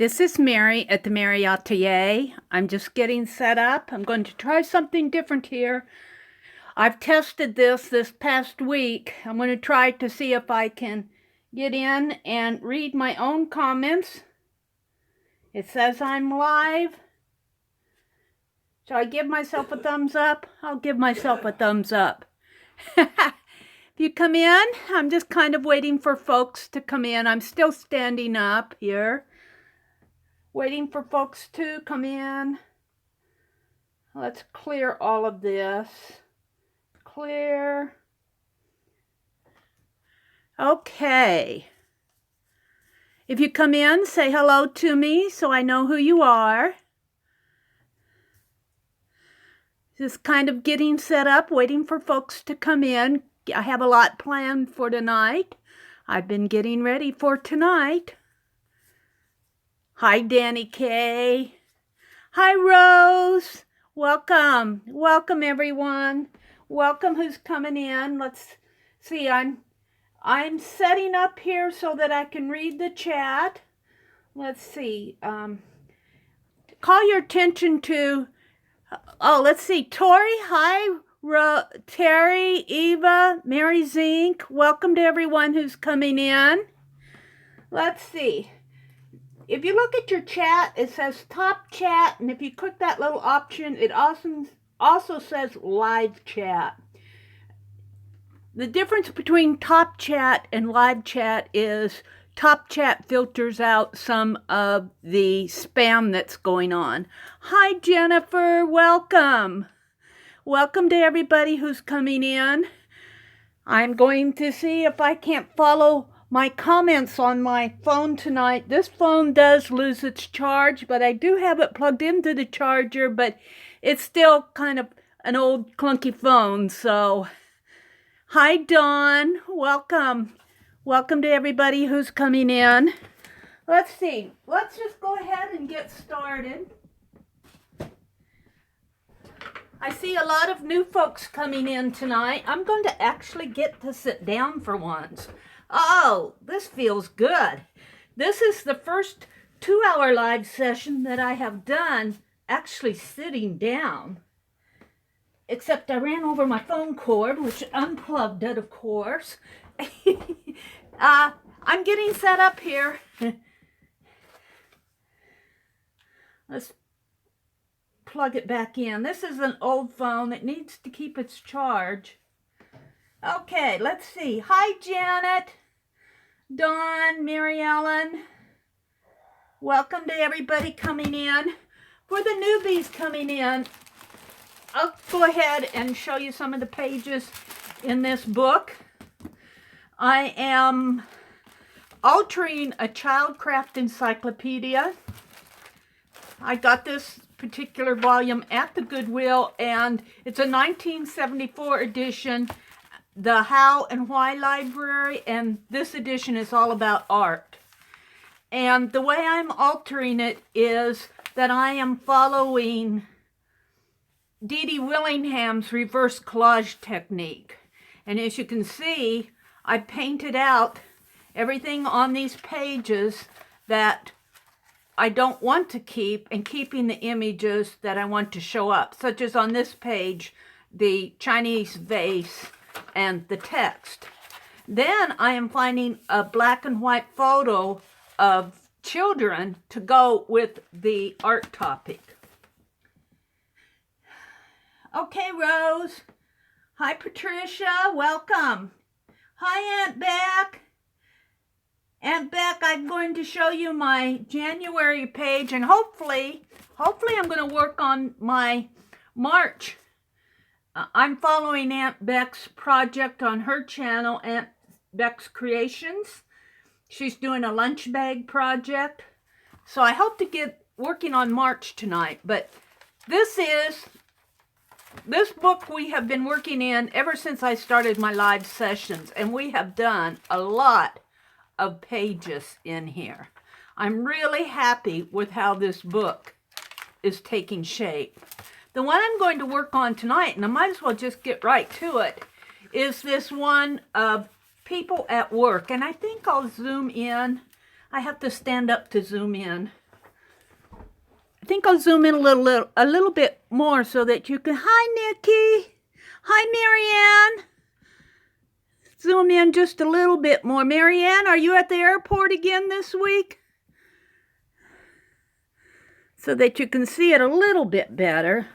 This is Meri at the Meri Atelier. I'm just getting set up. I'm going to try something different here. I've tested this past week. I'm going to try to see if I can get in and read my own comments. It says I'm live. Shall I give myself a thumbs up? I'll give myself a thumbs up. If you come in, I'm just kind of waiting for folks to come in. I'm still standing up here, waiting for folks to come in. Let's clear all of this. Clear. Okay. If you come in, say hello to me so I know who you are. Just kind of getting set up, waiting for folks to come in. I have a lot planned for tonight. I've been getting ready for tonight. Hi, Danny K. Hi, Rose. Welcome. Welcome, everyone. Welcome who's coming in. Let's see. I'm setting up here so that I can read the chat. Let's see. Call your attention to... Oh, let's see. Tori, hi. Terry, Eva, Mary Zink. Welcome to everyone who's coming in. Let's see. If you look at your chat, it says top chat, and if you click that little option, it also says live chat. The difference between top chat and live chat is top chat filters out some of the spam that's going on. Hi, Jennifer. Welcome. Welcome to everybody who's coming in. I'm going to see if I can't follow my comments on my phone tonight. This phone does lose its charge, but I do have it plugged into the charger, but it's still kind of an old clunky phone. So, hi, Dawn. Welcome. Welcome to everybody who's coming in. Let's see. Let's just go ahead and get started. I see a lot of new folks coming in tonight. I'm going to actually get to sit down for once. Oh, this feels good. This is the first 2-hour live session that I have done actually sitting down. Except I ran over my phone cord, which unplugged it, of course. I'm getting set up here. Let's plug it back in. This is an old phone. It needs to keep its charge. Okay, let's see. Hi, Janet, Dawn, Mary Ellen. Welcome to everybody coming in. For the newbies coming in, I'll go ahead and show you some of the pages in this book. I am altering a Childcraft Encyclopedia. I got this particular volume at the Goodwill, and it's a 1974 edition, the How and Why Library, and this edition is all about art. And the way I'm altering it is that I am following Dee Willingham's reverse collage technique. And as you can see, I painted out everything on these pages that I don't want to keep, and keeping the images that I want to show up, such as on this page, the Chinese vase and the text. Then I am finding a black and white photo of children to go with the art topic. Okay, Rose. Hi, Patricia. Welcome. Hi, Aunt Beck. Aunt Beck, I'm going to show you my January page, and hopefully I'm going to work on my March. I'm following Aunt Beck's project on her channel, Aunt Beck's Creations. She's doing a lunch bag project. So I hope to get working on March tonight. But this book we have been working in ever since I started my live sessions, and we have done a lot of pages in here. I'm really happy with how this book is taking shape. The one I'm going to work on tonight, and I might as well just get right to it, is this one of people at work. And I think I'll zoom in. I have to stand up to zoom in. I think I'll zoom in a little bit more so that you can, hi Nikki, hi Marianne. Zoom in just a little bit more. Marianne, are you at the airport again this week? So that you can see it a little bit better.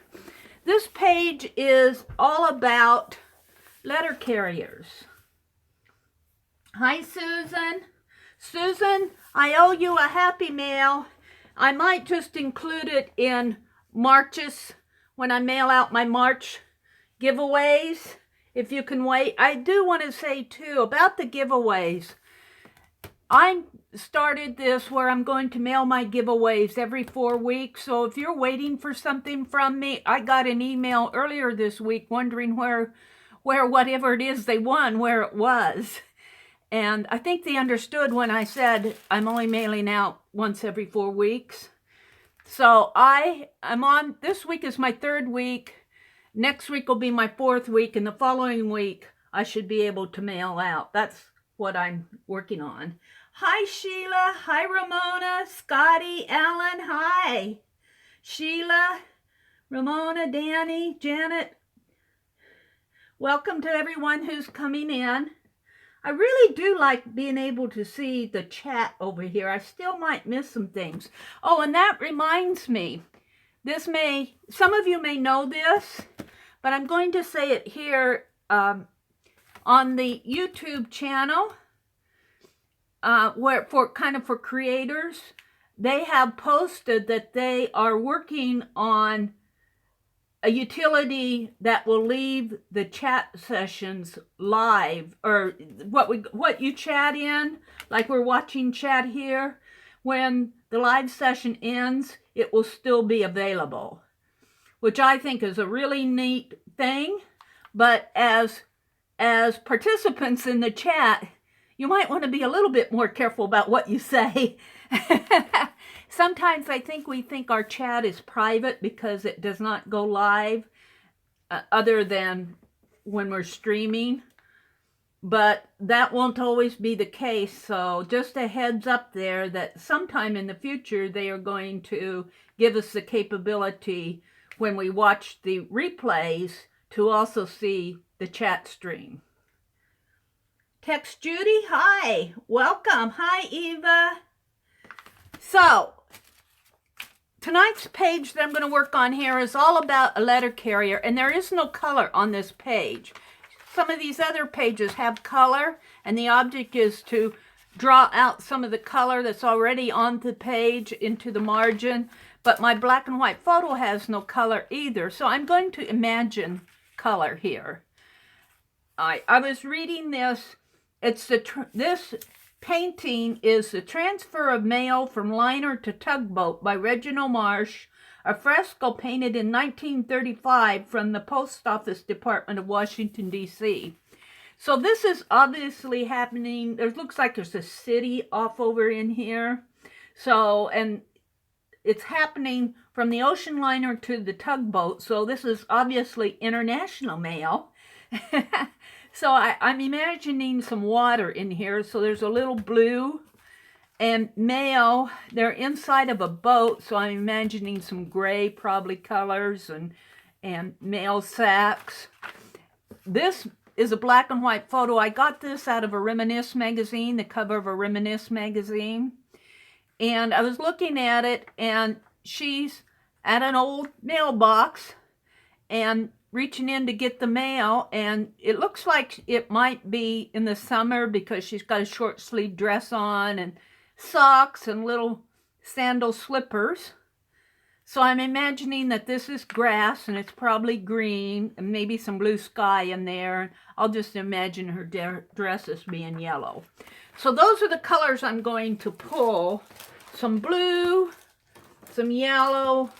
This page is all about letter carriers. Hi Susan. Susan, I owe you a happy mail. I might just include it in March's when I mail out my March giveaways. If you can wait. I do want to say too about the giveaways. I started this where I'm going to mail my giveaways every 4 weeks. So if you're waiting for something from me, I got an email earlier this week wondering where whatever it is they won, where it was. And I think they understood when I said I'm only mailing out once every 4 weeks. So I'm on, this week is my 3rd week. Next week will be my 4th week, and the following week I should be able to mail out. That's what I'm working on. Hi Sheila, hi Ramona, Scotty, Alan, hi. Sheila, Ramona, Danny, Janet. Welcome to everyone who's coming in. I really do like being able to see the chat over here. I still might miss some things. Oh, and that reminds me, some of you may know this, but I'm going to say it here on the YouTube channel, where for creators, they have posted that they are working on a utility that will leave the chat sessions live, or what you chat in, like we're watching chat here. When the live session ends, it will still be available, which I think is a really neat thing. But as participants in the chat, you might want to be a little bit more careful about what you say. Sometimes I think we think our chat is private because it does not go live other than when we're streaming. But that won't always be the case. So just a heads up there that sometime in the future they are going to give us the capability when we watch the replays to also see the chat stream. Text Judy, hi, welcome. Hi, Eva. So, tonight's page that I'm going to work on here is all about a letter carrier, and there is no color on this page. Some of these other pages have color, and the object is to draw out some of the color that's already on the page into the margin, but my black and white photo has no color either, so I'm going to imagine color here. I was reading this. This painting is The Transfer of Mail from Liner to Tugboat by Reginald Marsh, a fresco painted in 1935 from the Post Office Department of Washington, D.C. So this is obviously happening. It looks like there's a city off over in here. So, and it's happening from the ocean liner to the tugboat. So this is obviously international mail. So I'm imagining some water in here. So there's a little blue and mail. They're inside of a boat. So I'm imagining some gray probably colors and mail sacks. This is a black and white photo. I got this out of a Reminisce magazine, the cover of a Reminisce magazine. And I was looking at it, and she's at an old mailbox and reaching in to get the mail, and it looks like it might be in the summer because she's got a short sleeve dress on and socks and little sandal slippers. So I'm imagining that this is grass, and it's probably green, and maybe some blue sky in there. I'll just imagine her dress as being yellow. So those are the colors I'm going to pull. Some blue, some yellow.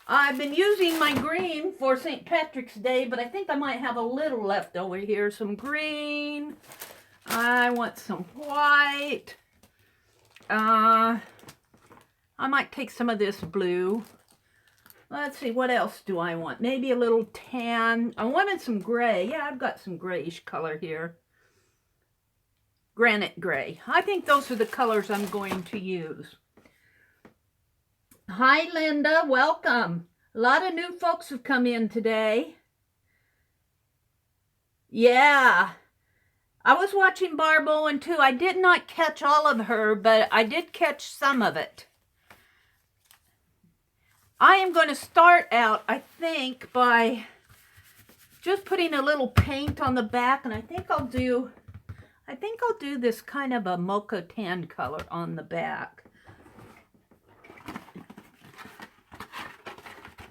I've been using my green for St. Patrick's Day, but I think I might have a little left over here. Some green. I want some white. I might take some of this blue. Let's see, what else do I want? Maybe a little tan. I wanted some gray. Yeah, I've got some grayish color here. Granite gray. I think those are the colors I'm going to use. Hi, Linda. Welcome. A lot of new folks have come in today. Yeah. I was watching Barb Owen too. I did not catch all of her, but I did catch some of it. I am going to start out, I think, by just putting a little paint on the back, and I think I'll do this kind of a mocha tan color on the back.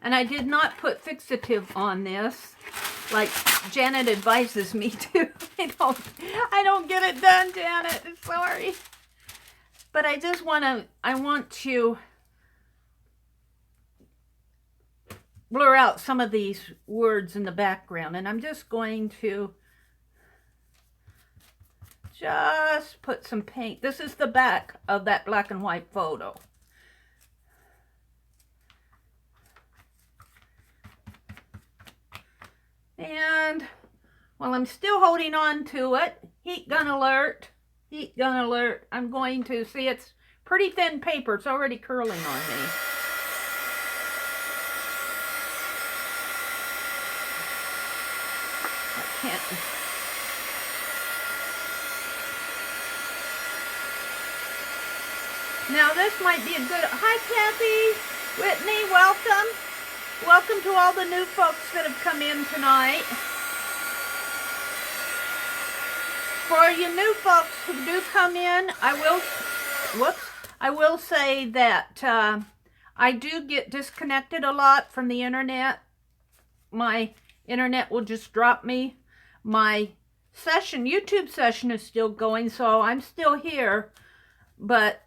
And I did not put fixative on this, like Janet advises me to. I don't get it done, Janet. Sorry. But I want to blur out some of these words in the background, and I'm just going to just put some paint. This is the back of that black and white photo. And while I'm still holding on to it, heat gun alert, I'm going to see it's pretty thin paper. It's already curling on me. I can't. Now this might be a good, hi Kathy, Whitney, welcome. Welcome to all the new folks that have come in tonight. For you new folks who do come in, I will say that I do get disconnected a lot from the internet. My internet will just drop me. My YouTube session is still going, so I'm still here, but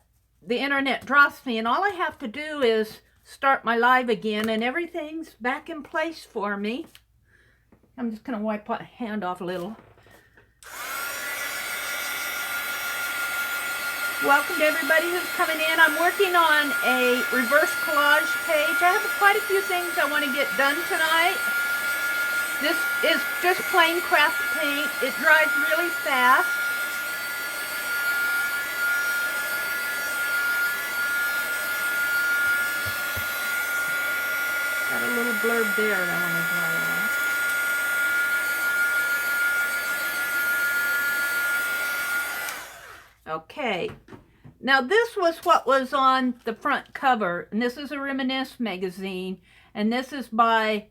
the internet drops me, and all I have to do is start my live again, and everything's back in place for me. I'm just going to wipe my hand off a little. Welcome to everybody who's coming in. I'm working on a reverse collage page. I have quite a few things I want to get done tonight. This is just plain craft paint. It dries really fast. Got a little blurb there that I want to dry off. Okay, now this was what was on the front cover, and this is a Reminisce magazine, and this is by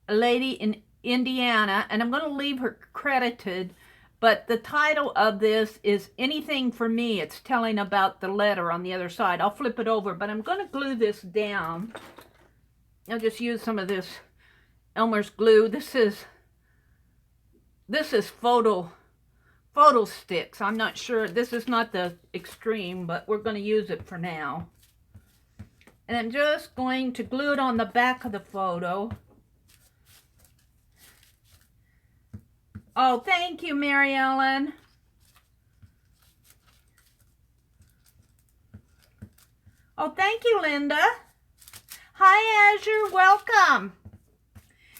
a lady in Indiana, and I'm going to leave her credited, but the title of this is Anything for Me. It's telling about the letter on the other side. I'll flip it over, but I'm going to glue this down. I'll just use some of this Elmer's glue. This is photo sticks. I'm not sure. This is not the extreme, but we're going to use it for now. And I'm just going to glue it on the back of the photo. Oh, thank you, Mary Ellen. Oh, thank you, Linda. Hi, Azure. Welcome.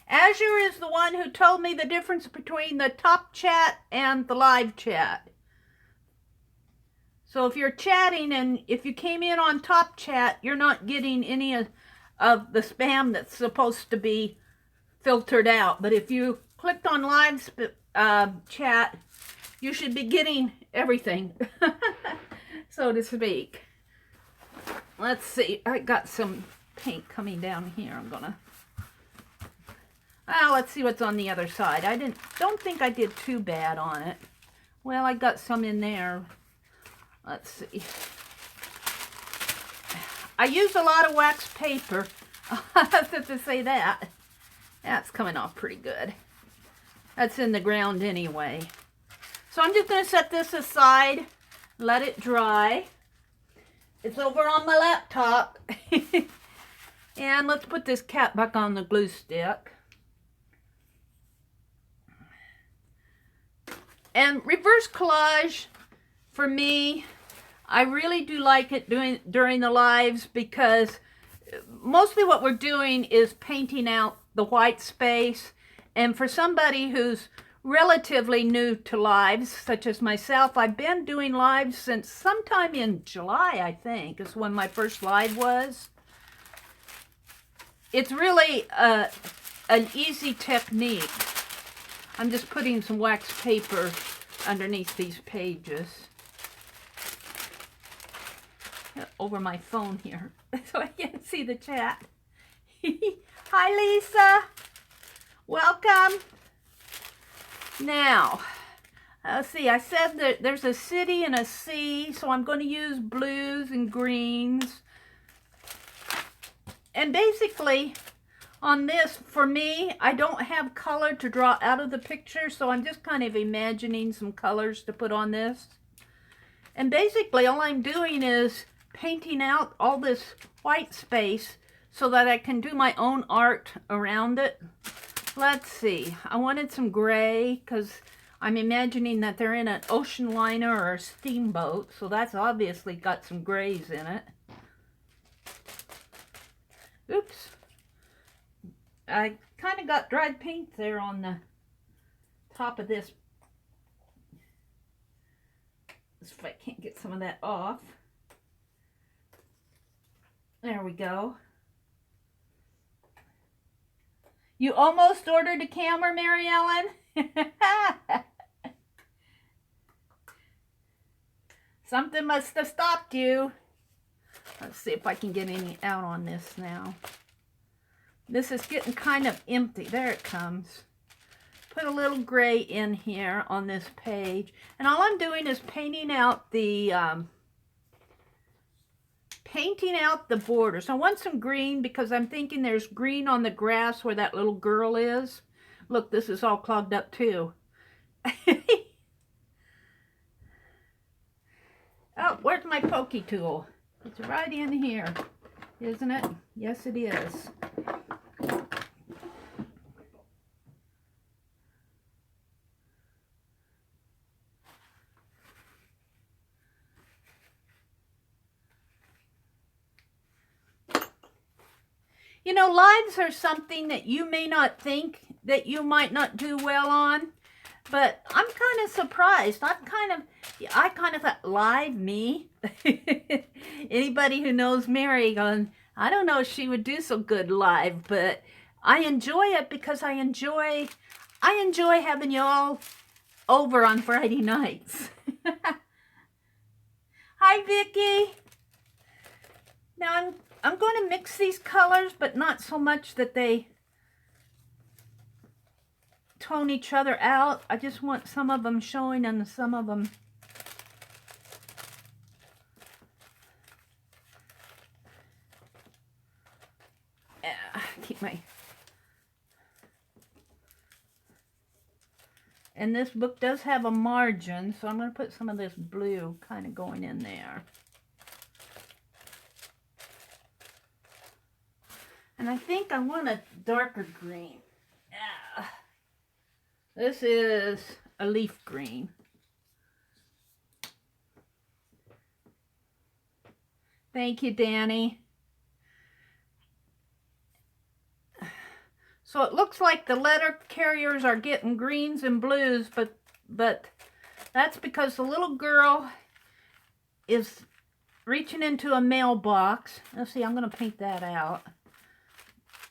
Azure is the one who told me the difference between the top chat and the live chat. So if you're chatting and if you came in on top chat, you're not getting any of the spam that's supposed to be filtered out. But if you clicked on live chat, you should be getting everything, so to speak. Let's see. I got some paint coming down here. I'm gonna. Let's see what's on the other side. Don't think I did too bad on it. Well, I got some in there. Let's see. I used a lot of wax paper. I have to say that. That's coming off pretty good. That's in the ground anyway. So I'm just going to set this aside, let it dry. It's over on my laptop. And let's put this cap back on the glue stick. And reverse collage, for me, I really do like it during the lives, because mostly what we're doing is painting out the white space. And for somebody who's relatively new to lives, such as myself, I've been doing lives since sometime in July, I think, is when my first live was. it's really an easy technique. I'm just putting some wax paper underneath these pages. Over my phone here, so I can't see the chat. Hi, Lisa. Welcome. Now, let's see. I said that there's a city and a sea, so I'm going to use blues and greens. And basically, on this, for me, I don't have color to draw out of the picture, so I'm just kind of imagining some colors to put on this. And basically, all I'm doing is painting out all this white space so that I can do my own art around it. Let's see. I wanted some gray because I'm imagining that they're in an ocean liner or a steamboat, so that's obviously got some grays in it. Oops. I kind of got dried paint there on the top of this. Let's see if I can't get some of that off. There we go. You almost ordered a camera, Mary Ellen? Something must have stopped you. Let's see if I can get any out on this now. This is getting kind of empty. There it comes. Put a little gray in here on this page. And all I'm doing is painting out the borders. I want some green because I'm thinking there's green on the grass where that little girl is. Look, this is all clogged up too. Oh, where's my pokey tool? It's right in here, isn't it? Yes, it is. You know, lives are something that you may not think that you might not do well on, but I'm kind of surprised. I kind of thought, live me? Anybody who knows Meri going, I don't know if she would do so good live, but I enjoy it because I enjoy having you all over on Friday nights. Hi, Vicki. Now I'm going to mix these colors, but not so much that they tone each other out. I just want some of them showing and some of them keep my... And this book does have a margin, so I'm going to put some of this blue kind of going in there. And I think I want a darker green. Yeah. This is a leaf green. Thank you, Danny. So it looks like the letter carriers are getting greens and blues, but that's because the little girl is reaching into a mailbox. Let's see, I'm going to paint that out.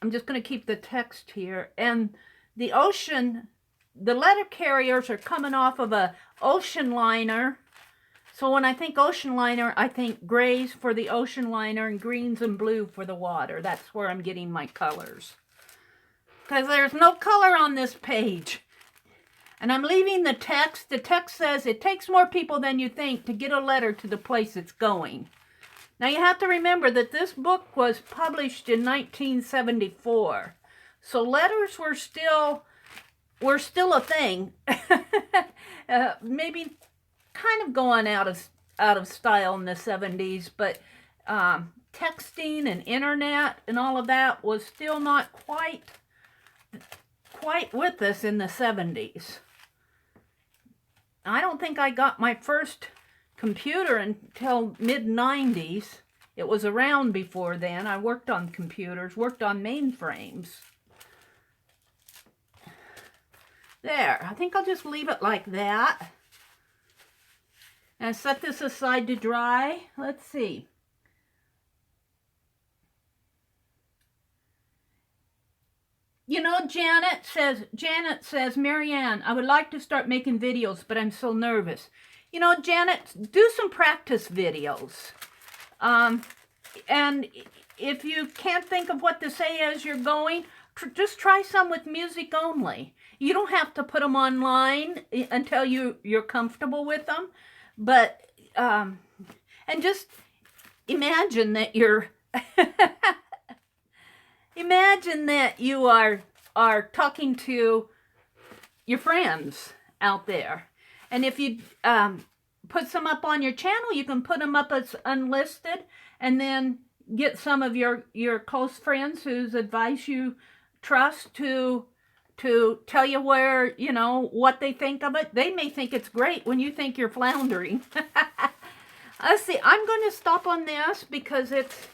I'm just going to keep the text here. And the ocean, the letter carriers are coming off of a ocean liner. So when I think ocean liner, I think grays for the ocean liner and greens and blue for the water. That's where I'm getting my colors. Because there's no color on this page. And I'm leaving the text. The text says, it takes more people than you think to get a letter to the place it's going. Now you have to remember that this book was published in 1974. So letters were still a thing. Maybe kind of going out of style in the 70s, but texting and internet and all of that was still not quite with us in the 70s. I don't think I got my first computer until mid-90s. It was around before then. I worked on computers, worked on mainframes. There, I think I'll just leave it like that. And set this aside to dry. Let's see. You know, Janet says, Marianne, I would like to start making videos, but I'm so nervous. You know, Janet, do some practice videos. And if you can't think of what to say as you're going, just try some with music only. You don't have to put them online until you're comfortable with them. But, and just imagine that you're, imagine that you are talking to your friends out there. And if you put some up on your channel, you can put them up as unlisted, and then get some of your close friends whose advice you trust to tell you where, you know, what they think of it. They may think it's great when you think you're floundering. Let's see, I'm going to stop on this because it's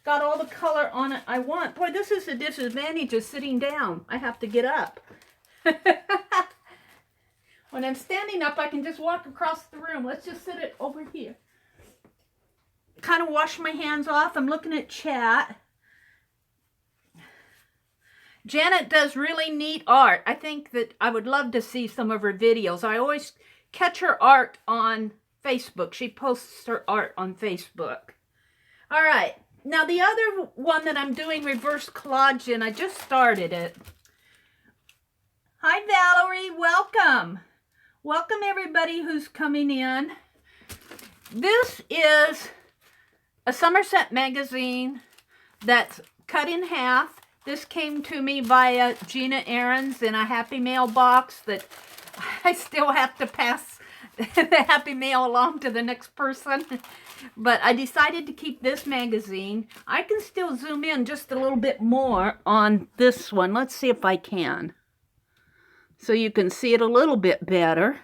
got all the color on it I want. Boy, this is the disadvantage of sitting down. I have to get up. When I'm standing up, I can just walk across the room. Let's just sit it over here. Kind of wash my hands off. I'm looking at chat. Janet does really neat art. I think that I would love to see some of her videos. I always catch her art on Facebook. She posts her art on Facebook. All right. Now, the other one that I'm doing reverse collage in, I just started it. Hi, Valerie. Welcome. Welcome, everybody who's coming in. This is a Somerset magazine that's cut in half. This came to me via Gina Ahrens in a happy mail box that I still have to pass the happy mail along to the next person. But I decided to keep this magazine. I can still zoom in just a little bit more on this one. Let's see if I can. So you can see it a little bit better.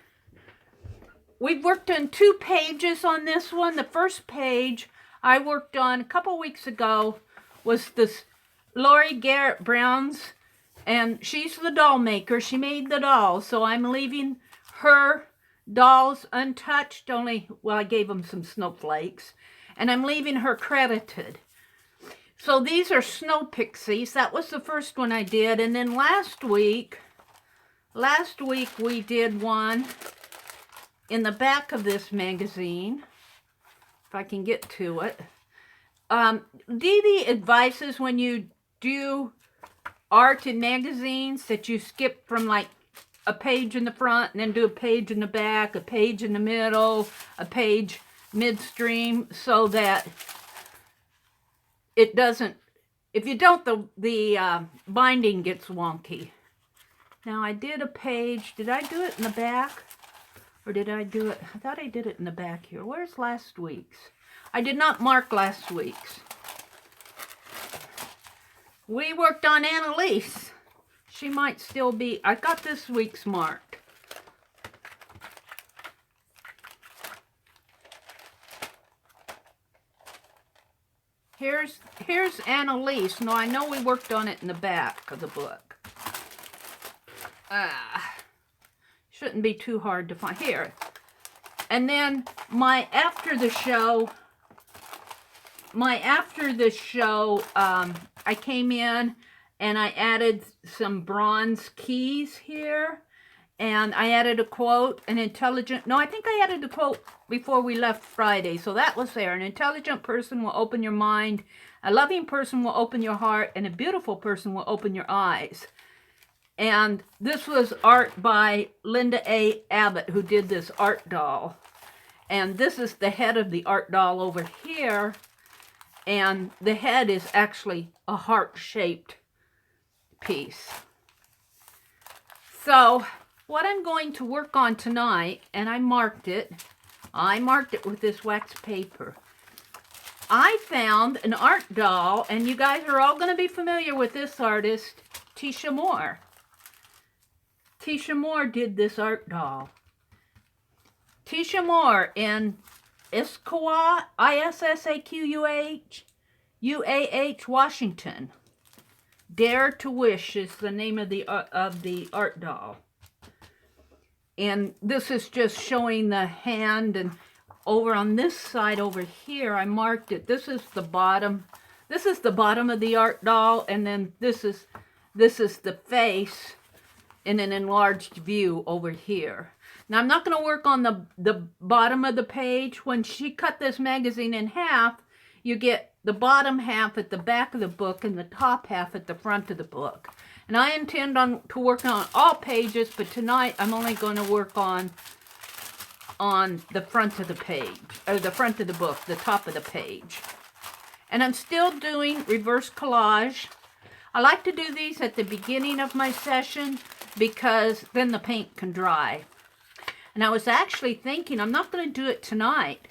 We've worked on 2 pages on this one. The first page I worked on a couple weeks ago was this Lori Garrett Brown's, and she's the doll maker. She made the doll, so I'm leaving her dolls untouched, only, well, I gave them some snowflakes, and I'm leaving her credited. So these are snow pixies. That was the first one I did, and then last week we did one in the back of this magazine, if I can get to it. Dee Dee advises when you do art in magazines that you skip from like a page in the front and then do a page in the back, a page in the middle, a page midstream, so that it doesn't, if you don't, the binding gets wonky. Now I did a page, did I do it in the back? Or did I do it, I thought I did it in the back here. Where's last week's? I did not mark last week's. We worked on Annalise. She might still be, I got this week's marked. Here's Annalise. No, I know we worked on it in the back of the book. Shouldn't be too hard to find. Here. And then my after the show, I came in and I added some bronze keys here. And I added a quote, I think I added the quote before we left Friday. So that was there. An intelligent person will open your mind. A loving person will open your heart. And a beautiful person will open your eyes. And this was art by Linda A. Abbott, who did this art doll. And this is the head of the art doll over here. And the head is actually a heart-shaped piece. So what I'm going to work on tonight, and I marked it with this wax paper. I found an art doll, and you guys are all going to be familiar with this artist, Tisha Moore. Tisha Moore did this art doll. Tisha Moore in Issaquah, Issaquah, Washington. Dare to Wish is the name of the art doll. And this is just showing the hand, and over on this side over here, I marked it. This is the bottom. This is the bottom of the art doll, and then this is this is the face in an enlarged view over here. Now I'm not going to work on the bottom of the page. When she cut this magazine in half, you get the bottom half at the back of the book and the top half at the front of the book. And I intend to work on all pages, but tonight I'm only going to work on the front of the page, or the front of the book, the top of the page. And I'm still doing reverse collage. I like to do these at the beginning of my session because then the paint can dry. And I was actually thinking, I'm not going to do it tonight,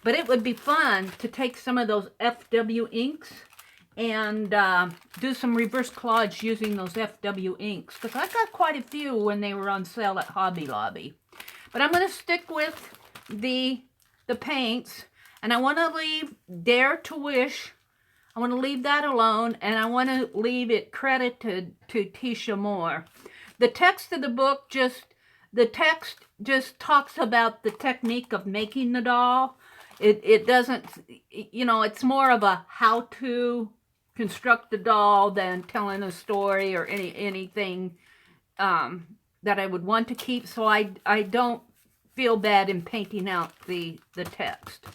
but it would be fun to take some of those FW inks and do some reverse collage using those FW inks, because I got quite a few when they were on sale at Hobby Lobby. But I'm going to stick with the paints, and I want to leave Dare to Wish. I want to leave that alone, and I want to leave it credited to Tisha Moore. The text of the book the text just talks about the technique of making the doll. It doesn't, you know, it's more of a how to construct the doll than telling a story or anything that I would want to keep. So I don't feel bad in painting out the text.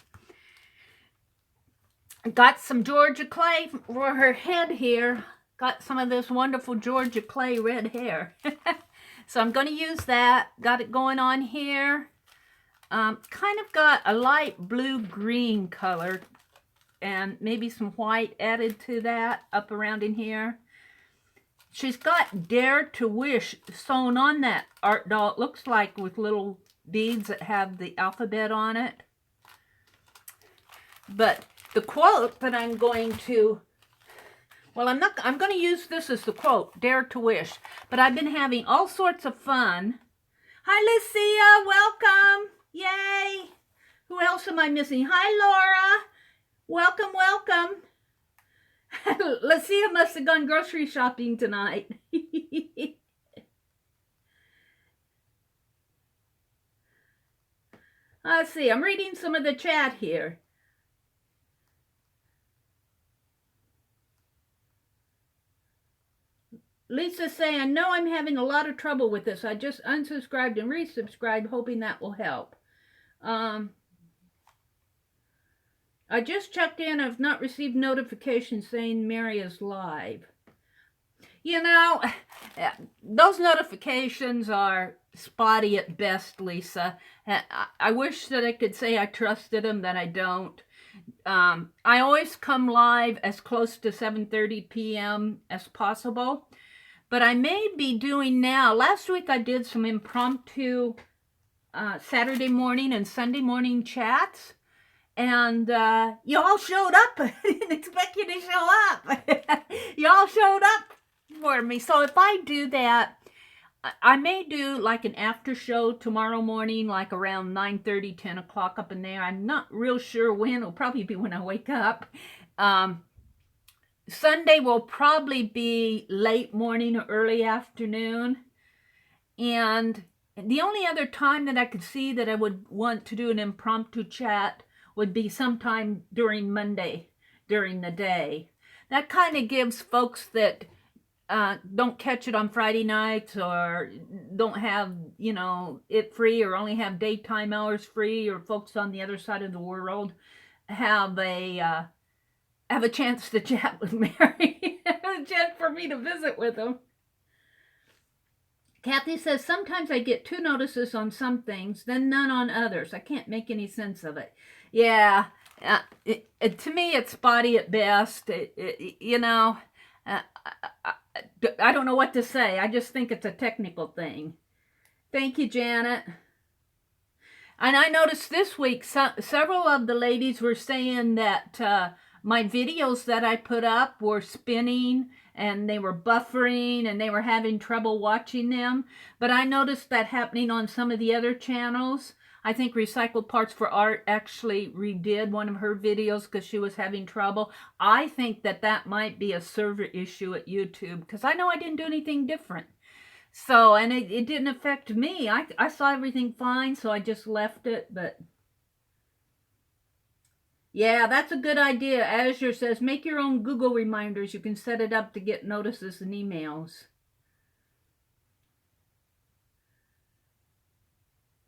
Got some Georgia clay for her head here. Got some of this wonderful Georgia clay red hair. So I'm going to use that. Got it going on here. Kind of got a light blue-green color and maybe some white added to that up around in here. She's got Dare to Wish sewn on that art doll. It looks like with little beads that have the alphabet on it. But the quote that I'm going to, well, I'm going to use this as the quote, Dare to Wish. But I've been having all sorts of fun. Hi, Lucia, welcome. Yay. Who else am I missing? Hi, Laura. Welcome, welcome. Lucia must have gone grocery shopping tonight. Let's see, I'm reading some of the chat here. Lisa's saying, no, I'm having a lot of trouble with this. I just unsubscribed and resubscribed, hoping that will help. I just checked in. I've not received notifications saying Meri is live. You know, those notifications are spotty at best, Lisa. I wish that I could say I trusted them, that I don't. I always come live as close to 7:30 p.m. as possible. But I may be doing now, last week I did some impromptu Saturday morning and Sunday morning chats. And you all showed up. I didn't expect you to show up. You all showed up for me. So if I do that, I may do like an after show tomorrow morning, like around 9:30, 10 o'clock up in there. I'm not real sure when. It'll probably be when I wake up. Sunday will probably be late morning or early afternoon. And the only other time that I could see that I would want to do an impromptu chat would be sometime during Monday, during the day. That kind of gives folks that don't catch it on Friday nights or don't have, you know, it free or only have daytime hours free, or folks on the other side of the world have a chance to chat with Meri, a chance for me to visit with them. Kathy says, sometimes I get 2 notices on some things, then none on others. I can't make any sense of it. Yeah, to me, it's spotty at best. You know, I don't know what to say. I just think it's a technical thing. Thank you, Janet. And I noticed this week, several of the ladies were saying that my videos that I put up were spinning and they were buffering and they were having trouble watching them. But I noticed that happening on some of the other channels. I think Recycled Parts for Art actually redid one of her videos because she was having trouble. I think that might be a server issue at YouTube, because I know I didn't do anything different. So, and it didn't affect me. I saw everything fine, so I just left it. But Yeah, that's a good idea. Azure says make your own Google reminders. You can set it up to get notices and emails.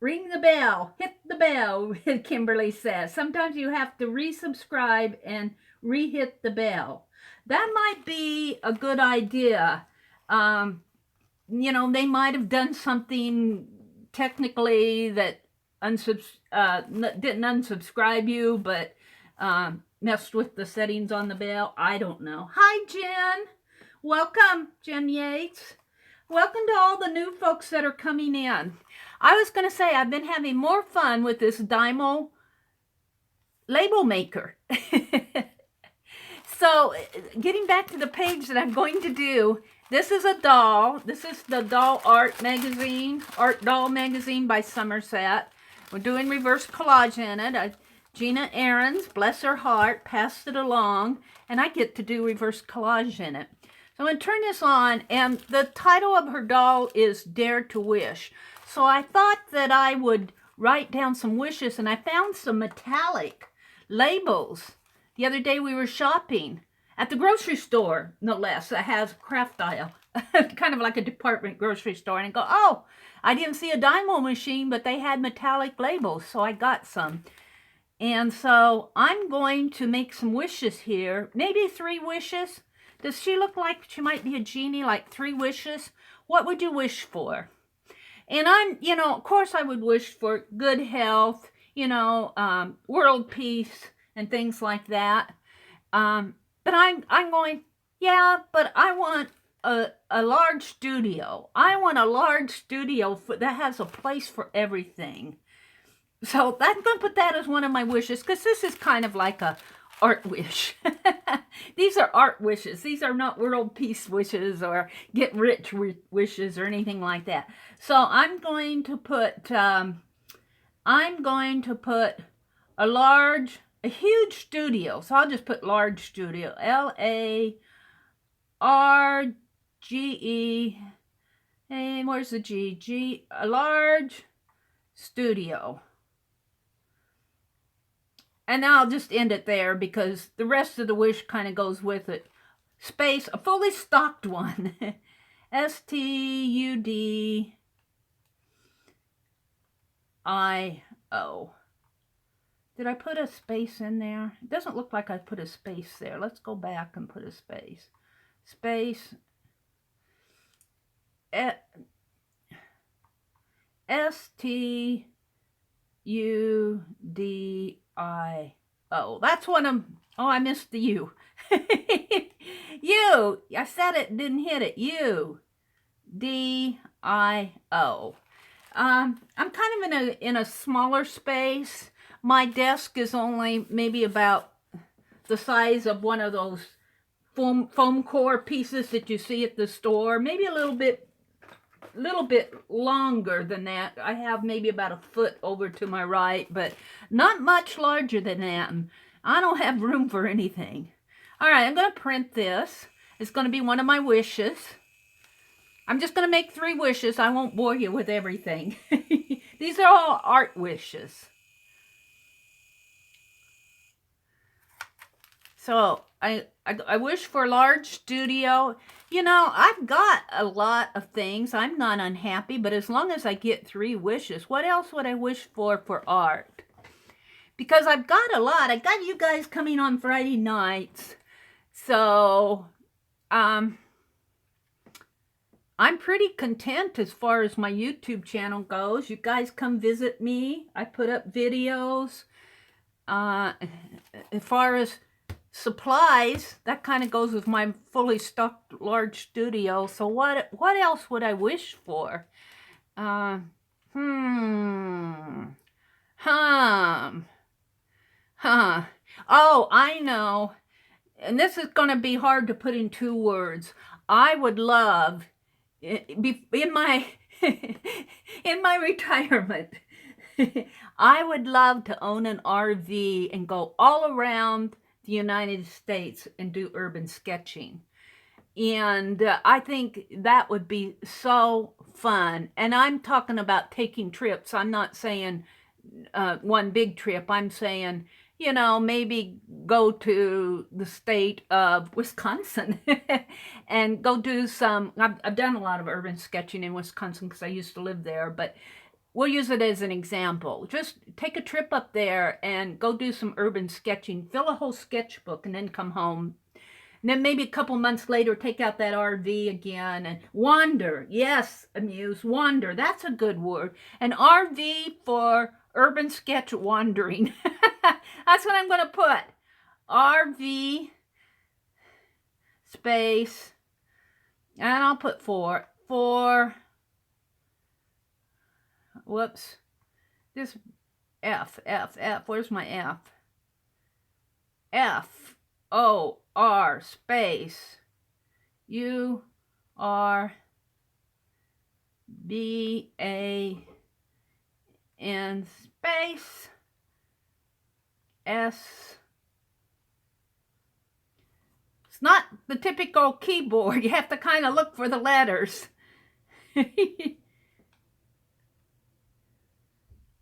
Ring the bell, hit the bell, Kimberly says. Sometimes you have to resubscribe and re-hit the bell. That might be a good idea. They might have done something technically that didn't unsubscribe you, but messed with the settings on the bell. I don't know. Hi, Jen. Welcome, Jen Yates. Welcome to all the new folks that are coming in. I was going to say I've been having more fun with this Dymo label maker. So getting back to the page that I'm going to do, this is a doll. This is the doll art magazine, Art Doll Magazine by Somerset. We're doing reverse collage in it. Gina Ahrens, bless her heart, passed it along, and I get to do reverse collage in it. So I'm going to turn this on, and the title of her doll is Dare to Wish. So I thought that I would write down some wishes, and I found some metallic labels. The other day we were shopping at the grocery store, no less, that has a craft aisle, kind of like a department grocery store. And I go, oh, I didn't see a Dymo machine, but they had metallic labels, so I got some. And so I'm going to make some wishes here, maybe 3 wishes. Does she look like she might be a genie, like 3 wishes? What would you wish for? And of course I would wish for good health, world peace and things like that. But I'm going, yeah, but I want a large studio. I want a large studio that has a place for everything. So I'm going to put that as one of my wishes, because this is kind of like a art wish. These are art wishes. These are not world peace wishes or get rich wishes or anything like that. So I'm going to put a huge studio. So I'll just put large studio. LARGE. Hey, where's the G? A large studio. And now I'll just end it there because the rest of the wish kind of goes with it. Space, a fully stocked one. STUDIO. Did I put a space in there? It doesn't look like I put a space there. Let's go back and put a space. Space. STUDIO. That's one of them. Oh, I missed the U. U. I said it, didn't hit it. UDIO. I'm kind of in a smaller space. My desk is only maybe about the size of one of those foam core pieces that you see at the store. Maybe a little bit longer than that. I have maybe about a foot over to my right, but not much larger than that. And I don't have room for anything. All right, I'm going to print this. It's going to be one of my wishes. I'm just going to make 3 wishes. I won't bore you with everything. These are all art wishes. So I wish for a large studio. I've got a lot of things. I'm not unhappy, but as long as I get 3 wishes, what else would I wish for art? Because I've got a lot. I got you guys coming on Friday nights. So, I'm pretty content as far as my YouTube channel goes. You guys come visit me. I put up videos. As far as supplies, that kind of goes with my fully stocked large studio. So what else would I wish for? Oh, I know. And this is going to be hard to put in 2 words. I would love, in my in my retirement, I would love to own an RV and go all around the United States and do urban sketching. And I think that would be so fun. And I'm talking about taking trips. I'm not saying one big trip. I'm saying, you know, maybe go to the state of Wisconsin and go do some, I've done a lot of urban sketching in Wisconsin because I used to live there, but we'll use it as an example. Just take a trip up there and go do some urban sketching, fill a whole sketchbook, and then come home. And then maybe a couple months later, take out that RV again and wander. Yes, Amuse, wander. That's a good word. An RV for urban sketch wandering. That's what I'm going to put. RV space, and I'll put for, whoops, this F, where's my F? FOR space URBAN space S. It's not the typical keyboard. You have to kind of look for the letters. And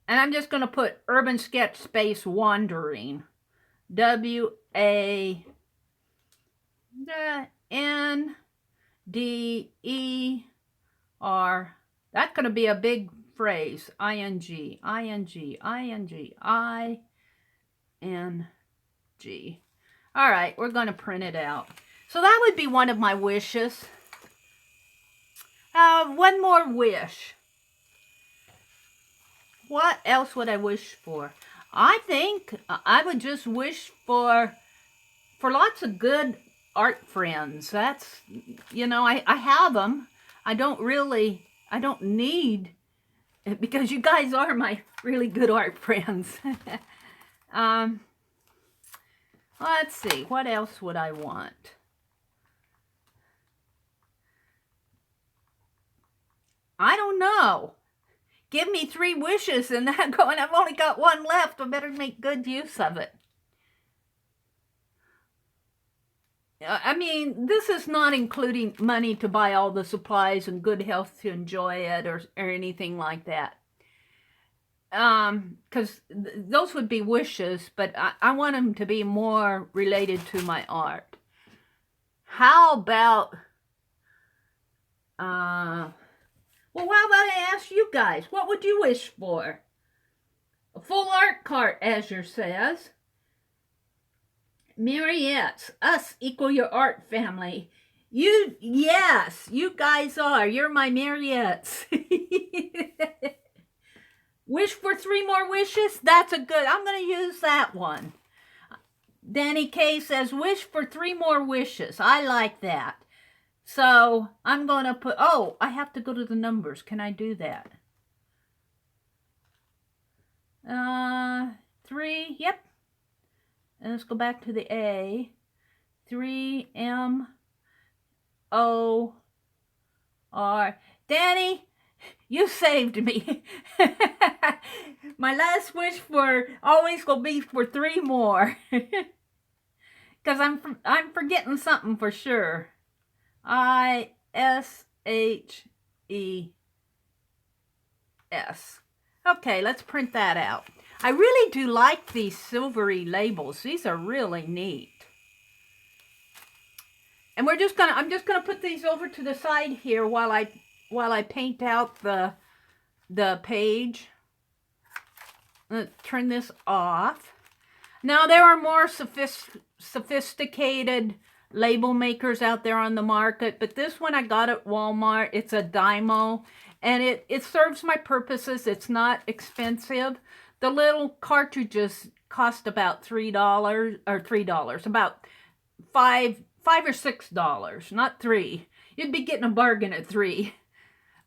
I'm just going to put urban sketch space wandering. WANDER. That's going to be a big phrase. ING. All right, we're going to print it out. So that would be one of my wishes. One more wish. What else would I wish for? I think I would just wish for lots of good art friends. That's, you know, I have them. I don't need, because you guys are my really good art friends. Let's see, what else would I want? I don't know. Give me 3 wishes and I'm going, I've only got 1 left. I better make good use of it. I mean, this is not including money to buy all the supplies and good health to enjoy it or anything like that. Because those would be wishes, but I want them to be more related to my art. How about, well, how about I ask you guys, what would you wish for? A full art cart, Azure says. Mariettes, us equal your art family. You, yes, you guys are. You're my Mariettes. Wish for 3 more wishes? That's a good, I'm going to use that one. Danny K says, wish for 3 more wishes. I like that. So I'm going to put, oh, I have to go to the numbers. Can I do that? 3, yep. And let's go back to the A. 3MOR. Danny, you saved me. My last wish for always will be for 3 more. Because I'm forgetting something for sure. ISHES. Okay, let's print that out. I really do like these silvery labels. These are really neat. And I'm just gonna put these over to the side here while I paint out the page. Let's turn this off. Now there are more sophisticated label makers out there on the market, but this one I got at Walmart. It's a Dymo, and it serves my purposes. It's not expensive. The little cartridges cost about $3, about $5 or $6, not $3. You'd be getting a bargain at $3.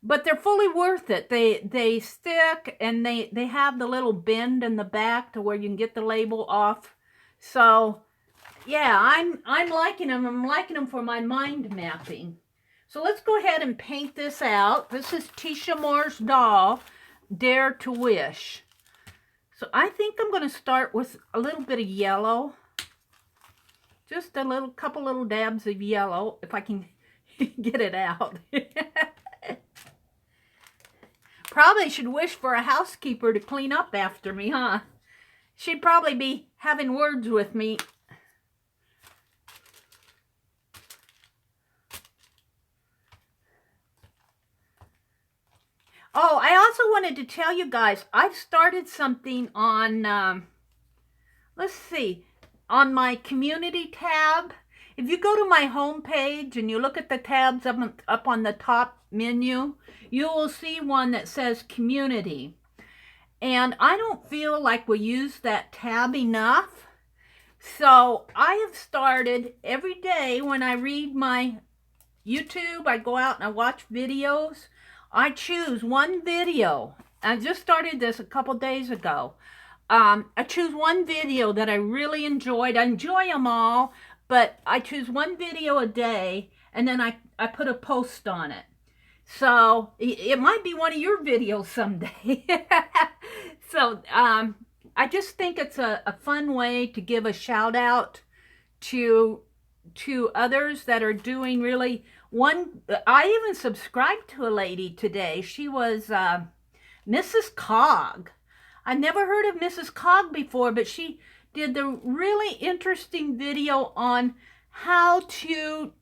But they're fully worth it. They stick, and they have the little bend in the back to where you can get the label off. So yeah, I'm liking them. I'm liking them for my mind mapping. So let's go ahead and paint this out. This is Tisha Moore's doll, Dare to Wish. So I think I'm going to start with a little bit of yellow. Just a couple little dabs of yellow, if I can get it out. Probably should wish for a housekeeper to clean up after me, huh? she'd probably be having words with me. Oh, I also wanted to tell you guys, I've started something on, let's see, on my community tab. If you go to my home page and you look at the tabs up on the top menu, you will see one that says community. And I don't feel like we use that tab enough. So I have started every day when I read my YouTube, I go out and I watch videos. I choose one video. I just started this a couple days ago. I choose one video that I really enjoyed. I enjoy them all, but I choose one video a day, and then I put a post on it. So it might be one of your videos someday. So I just think it's a fun way to give a shout out to others that are doing really one. I even subscribed to a lady today. She was Mrs. Cog. I never heard of Mrs. Cog before, but she did the really interesting video on how to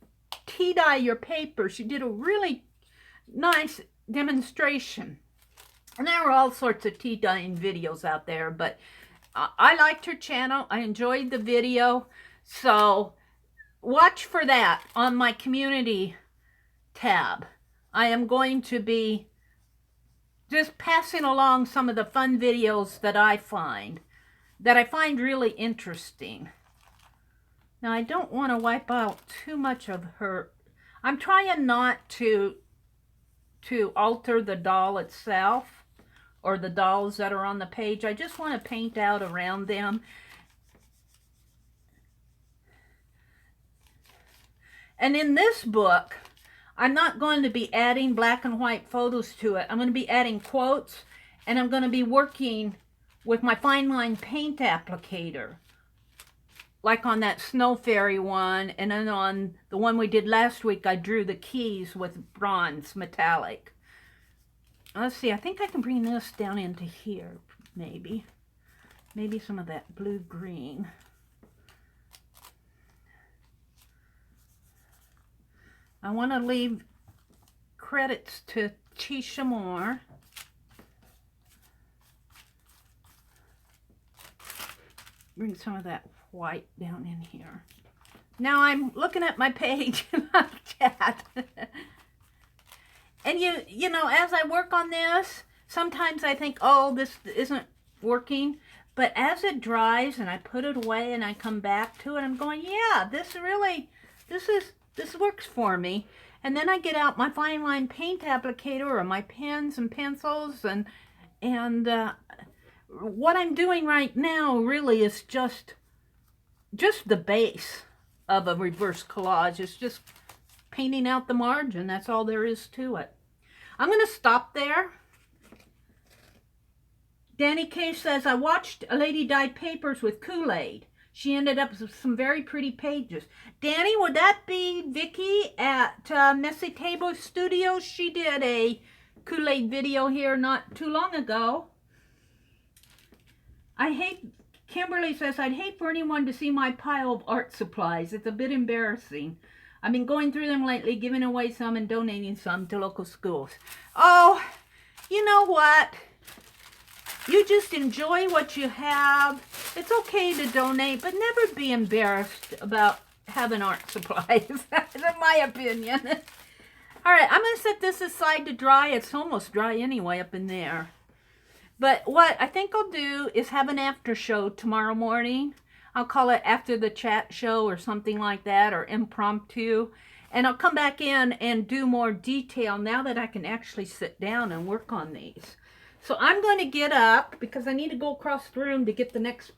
tea dye your paper. She did a really nice demonstration. And there were all sorts of tea dyeing videos out there, but I liked her channel. I enjoyed the video. So watch for that on my community tab. I am going to be just passing along some of the fun videos that I find really interesting. Now, I don't want to wipe out too much of her. I'm trying not to alter the doll itself or the dolls that are on the page. I just want to paint out around them. And in this book, I'm not going to be adding black and white photos to it. I'm going to be adding quotes, and I'm going to be working with my fine line paint applicator, like on that snow fairy one, and then on the one we did last week, I drew the keys with bronze metallic. Let's see, I think I can bring this down into here, maybe some of that blue-green. I want to leave credits to Tisha Moore. Bring some of that white down in here. Now I'm looking at my page and my chat. And you know, as I work on this, sometimes I think, oh, this isn't working. But as it dries and I put it away and I come back to it, I'm going, yeah, this works for me. And then I get out my fine line paint applicator or my pens and pencils, and what I'm doing right now really is just the base of a reverse collage. It's just painting out the margin. That's all there is to it. I'm going to stop there. Danny K says, I watched a lady dye papers with Kool-Aid. She ended up with some very pretty pages. Danny, would that be Vicki at Messy Table Studios? She did a Kool-Aid video here not too long ago. Kimberly says, I'd hate for anyone to see my pile of art supplies. It's a bit embarrassing. I've been going through them lately, giving away some and donating some to local schools. Oh, you know what? You just enjoy what you have. It's okay to donate, but never be embarrassed about having art supplies. That's in my opinion. All right, I'm going to set this aside to dry. It's almost dry anyway up in there. But what I think I'll do is have an after show tomorrow morning. I'll call it after the chat show or something like that, or impromptu. And I'll come back in and do more detail now that I can actually sit down and work on these. So I'm going to get up because I need to go across the room to get the next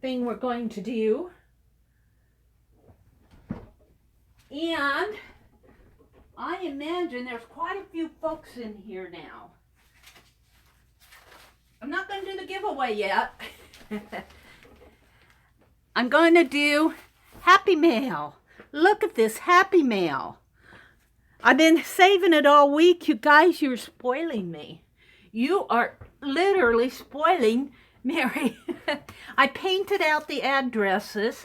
thing we're going to do. And I imagine there's quite a few folks in here now. I'm not going to do the giveaway yet. I'm going to do Happy Mail. Look at this Happy Mail. I've been saving it all week. You guys, you're spoiling me. You are literally spoiling Mary, I painted out the addresses.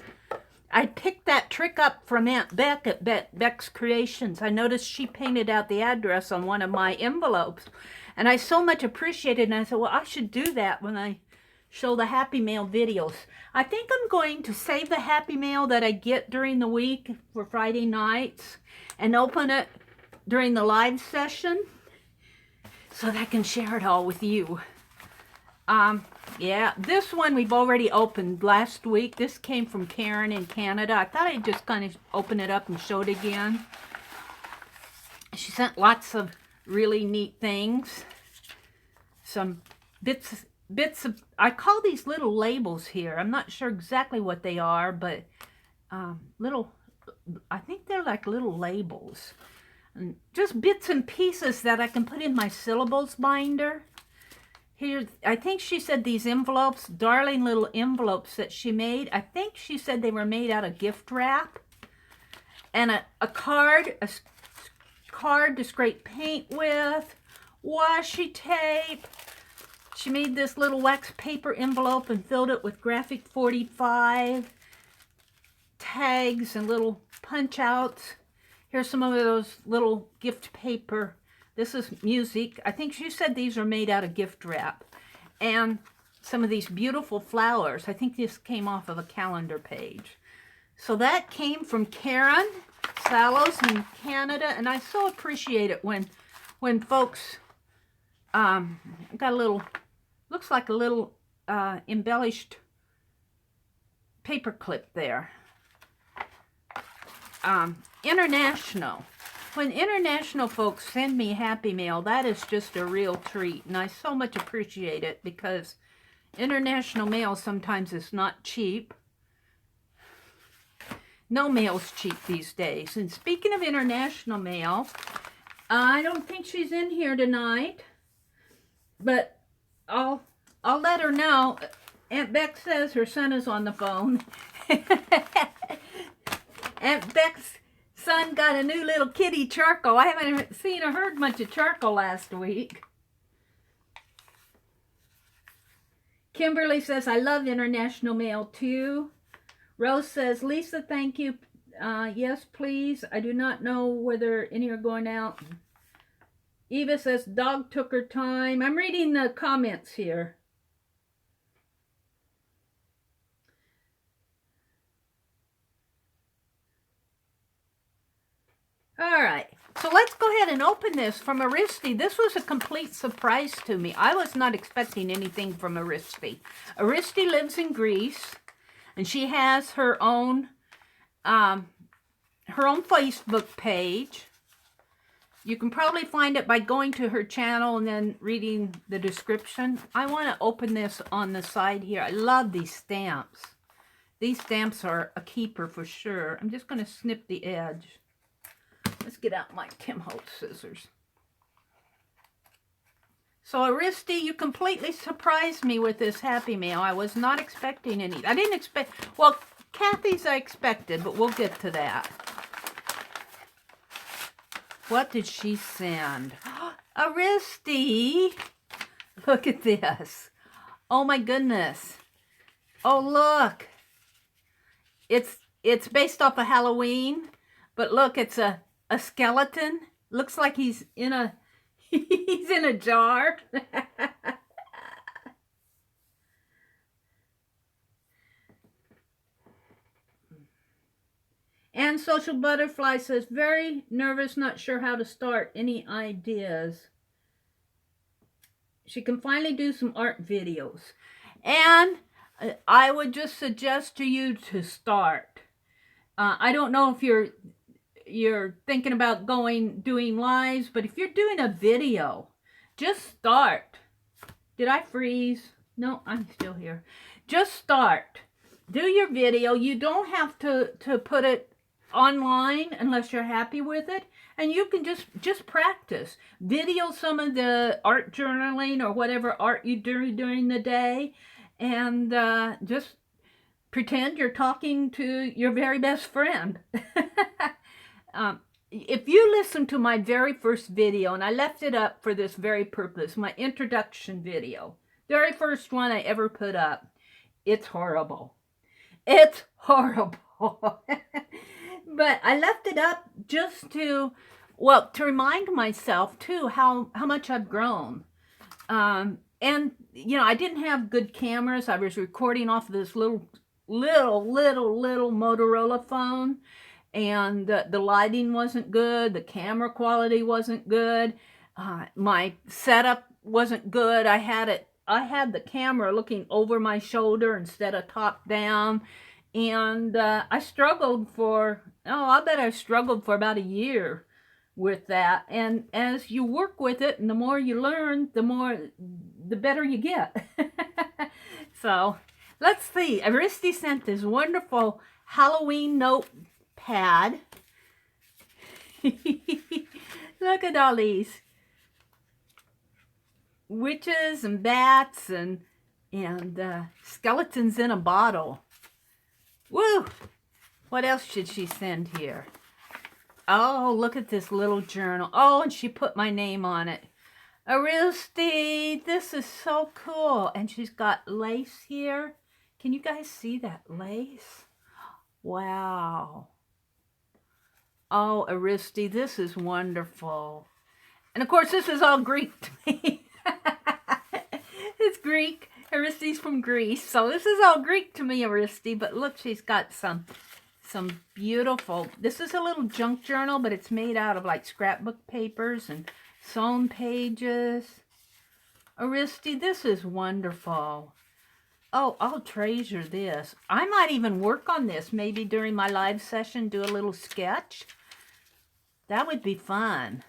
I picked that trick up from Aunt Beck at Beck's Creations. I noticed she painted out the address on one of my envelopes. And I so much appreciated it. And I said, well, I should do that when I show the Happy Mail videos. I think I'm going to save the Happy Mail that I get during the week for Friday nights and open it during the live session so that I can share it all with you. Yeah, this one we've already opened last week. This came from Karen in Canada. I thought I'd just kind of open it up and show it again. She sent lots of really neat things. Some bits of, I call these little labels here. I'm not sure exactly what they are, but I think they're like little labels. And just bits and pieces that I can put in my syllables binder. Here, I think she said these envelopes, darling little envelopes that she made. I think she said they were made out of gift wrap. And a card to scrape paint with, washi tape. She made this little wax paper envelope and filled it with graphic 45, tags and little punch outs. Here's some of those little gift paper. This is music. I think she said these are made out of gift wrap. And some of these beautiful flowers. I think this came off of a calendar page. So that came from Karen Salos in Canada. And I so appreciate it when folks got a little, looks like a little embellished paper clip there. International. When international folks send me Happy Mail, that is just a real treat. And I so much appreciate it because international mail sometimes is not cheap. No mail's cheap these days. And speaking of international mail, I don't think she's in here tonight. But I'll let her know. Aunt Beck says her son is on the phone. Aunt Beck's son got a new little kitty charcoal. I haven't seen or heard much of charcoal last week. Kimberly says, I love international mail too. Rose says, Lisa, thank you. Yes, please. I do not know whether any are going out. Eva says, dog took her time. I'm reading the comments here. All right, so let's go ahead and open this from Aristi. This was a complete surprise to me. I was not expecting anything from Aristi. Aristi lives in Greece, and she has her own Facebook page. You can probably find it by going to her channel and then reading the description. I want to open this on the side here. I love these stamps. These stamps are a keeper for sure. I'm just going to snip the edge. Let's get out my Tim Holtz scissors. So Aristi, you completely surprised me with this Happy Mail. I was not expecting any. I didn't expect, well, Kathy's I expected, but we'll get to that. What did she send? Aristi! Look at this. Oh my goodness. Oh look. It's based off of Halloween, but look, it's a skeleton. Looks like he's in a he's in a jar. And Social Butterfly says, very nervous, not sure how to start. Any ideas? She can finally do some art videos. And I would just suggest to you to start. I don't know if you're thinking about doing lives, but if you're doing a video, just start. Did I freeze? No, I'm still here. Just start. Do your video. You don't have to put it online unless you're happy with it, and you can just practice. Video some of the art journaling or whatever art you do during the day, and just pretend you're talking to your very best friend. If you listen to my very first video, and I left it up for this very purpose, my introduction video, Very first one I ever put up. It's horrible. It's horrible. But I left it up just to, well, to remind myself too how much I've grown. And you know, I didn't have good cameras. I was recording off of this little Motorola phone, and the lighting wasn't good. The camera quality wasn't good. My setup wasn't good. I had the camera looking over my shoulder instead of top down, and I struggled for, I bet I struggled for about a year with that. And as you work with it and the more you learn, the better you get. So let's see. Aristi sent this wonderful Halloween notepad. Look at all these witches and bats and skeletons in a bottle. Woo! What else should she send here? Oh, look at this little journal. Oh, and she put my name on it. Aristi, this is so cool. And she's got lace here. Can you guys see that lace? Wow. Oh, Aristi, this is wonderful. And of course, this is all Greek to me. It's Greek. Aristi's from Greece. So this is all Greek to me, Aristi. But look, she's got some beautiful, this is a little junk journal, but it's made out of like scrapbook papers and sewn pages. Aristi, this is wonderful. Oh, I'll treasure this. I might even work on this maybe during my live session, do a little sketch. That would be fun.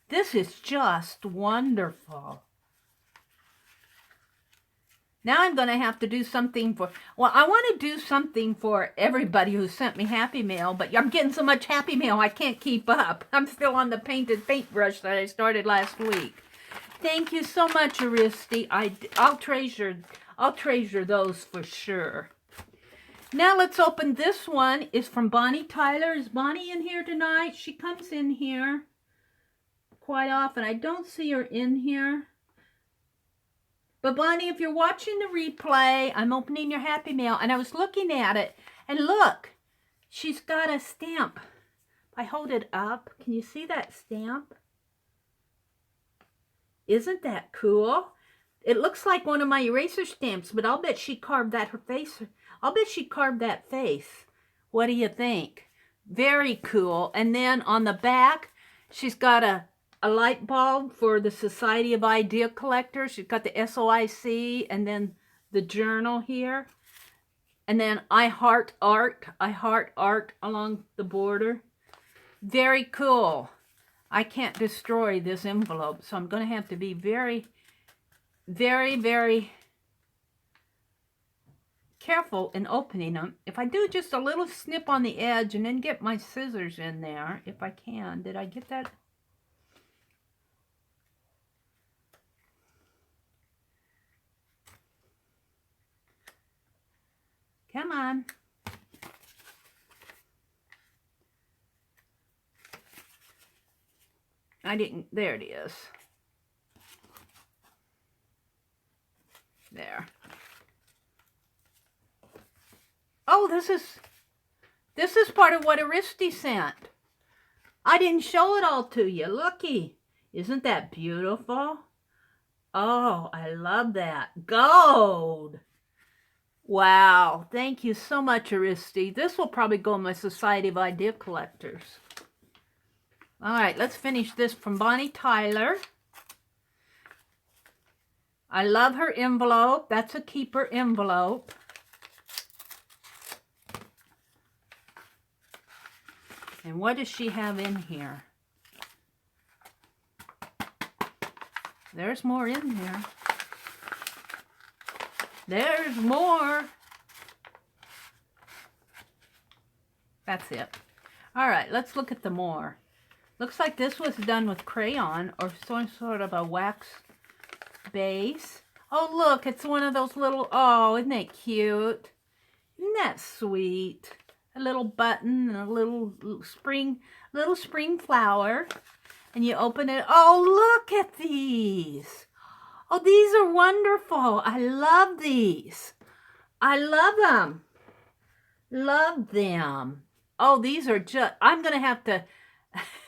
This is just wonderful. Now I'm going to have to do something for, well, I want to do something for everybody who sent me Happy Mail, but I'm getting so much Happy Mail I can't keep up. I'm still on the painted paintbrush that I started last week. Thank you so much, Aristi. I'll treasure those for sure. Now let's open this one. It's from Bonnie Tyler. Is Bonnie in here tonight? She comes in here quite often. I don't see her in here. But Bonnie, if you're watching the replay, I'm opening your Happy Mail, and I was looking at it, and look, she's got a stamp. If I hold it up, can you see that stamp? Isn't that cool? It looks like one of my eraser stamps, but I'll bet she carved that her face. I'll bet she carved that face. What do you think? Very cool. And then on the back, she's got a light bulb for the Society of Idea Collectors. She's got the SOIC and then the journal here. And then I heart art along the border. Very cool. I can't destroy this envelope, so I'm going to have to be very, very, very careful in opening them. If I do just a little snip on the edge and then get my scissors in there, if I can. Did I get that? Come on. I didn't, there it is. There. Oh, this is part of what Aristi sent. I didn't show it all to you. Looky. Isn't that beautiful? Oh, I love that. Gold. Wow. Thank you so much, Aristi. This will probably go in my Society of Idea Collectors. All right, let's finish this from Bonnie Tyler. I love her envelope. That's a keeper envelope. And what does she have in here? There's more in there. There's more. That's it. All right, let's look at the more. Looks like this was done with crayon or some sort of a wax base. Oh, look, it's one of those little, oh, isn't that cute? Isn't that sweet? A little button and a little spring flower. And you open it. Oh, look at these. Oh, these are wonderful. I love these. I love them. Love them. Oh, these are just, I'm going to have to,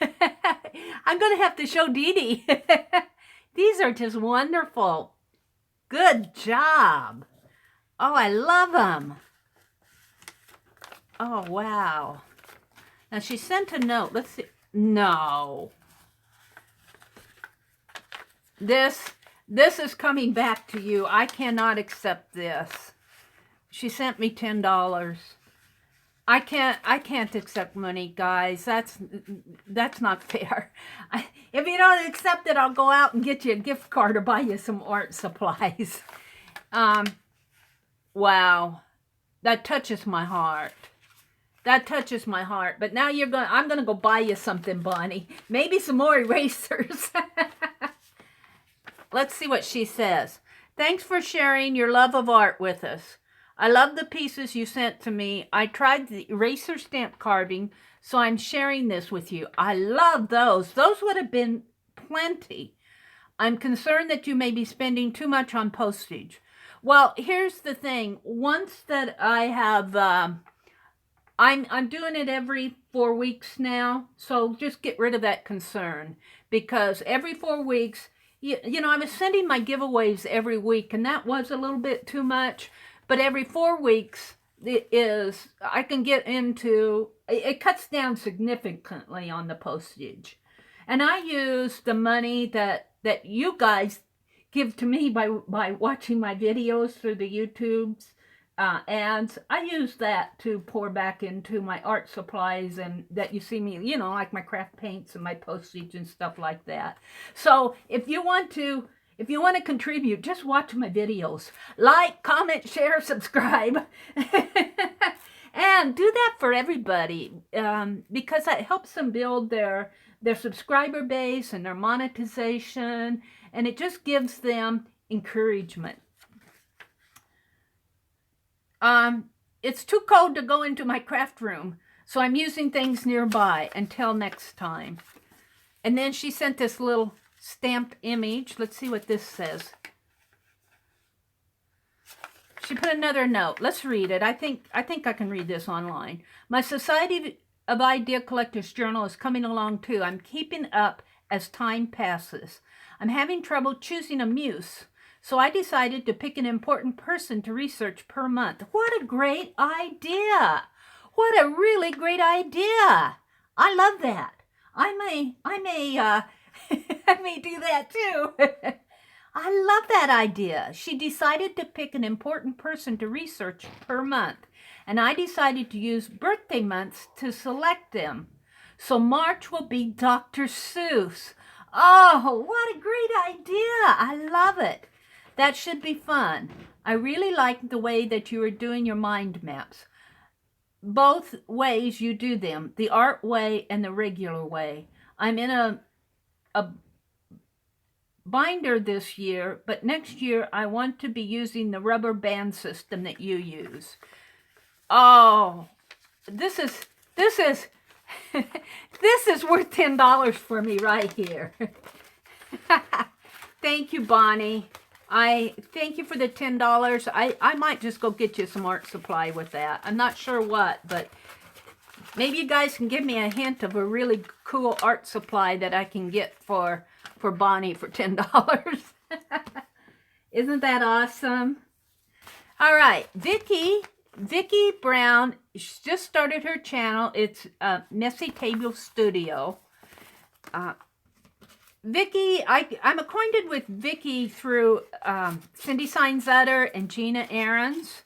I'm going to have to show Dee Dee. These are just wonderful. Good job. Oh, I love them. Oh, wow. Now she sent a note. Let's see. No. This is coming back to you. I cannot accept this. She sent me $10. I can't accept money, guys. That's not fair. If you don't accept it, I'll go out and get you a gift card or buy you some art supplies. Wow. That touches my heart. That touches my heart. But now I'm gonna go buy you something, Bonnie. Maybe some more erasers. Let's see what she says. Thanks for sharing your love of art with us. I love the pieces you sent to me. I tried the eraser stamp carving, so I'm sharing this with you. I love those. Those would have been plenty. I'm concerned that you may be spending too much on postage. Well, here's the thing. Once that I have, I'm doing it every 4 weeks now, so just get rid of that concern, because every 4 weeks, you know, I was sending my giveaways every week, and that was a little bit too much. But every 4 weeks, I can get into, it cuts down significantly on the postage. And I use the money that you guys give to me by watching my videos through the YouTubes ads. I use that to pour back into my art supplies, and that you see me, you know, like my craft paints and my postage and stuff like that. So if you want to contribute, just watch my videos. Like, comment, share, subscribe. And do that for everybody, because that helps them build their subscriber base and their monetization, and it just gives them encouragement. It's too cold to go into my craft room, so I'm using things nearby. Until next time. And then she sent this little stamped image. Let's see what this says. She put another note. Let's read it. I think I can read this online. My Society of Idea Collectors journal is coming along too. I'm keeping up as time passes. I'm having trouble choosing a muse, so I decided to pick an important person to research per month. What a great idea! What a really great idea! I love that. I may do that too. I love that idea. She decided to pick an important person to research per month, and I decided to use birthday months to select them. So March will be Dr. Seuss. Oh, what a great idea. I love it. That should be fun. I really like the way that you are doing your mind maps. Both ways you do them, the art way and the regular way. I'm in a binder this year, but next year I want to be using the rubber band system that you use. Oh, this is this is worth $10 for me right here. Thank you, Bonnie. I thank you for the $10. I might just go get you some art supply with that. I'm not sure what, but maybe you guys can give me a hint of a really cool art supply that I can get for Bonnie for $10. Isn't that awesome? All right, Vicki Brown just started her channel. It's Messy Table Studio. Vicki, I'm acquainted with Vicki through Cindy Seinzutter and Gina Ahrens.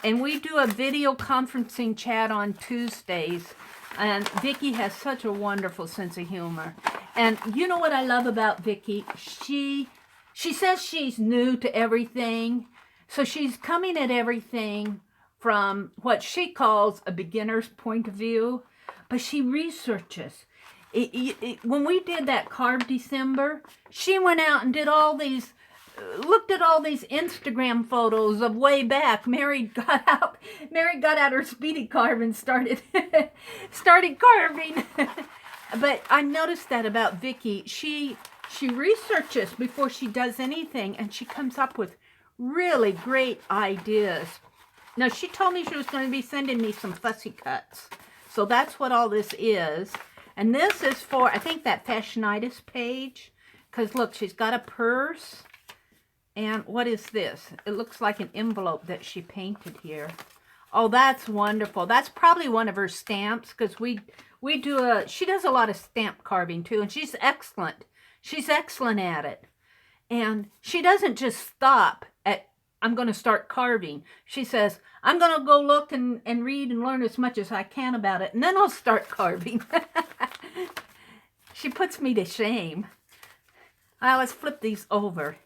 And we do a video conferencing chat on Tuesdays. And Vicki has such a wonderful sense of humor. And you know what I love about Vicki? She says she's new to everything. So she's coming at everything from what she calls a beginner's point of view. But she researches. When we did that Carve December, she went out and did all these, looked at all these Instagram photos of way back. Meri got out her speedy carve and started carving. But I noticed that about Vicki. She She researches before she does anything, and she comes up with really great ideas. Now, she told me she was going to be sending me some fussy cuts. So that's what all this is. And this is for, I think, that Fashionitis page. Because, look, she's got a purse. And what is this? It looks like an envelope that she painted here. Oh, that's wonderful. That's probably one of her stamps. Because she does a lot of stamp carving, too. And she's excellent. She's excellent at it. And she doesn't just stop at, I'm going to start carving. She says, I'm going to go look and read and learn as much as I can about it, and then I'll start carving. She puts me to shame. Let's flip these over.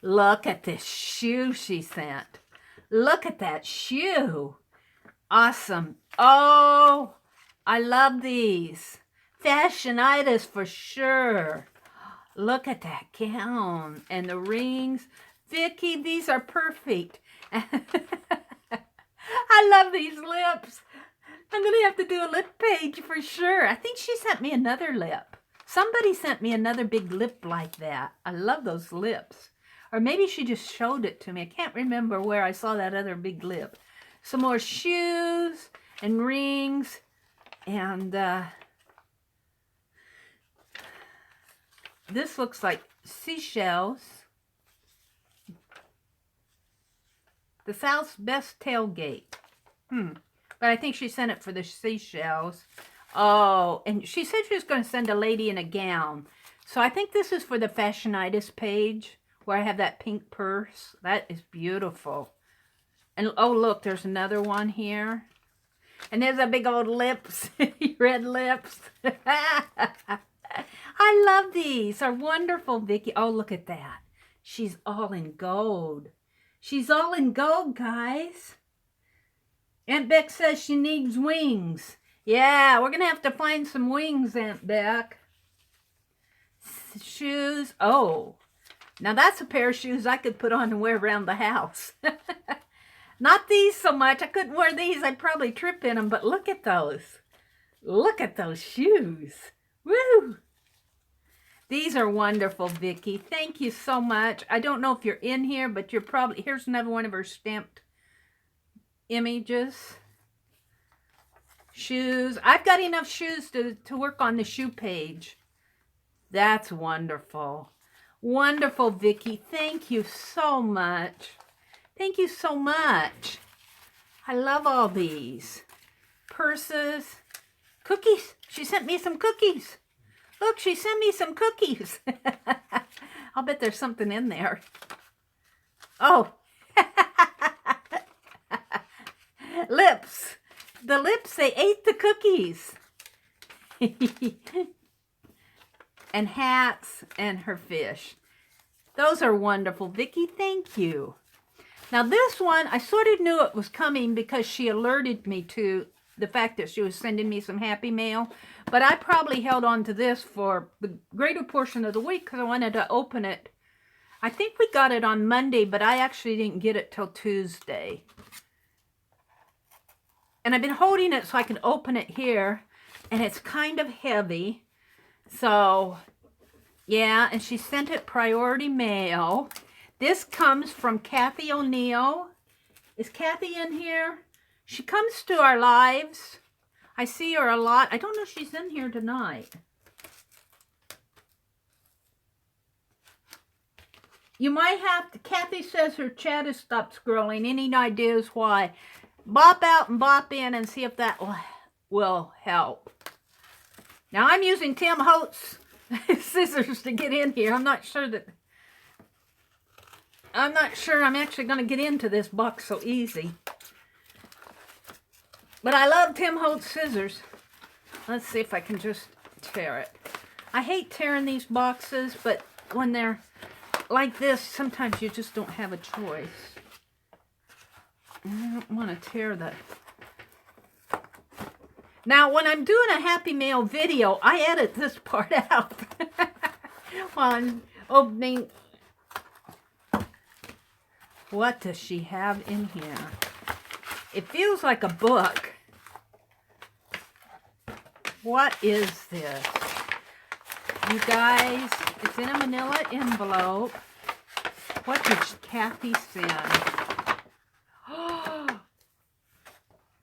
Look at this shoe she sent. Look at that shoe. Awesome. Oh, I love these. Fashionitis for sure. Look at that gown and the rings. Vicki, these are perfect. I love these lips. I'm going to have to do a lip page for sure. I think she sent me another lip. Somebody sent me another big lip like that. I love those lips. Or maybe she just showed it to me. I can't remember where I saw that other big lip. Some more shoes and rings. And this looks like seashells. The South's best tailgate. But I think she sent it for the seashells. Oh, and she said she was going to send a lady in a gown. So I think this is for the Fashionitis page, where I have that pink purse. That is beautiful. And oh, look, there's another one here. And there's a big old lips, red lips. I love these. They're wonderful, Vicki. Oh, look at that. She's all in gold. She's all in gold, guys. Aunt Beck says she needs wings. Yeah, we're going to have to find some wings, Aunt Beck. Shoes. Oh, now that's a pair of shoes I could put on and wear around the house. Not these so much. I couldn't wear these. I'd probably trip in them, but look at those. Look at those shoes. Woo! These are wonderful, Vicki. Thank you so much. I don't know if you're in here, but you're probably... Here's another one of her stamped images. Shoes. I've got enough shoes to work on the shoe page. That's wonderful. Wonderful, Vicki. Thank you so much. Thank you so much. I love all these. Purses. Cookies. She sent me some cookies. Look, she sent me some cookies. I'll bet there's something in there. Oh. Lips. The lips, they ate the cookies. And hats and her fish. Those are wonderful, Vicki. Thank you. Now this one, I sort of knew it was coming because she alerted me to the fact that she was sending me some happy mail. But I probably held on to this for the greater portion of the week because I wanted to open it. I think we got it on Monday, but I actually didn't get it till Tuesday. And I've been holding it so I can open it here. And it's kind of heavy. So, yeah, and she sent it priority mail. This comes from Kathy O'Neill. Is Kathy in here? She comes to our lives. I see her a lot. I don't know if she's in here tonight. You might have to... Kathy says her chat has stopped scrolling. Any ideas why? Bop out and bop in and see if that will help. Now, I'm using Tim Holt's scissors to get in here. I'm not sure I'm actually going to get into this box so easy. But I love Tim Holt's scissors. Let's see if I can just tear it. I hate tearing these boxes, but when they're like this, sometimes you just don't have a choice. And I don't want to tear the... Now, when I'm doing a Happy Mail video, I edit this part out while I'm opening. What does she have in here? It feels like a book. What is this? You guys, it's in a manila envelope. What did Kathy send?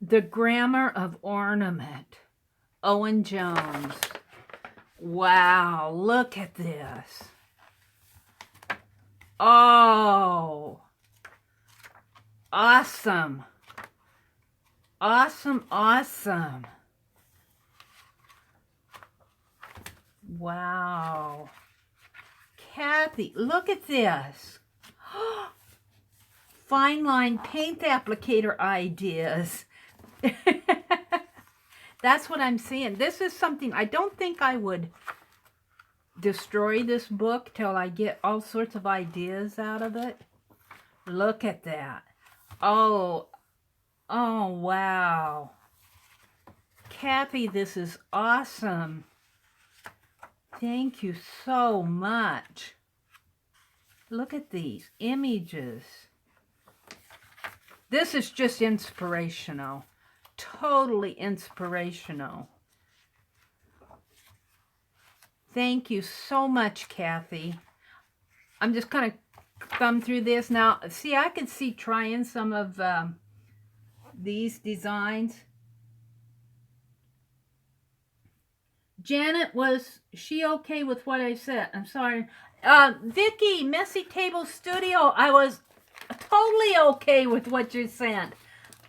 The Grammar of Ornament. Owen Jones. Wow, look at this. Oh, awesome. Awesome, awesome. Wow. Kathy, look at this. Fine line paint applicator ideas. That's what I'm seeing. This is something, I don't think I would destroy this book till I get all sorts of ideas out of it. Look at that. Oh, wow. Kathy, this is awesome. Thank you so much. Look at these images. This is just inspirational. Totally inspirational. Thank you so much, Kathy. I'm just kind of thumb through this. Now, see, I could see trying some of these designs. Janet, was she okay with what I said? I'm sorry. Vicki, Messy Table Studio, I was totally okay with what you sent.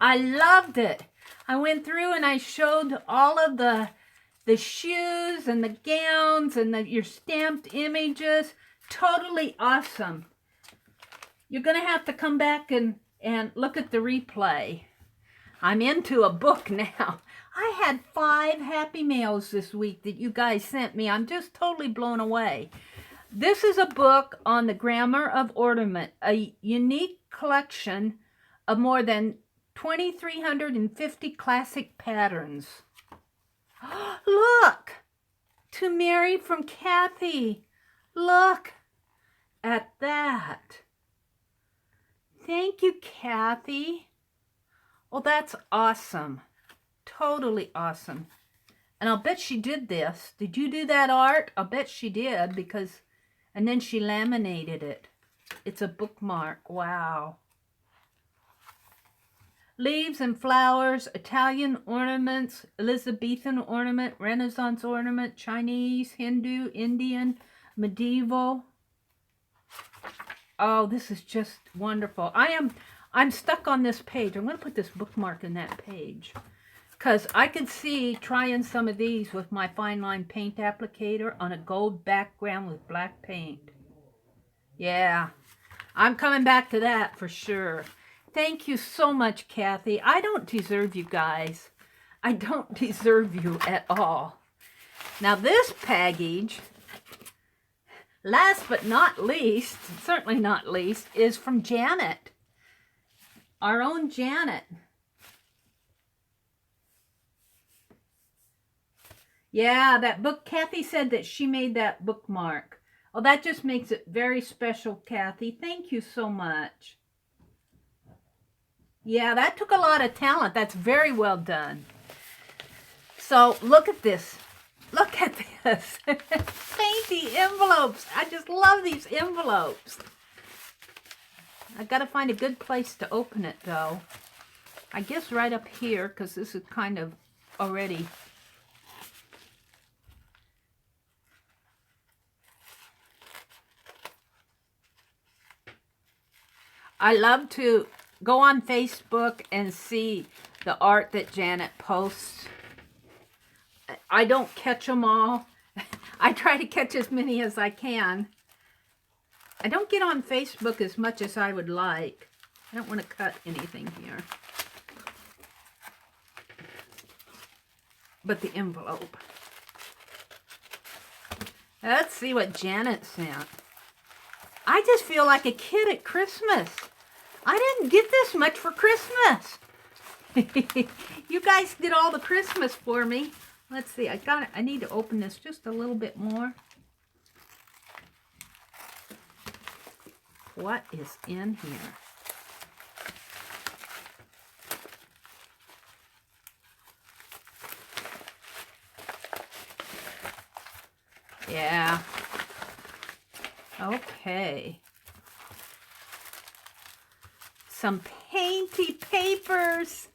I loved it. I went through and I showed all of the shoes and the gowns and your stamped images. Totally awesome. You're going to have to come back and look at the replay. I'm into a book now. I had 5 happy mails this week that you guys sent me. I'm just totally blown away. This is a book on the grammar of ornament, a unique collection of more than 2,350 classic patterns. Look! To Meri from Kathy. Look at that. Thank you, Kathy. Oh, that's awesome. Totally awesome. And I'll bet she did this. Did you do that art? I'll bet she did because... And then she laminated it. It's a bookmark. Wow. Leaves and flowers, Italian ornaments, Elizabethan ornament, Renaissance ornament, Chinese, Hindu, Indian, medieval. Oh, this is just wonderful. I'm stuck on this page. I'm going to put this bookmark in that page. Because I could see trying some of these with my fine line paint applicator on a gold background with black paint. Yeah, I'm coming back to that for sure. Thank you so much, Kathy. I don't deserve you guys. I don't deserve you at all. Now this package, last but not least, certainly not least, is from Janet. Our own Janet. Yeah, that book, Kathy said that she made that bookmark. Oh, that just makes it very special, Kathy. Thank you so much. Yeah, that took a lot of talent. That's very well done. So, look at this. Look at this. Painty envelopes. I just love these envelopes. I got to find a good place to open it, though. I guess right up here, because this is kind of already... I love to go on Facebook and see the art that Janet posts. I don't catch them all. I try to catch as many as I can. I don't get on Facebook as much as I would like. I don't want to cut anything here. But the envelope. Let's see what Janet sent. I just feel like a kid at Christmas. I didn't get this much for Christmas. You guys did all the Christmas for me. Let's see. I need to open this just a little bit more. What is in here? Yeah. Okay. Some painty papers.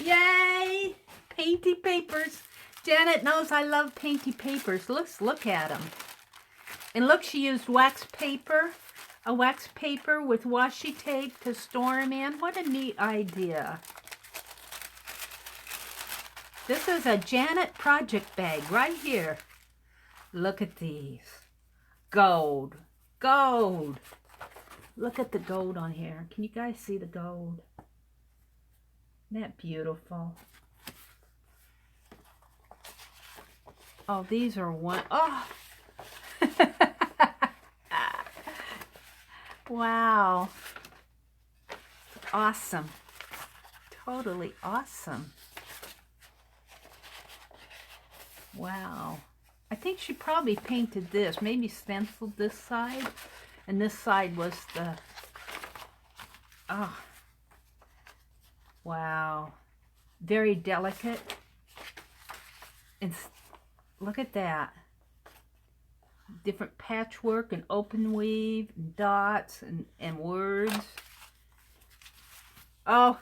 Yay! Painty papers. Janet knows I love painty papers. Let's look at them. And look, she used wax paper. A wax paper with washi tape to store them in. What a neat idea. This is a Janet project bag right here. Look at these. Gold. Gold. Look at the gold on here. Can you guys see the gold? Isn't that beautiful? Oh, these are one. Oh! Wow. Awesome. Totally awesome. Wow. I think she probably painted this. Maybe stenciled this side. And this side was the... Oh. Wow. Very delicate. And look at that. Different patchwork and open weave and dots and words. Oh,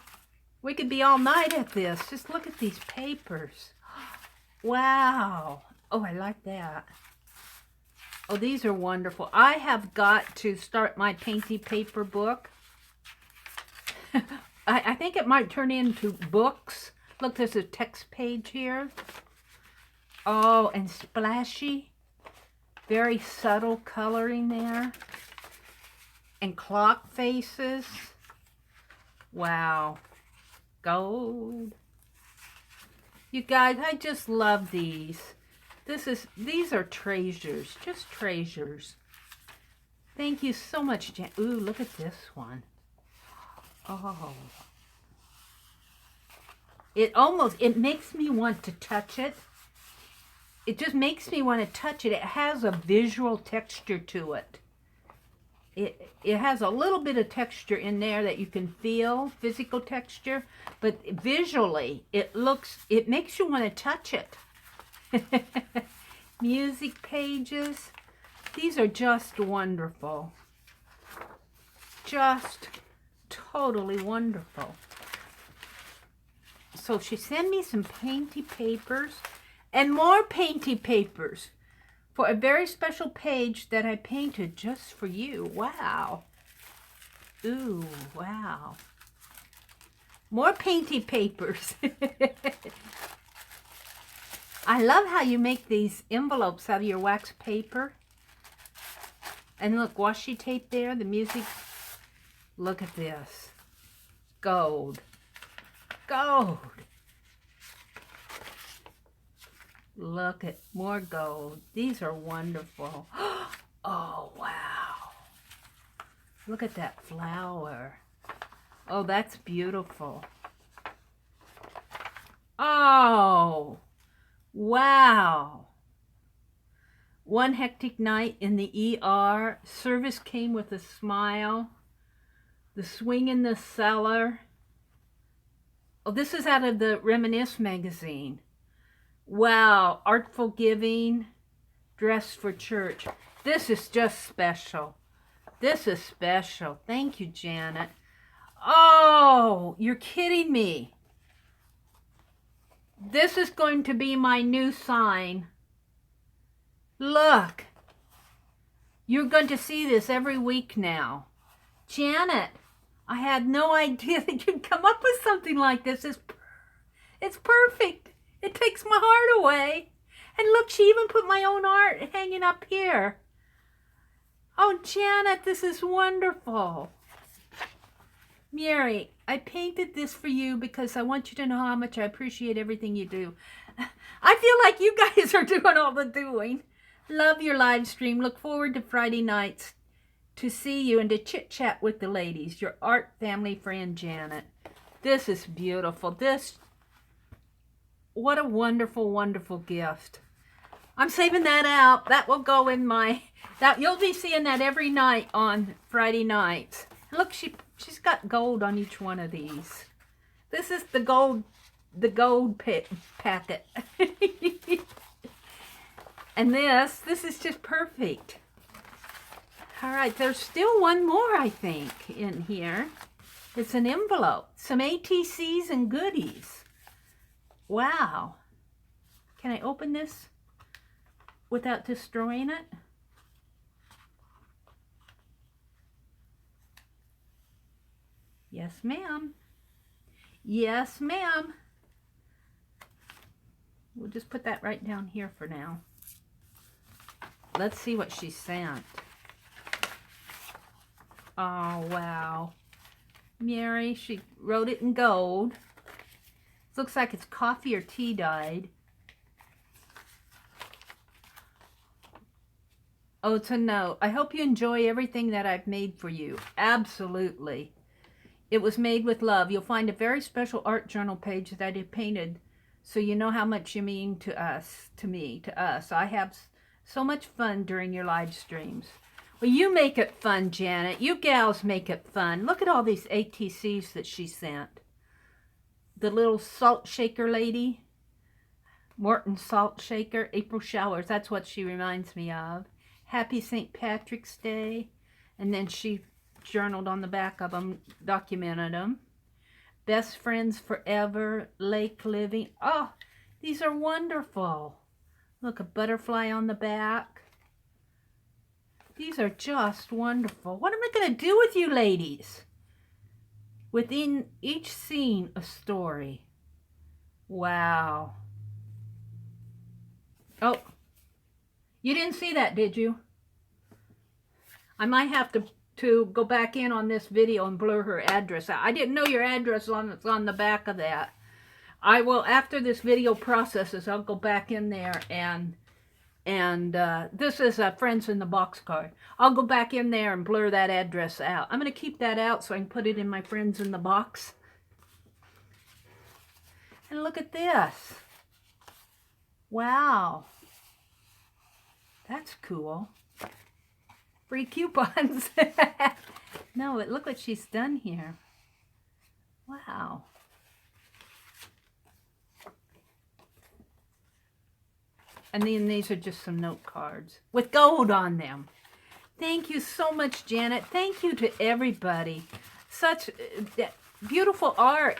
we could be all night at this. Just look at these papers. Wow. Oh, I like that. Oh, these are wonderful. I have got to start my painty paper book. I think it might turn into books. Look, there's a text page here. Oh, and splashy. Very subtle coloring there. And clock faces. Wow. Gold. You guys, I just love these. These are treasures. Just treasures. Thank you so much, Jan. Ooh, look at this one. Oh. It makes me want to touch it. It just makes me want to touch it. It has a visual texture to it. It has a little bit of texture in there that you can feel, physical texture, but visually it makes you want to touch it. Music pages. These are just wonderful. Just totally wonderful. So she sent me some painty papers. And more painty papers for a very special page that I painted just for you. Wow. Ooh, wow. More painty papers. I love how you make these envelopes out of your wax paper. And look, washi tape there, the music. Look at this. Gold. Gold. Look at more gold. These are wonderful. Oh, wow. Look at that flower. Oh, that's beautiful. Oh, wow. One hectic night in the ER. Service came with a smile. The swing in the cellar. Oh, this is out of the Reminisce magazine. Wow, artful giving, dress for church. This is just special. This is special. Thank you, Janet. Oh, you're kidding me. This is going to be my new sign. Look. You're going to see this every week now. Janet, I had no idea that you'd come up with something like this. It's perfect. It takes my heart away. And look, she even put my own art hanging up here. Oh, Janet, this is wonderful. Meri, I painted this for you because I want you to know how much I appreciate everything you do. I feel like you guys are doing all the doing. Love your live stream. Look forward to Friday nights to see you and to chit-chat with the ladies. Your art family friend, Janet. This is beautiful. What a wonderful, wonderful gift. I'm saving that out. That will go in you'll be seeing that every night on Friday nights. Look, she's got gold on each one of these. This is the gold packet. And this is just perfect. All right, there's still one more, I think, in here. It's an envelope, some ATCs and goodies. Wow. Can I open this without destroying it? Yes, ma'am. Yes, ma'am. We'll just put that right down here for now. Let's see what she sent. Oh, wow. Meri, she wrote it in gold. Looks like it's coffee or tea dyed. Oh, it's a note. I hope you enjoy everything that I've made for you. Absolutely. It was made with love. You'll find a very special art journal page that I painted so you know how much you mean to us, to us. I have so much fun during your live streams. Well, you make it fun, Janet. You gals make it fun. Look at all these ATCs that she sent. The little salt shaker lady. Morton salt shaker. April showers. That's what she reminds me of. Happy St. Patrick's Day. And then she journaled on the back of them, documented them. Best friends forever. Lake living. Oh, these are wonderful. Look, a butterfly on the back. These are just wonderful. What am I going to do with you ladies? Within each scene, a story. Wow. Oh, you didn't see that, did you? I might have to go back in on this video and blur her address out. I didn't know your address was on the back of that. I will, after this video processes, I'll go back in there and this is a Friends in the Box card. I'll go back in there and blur that address out. I'm going to keep that out so I can put it in my Friends in the Box. And look at this. Wow. That's cool. Free coupons. No, but look what she's done here. Wow. And then these are just some note cards with gold on them. Thank you so much, Janet. Thank you to everybody. Such beautiful art.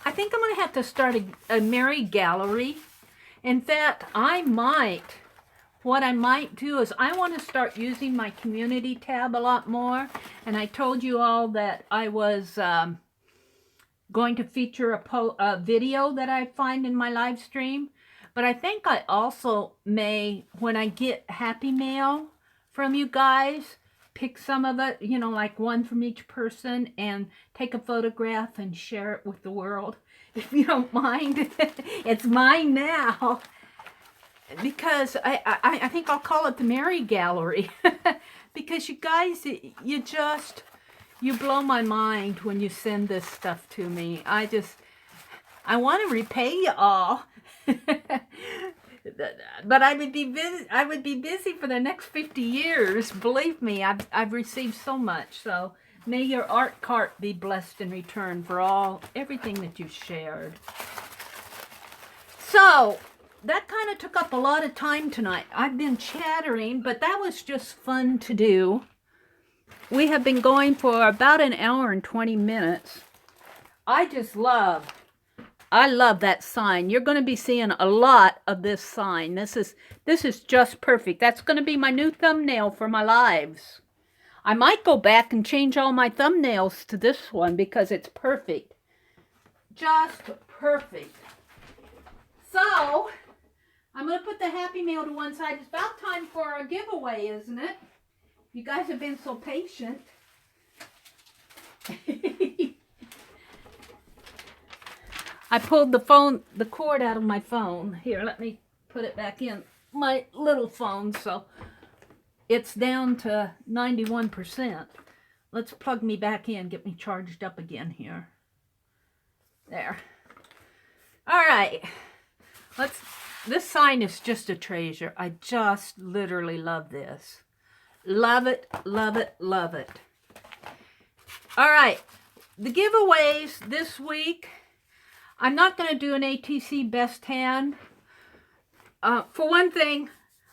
I think I'm going to have to start a Meri gallery. In fact, what I might do is I want to start using my community tab a lot more. And I told you all that I was going to feature a video that I find in my live stream. But I think I also may, when I get happy mail from you guys, pick some of it, you know, like one from each person and take a photograph and share it with the world. If you don't mind, it's mine now. Because I think I'll call it the Meri Gallery. Because you guys, you blow my mind when you send this stuff to me. I want to repay you all. But I would be busy for the next 50 years. Believe me, I've received so much. So may your art cart be blessed in return for everything that you shared. So that kind of took up a lot of time tonight. I've been chattering, but that was just fun to do. We have been going for about an hour and 20 minutes. I love that sign. You're going to be seeing a lot of this sign. This is just perfect. That's going to be my new thumbnail for my lives. I might go back and change all my thumbnails to this one because it's perfect. Just perfect. So, I'm going to put the happy mail to one side. It's about time for a giveaway, isn't it? You guys have been so patient. I pulled the cord out of my phone. Here, let me put it back in my little phone. So it's down to 91%. Let's plug me back in, get me charged up again here. There. All right. This sign is just a treasure. I just literally love this. Love it, love it, love it. All right. The giveaways this week. I'm not going to do an ATC best hand. For one thing,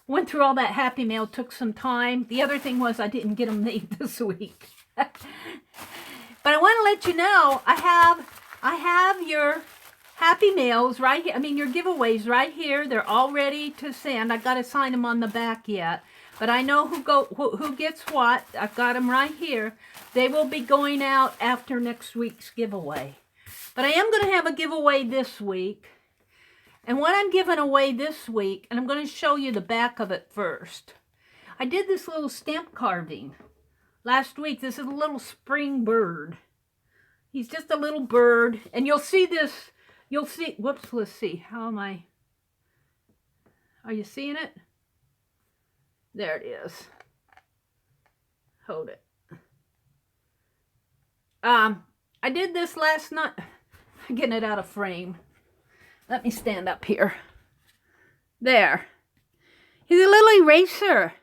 Went through all that Happy Mail, took some time. The other thing was I didn't get them made this week. But I want to let you know, I have your Happy Mails right here. I mean, your giveaways right here. They're all ready to send. I got to sign them on the back yet. But I know who gets what. I've got them right here. They will be going out after next week's giveaway. But I am going to have a giveaway this week. And what I'm giving away this week, and I'm going to show you the back of it first. I did this little stamp carving last week. This is a little spring bird. He's just a little bird. And you'll see this, you'll see, whoops, let's see. How am I? Are you seeing it? There it is. Hold it. I did this last night. I'm getting it out of frame. Let me stand up here. There. He's a little eraser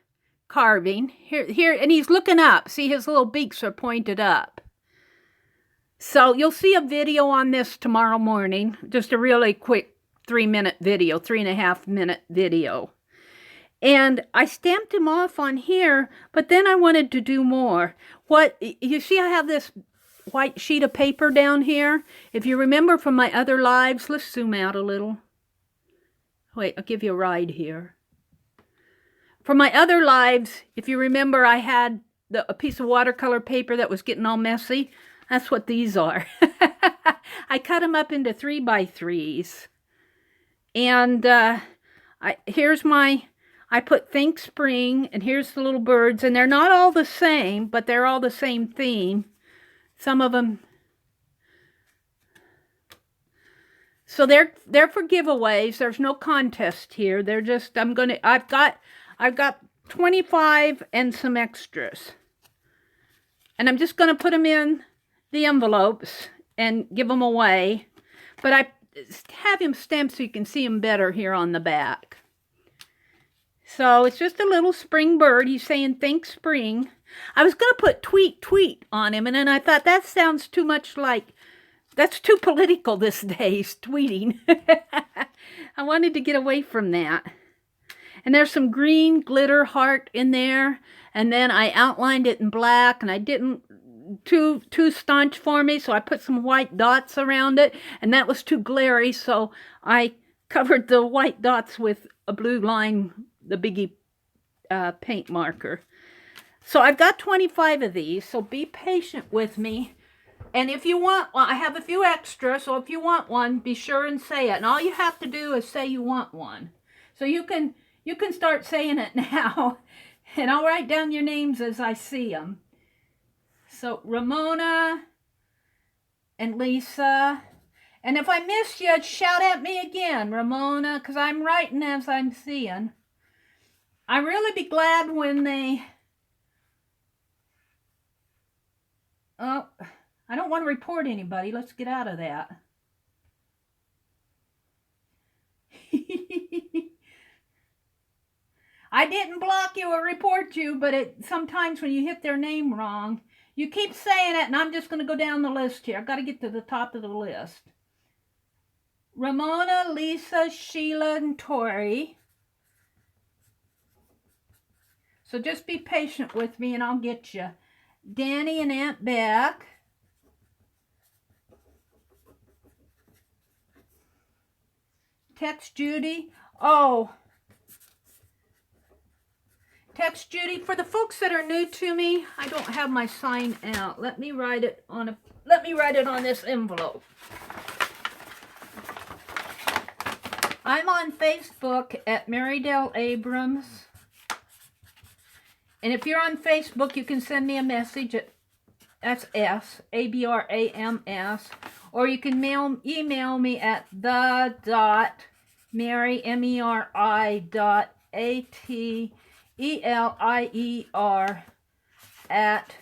carving. Here, and he's looking up. See, his little beaks are pointed up. So you'll see a video on this tomorrow morning. Just a really quick 3-minute video, 3.5-minute video. And I stamped him off on here, but then I wanted to do more. You see, I have this white sheet of paper down here. If you remember from my other lives, let's zoom out a little. Wait, I'll give you a ride here. For my other lives, if you remember, I had a piece of watercolor paper that was getting all messy. That's what these are. I cut them up into 3x3s. And I put Think Spring, and here's the little birds. And they're not all the same, but they're all the same theme. Some of them. So they're for giveaways. There's no contest here. They're just, I've got 25 and some extras. And I'm just going to put them in the envelopes and give them away. But I have him stamped so you can see him better here on the back. So it's just a little spring bird. He's saying, "Think spring." I was going to put tweet on him, and then I thought that sounds too much like, that's too political these days, tweeting. I wanted to get away from that. And there's some green glitter heart in there, and then I outlined it in black, and I didn't, too staunch for me, so I put some white dots around it, and that was too glary, so I covered the white dots with a blue line, the Biggie paint marker. So I've got 25 of these, so be patient with me. And if you want one, I have a few extra, so if you want one, be sure and say it. And all you have to do is say you want one. So you can start saying it now, and I'll write down your names as I see them. So Ramona and Lisa. And if I miss you, shout at me again, Ramona, because I'm writing as I'm seeing. I'd really be glad when they... Oh, I don't want to report anybody. Let's get out of that. I didn't block you or report you, but sometimes when you hit their name wrong, you keep saying it, and I'm just going to go down the list here. I've got to get to the top of the list. Ramona, Lisa, Sheila, and Tori. So just be patient with me, and I'll get you. Danny and Aunt Beck. Text Judy. Oh. Text Judy. For the folks that are new to me, I don't have my sign out. Let me write it on this envelope. I'm on Facebook at Meri Dell Abrams. And if you're on Facebook, you can send me a message at, that's S, A-B-R-A-M-S, or you can email me at the.meri, M-E-R-I, dot A-T-E-L-I-E-R at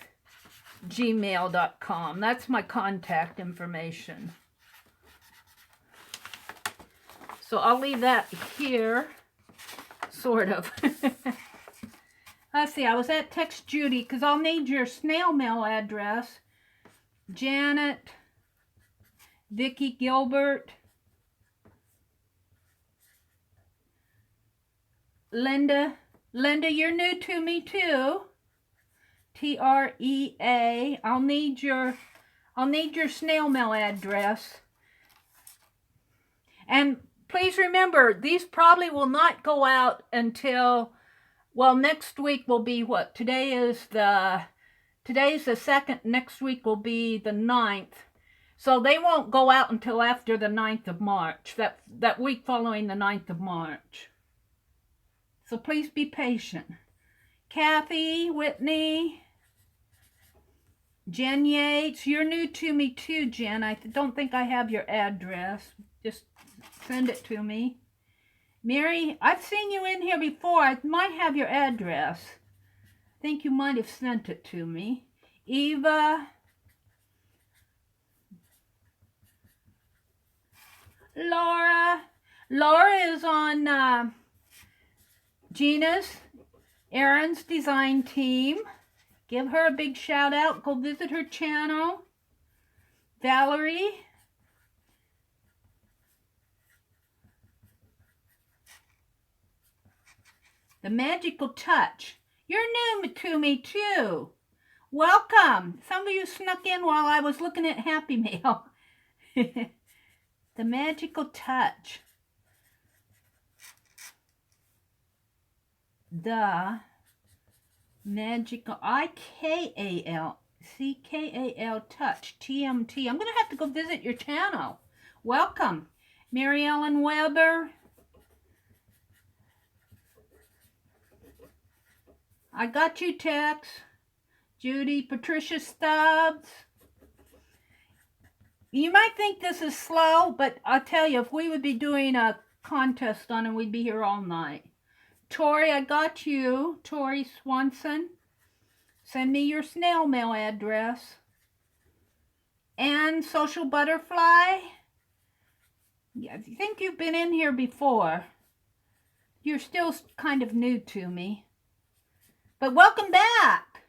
gmail.com. That's my contact information. So I'll leave that here, sort of. Let's see, I was at Text Judy because I'll need your snail mail address. Janet, Vicki Gilbert, Linda, you're new to me too. Trea. I'll need your snail mail address. And please remember, these probably will not go out until, well, next week will be what? Today's the 2nd. Next week will be the 9th. So they won't go out until after the 9th of March, that week following the 9th of March. So please be patient. Kathy, Whitney, Jen Yates, you're new to me too, Jen. I don't think I have your address. Just send it to me. Mary, I've seen you in here before. I might have your address. I think you might have sent it to me. Eva. Laura. Laura is on Gina's, Erin's design team. Give her a big shout out. Go visit her channel. Valerie. The Magical Touch. You're new to me too. Welcome. Some of you snuck in while I was looking at Happy Mail. The Magical Touch. The Magical IKAL CKAL Touch TMT. I'm gonna have to go visit your channel. Welcome. Mary Ellen Weber. I got you, Tex. Judy, Patricia Stubbs. You might think this is slow, but I'll tell you, if we would be doing a contest on it, we'd be here all night. Tori, I got you. Tori Swanson. Send me your snail mail address. And Social Butterfly. Yeah, I think you've been in here before. You're still kind of new to me. But welcome back.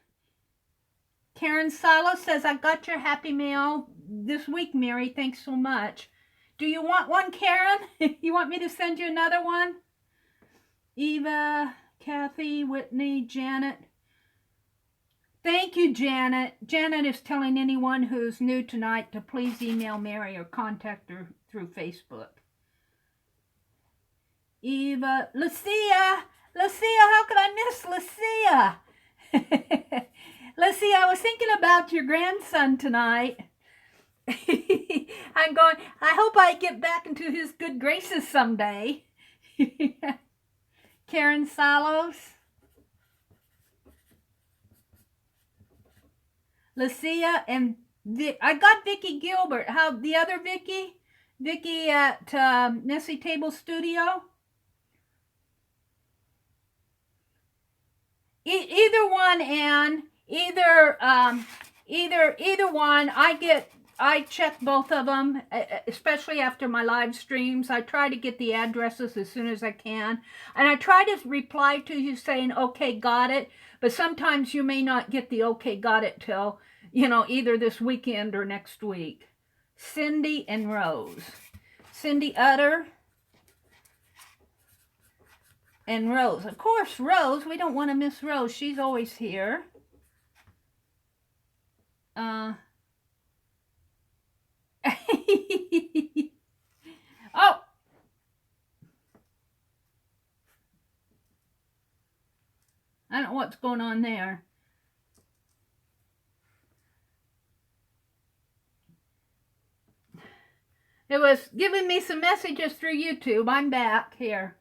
Karen Salo says, I got your Happy Mail this week, Mary. Thanks so much. Do you want one, Karen? You want me to send you another one? Eva, Kathy, Whitney, Janet. Thank you, Janet. Janet is telling anyone who's new tonight to please email Mary or contact her through Facebook. Eva, Lucia, how could I miss Lucia? Lucia, I was thinking about your grandson tonight. I'm going, I hope I get back into his good graces someday. Karen Salos. Lucia and I got Vicki Gilbert. How the other Vicki? Vicki at Nessie Table Studio. Either one, Anne. Either one. I check both of them, especially after my live streams. I try to get the addresses as soon as I can. And I try to reply to you saying, okay, got it. But sometimes you may not get the okay, got it till, either this weekend or next week. Cindy and Rose. Cindy Utter and Rose. Of course, Rose. We don't want to miss Rose. She's always here. Oh. I don't know what's going on there. It was giving me some messages through YouTube. I'm back here.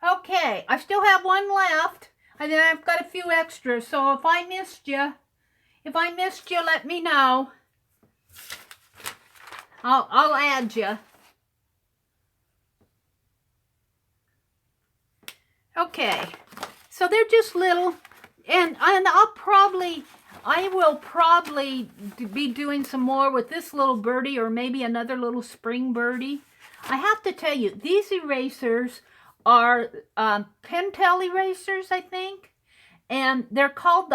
Okay, I still have one left, and then I've got a few extras. So if I missed you, let me know. I'll add you. Okay, so they're just little, and I will probably be doing some more with this little birdie or maybe another little spring birdie. I have to tell you, these erasers are Pentel erasers, I think, and they're called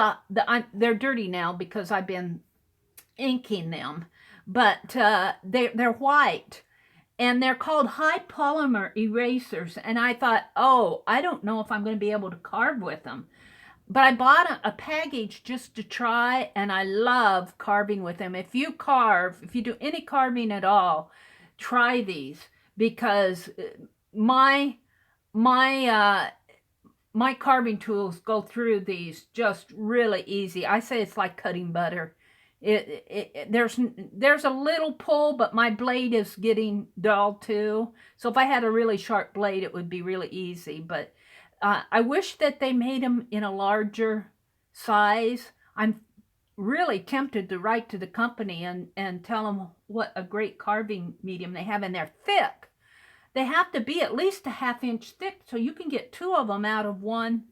they're dirty now because I've been inking them, but they're white, And they're called high polymer erasers. And I thought, oh, I don't know if I'm going to be able to carve with them. But I bought a package just to try, and I love carving with them. If you do any carving at all, try these, because my carving tools go through these just really easy. I say it's like cutting butter. There's a little pull, but my blade is getting dull too. So if I had a really sharp blade, it would be really easy. But I wish that they made them in a larger size. I'm really tempted to write to the company and tell them what a great carving medium they have, and they're thick. They have to be at least a ½ inch thick, so you can get 2 of them out of one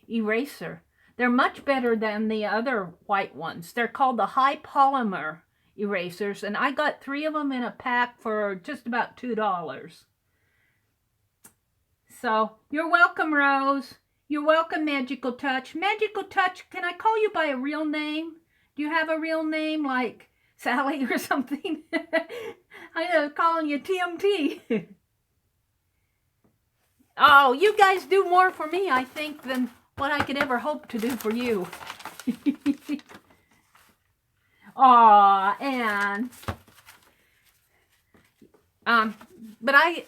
eraser. They're much better than the other white ones. They're called the high polymer erasers, and I got 3 of them in a pack for just about $2. So, you're welcome, Rose. You're welcome, Magical Touch. Magical Touch, can I call you by a real name? Do you have a real name, like Sally or something? I was calling you TMT. Oh, you guys do more for me, I think, than what I could ever hope to do for you. Aw, and but I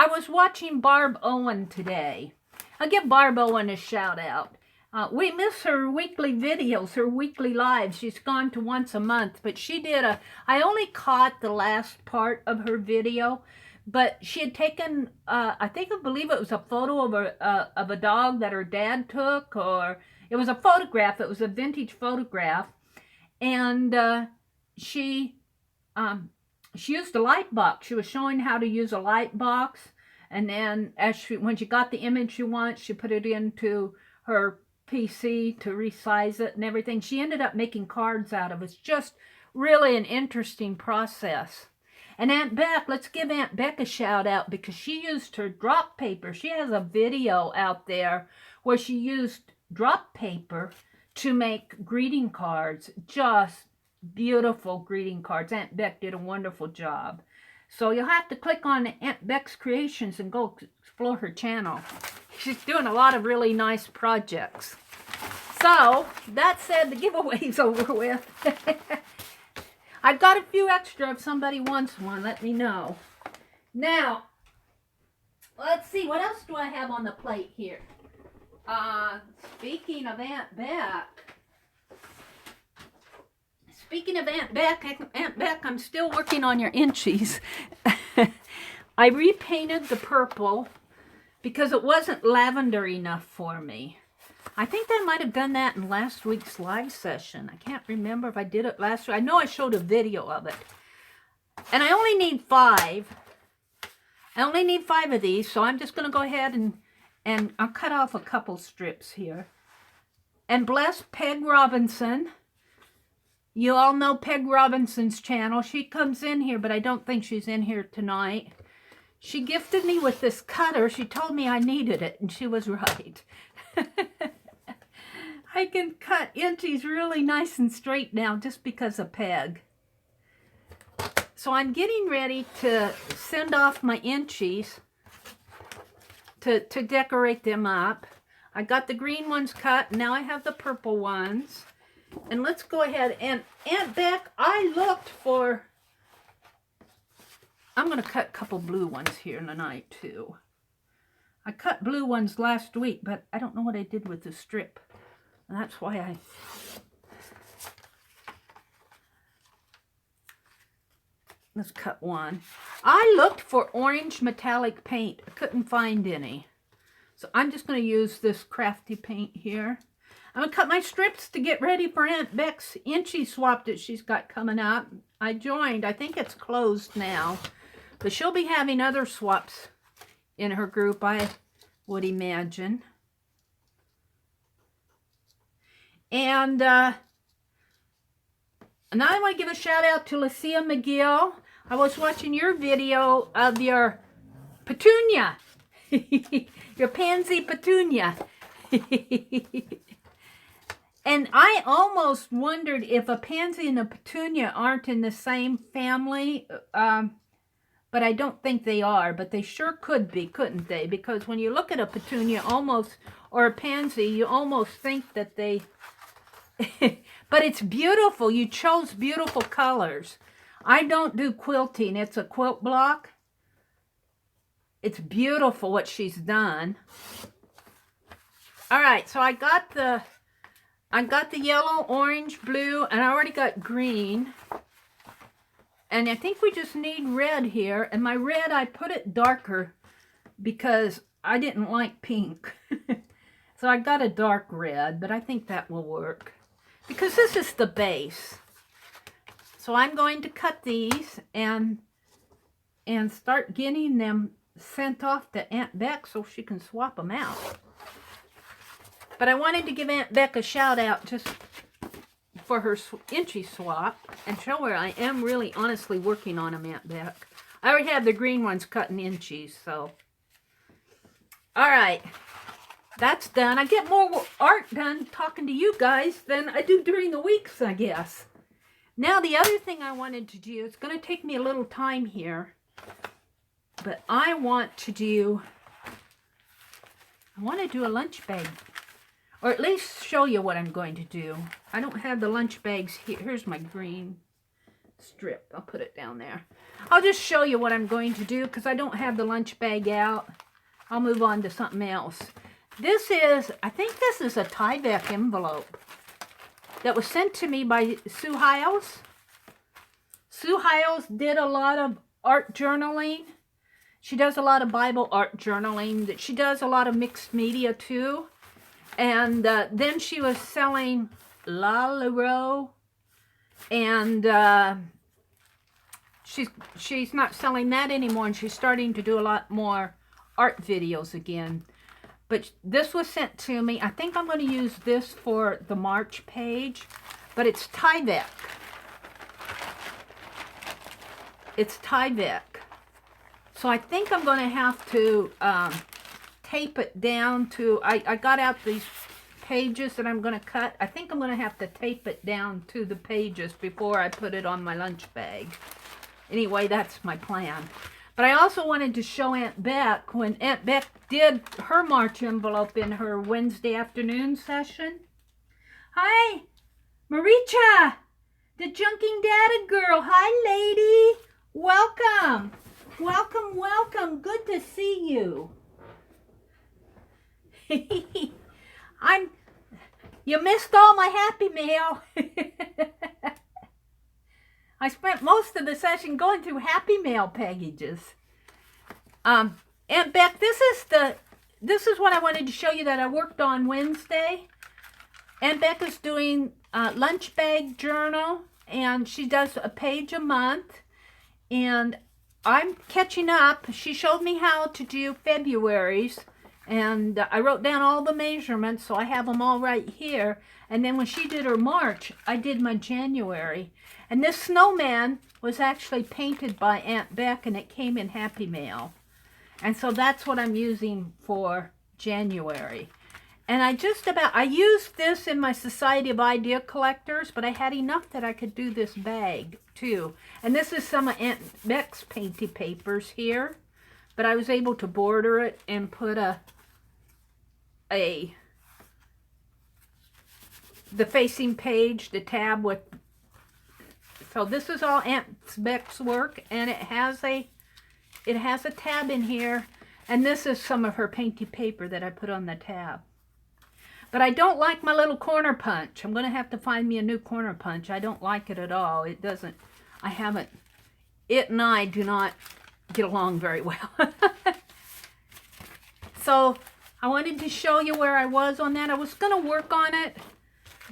was watching Barb Owen today. I'll give Barb Owen a shout out. We miss her weekly videos, her weekly lives. She's gone to once a month, but she did I only caught the last part of her video, but she had taken, I believe it was a photo of a dog that her dad took, or it was a photograph. It was a vintage photograph, and she used a light box. She was showing how to use a light box, and then when she got the image she wants, she put it into her PC to resize it and everything. She ended up making cards out of it. It's just really an interesting process. And Aunt Beck, let's give Aunt Beck a shout out, because she used her drop paper. She has a video out there where she used drop paper to make greeting cards. Just beautiful greeting cards. Aunt Beck did a wonderful job. So you'll have to click on Aunt Beck's Creations and go explore her channel. She's doing a lot of really nice projects. So, that said, the giveaway's over with. I've got a few extra. If somebody wants one, let me know. Now, let's see. What else do I have on the plate here? Speaking of Aunt Beck, Aunt Beck, I'm still working on your inchies. I repainted the purple because it wasn't lavender enough for me. I think I might have done that in last week's live session. I can't remember if I did it last week. I know I showed a video of it. And I only need 5. I only need 5 of these, so I'm just going to go ahead and I'll cut off a couple strips here. And bless Peg Robinson. You all know Peg Robinson's channel. She comes in here, but I don't think she's in here tonight. She gifted me with this cutter. She told me I needed it, and she was right. I can cut inchies really nice and straight now just because of Peg. So I'm getting ready to send off my inchies to decorate them up. I got the green ones cut. Now I have the purple ones. And let's go ahead. And Aunt Beck, I looked for... I'm going to cut a couple blue ones here tonight too. I cut blue ones last week, but I don't know what I did with the strip. And that's why I... Let's cut one. I looked for orange metallic paint. I couldn't find any. So I'm just going to use this crafty paint here. I'm going to cut my strips to get ready for Aunt Beck's inchy swap that she's got coming up. I joined. I think it's closed now. But she'll be having other swaps in her group, I would imagine. And now I want to give a shout out to Lucia McGill. I was watching your video of your petunia. Your pansy petunia. And I almost wondered if a pansy and a petunia aren't in the same family. but I don't think they are, but they sure could be, couldn't they? Because when you look at a petunia almost, or a pansy, you almost think that they, but it's beautiful. You chose beautiful colors. I don't do quilting. It's a quilt block. It's beautiful what she's done. All right, so I got the yellow, orange, blue, and I already got green. And I think we just need red here. And my red, I put it darker because I didn't like pink. So I got a dark red, but I think that will work. Because this is the base. So I'm going to cut these and start getting them sent off to Aunt Beck so she can swap them out. But I wanted to give Aunt Beck a shout out just for her inchy swap and show her I am really honestly working on them, Aunt Beck. I already have the green ones cut in inchies, so. All right, that's done. I get more art done talking to you guys than I do during the weeks, I guess. Now the other thing I wanted to do, it's going to take me a little time here, but I want to do a lunch bag. Or at least show you what I'm going to do. I don't have the lunch bags here. Here's my green strip. I'll put it down there. I'll just show you what I'm going to do because I don't have the lunch bag out. I'll move on to something else. This is, I think this is a Tyvek envelope that was sent to me by Sue Hiles. Sue Hiles did a lot of art journaling. She does a lot of Bible art journaling. She does a lot of mixed media too. And then she was selling La Leroux, and she's not selling that anymore, and she's starting to do a lot more art videos again. But this was sent to me. I think I'm going to use this for the March page, but it's Tyvek. It's Tyvek. So I think I'm going to have to tape it down to, I got out these pages that I'm going to cut. I think I'm going to have to tape it down to the pages before I put it on my lunch bag. Anyway, that's my plan. But I also wanted to show Aunt Beck when Aunt Beck did her March envelope in her Wednesday afternoon session. Hi, Maricha, the Junking Data girl. Hi, lady. Welcome. Welcome, welcome. Good to see you. You missed all my happy mail. I spent most of the session going through happy mail packages. Aunt Beck, this is what I wanted to show you that I worked on Wednesday. Aunt Beck is doing a lunch bag journal, and she does a page a month, and I'm catching up. She showed me how to do February's. And I wrote down all the measurements, so I have them all right here. And then when she did her March, I did my January. And this snowman was actually painted by Aunt Beck, and it came in Happy Mail. And so that's what I'm using for January. And I used this in my Society of Idea Collectors, but I had enough that I could do this bag too. And this is some of Aunt Beck's painty papers here. But I was able to border it and put the facing page, the tab with, so this is all Aunt Beck's work, and it has a tab in here, and this is some of her painty paper that I put on the tab. But I don't like my little corner punch. I'm going to have to find me a new corner punch. I don't like it at all. It and I do not get along very well. So I wanted to show you where I was on that. I was going to work on it,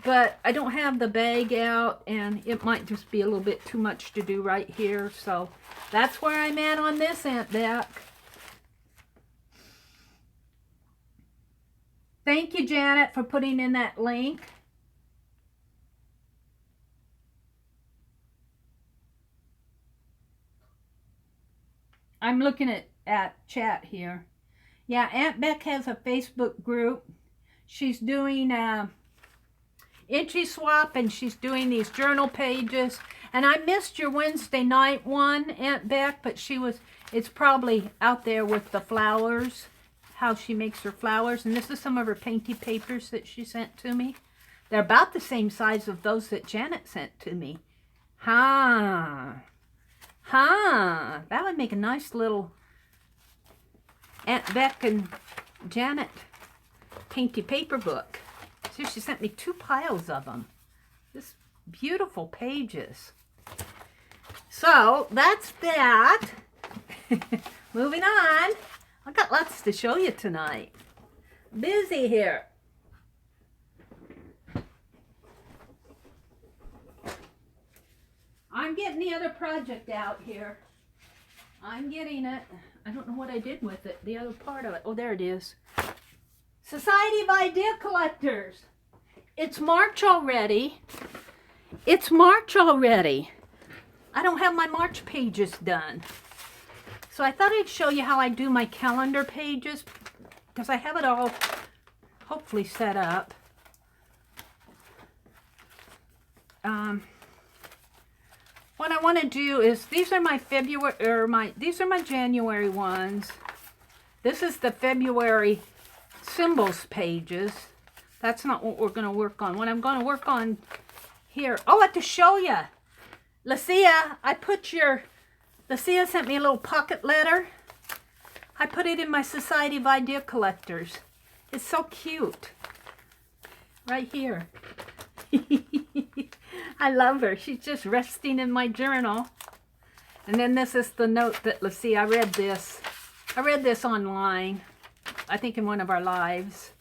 but I don't have the bag out, and it might just be a little bit too much to do right here. So that's where I'm at on this, Aunt Beck. Thank you, Janet, for putting in that link. I'm looking at chat here. Yeah, Aunt Beck has a Facebook group. She's doing, Inchy swap, and she's doing these journal pages. And I missed your Wednesday night one, Aunt Beck, but it's probably out there with the flowers, how she makes her flowers. And this is some of her painty papers that she sent to me. They're about the same size of those that Janet sent to me. That would make a nice little Aunt Beck and Janet painty paper book. So she sent me 2 piles of them. Just beautiful pages. So that's that. Moving on. I've got lots to show you tonight. Busy here. I'm getting the other project out here. I'm getting it. I don't know what I did with it. The other part of it. Oh, there it is. Society of Idea Collectors. It's March already. It's March already. I don't have my March pages done. So I thought I'd show you how I do my calendar pages, because I have it all hopefully set up. What I want to do is, these are my these are my January ones. This is the February symbols pages. That's not what we're going to work on. What I'm going to work on here. Oh, I have to show you. Lucia, Lucia sent me a little pocket letter. I put it in my Society of Idea Collectors. It's so cute. Right here. I love her. She's just resting in my journal. And then this is the note that, let's see, I read this online. I think in one of our lives.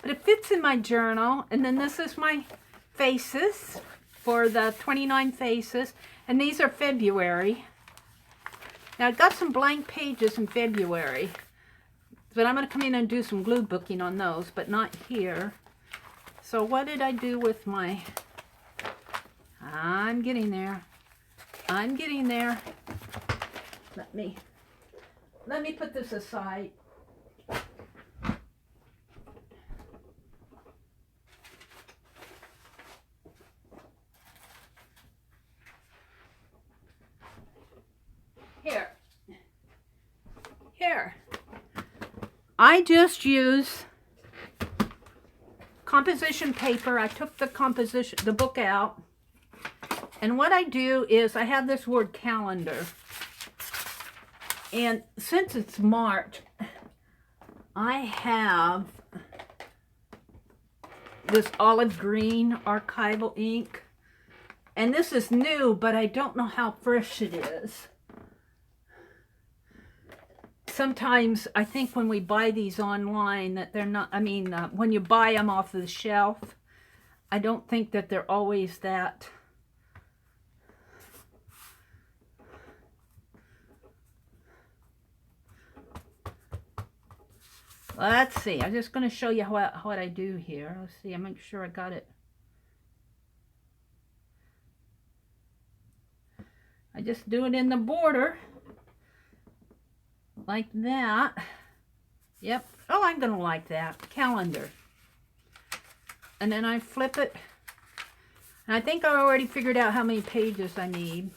But it fits in my journal. And then this is my faces for the 29 faces. And these are February. Now I got some blank pages in February. But I'm going to come in and do some glue booking on those, but not here. So what did I do with my... I'm getting there. I'm getting there. Let me put this aside. Here. I just use composition paper. I took the book out. And what I do is I have this word calendar. And since it's March, I have this olive green archival ink. And this is new, but I don't know how fresh it is. Sometimes I think when we buy these online that they're not, when you buy them off the shelf, I don't think that they're always that. Let's see. I'm just going to show you what I do here. Let's see. I make sure I got it. I just do it in the border. Like that. Yep. Oh, I'm going to like that. Calendar. And then I flip it. And I think I already figured out how many pages I need.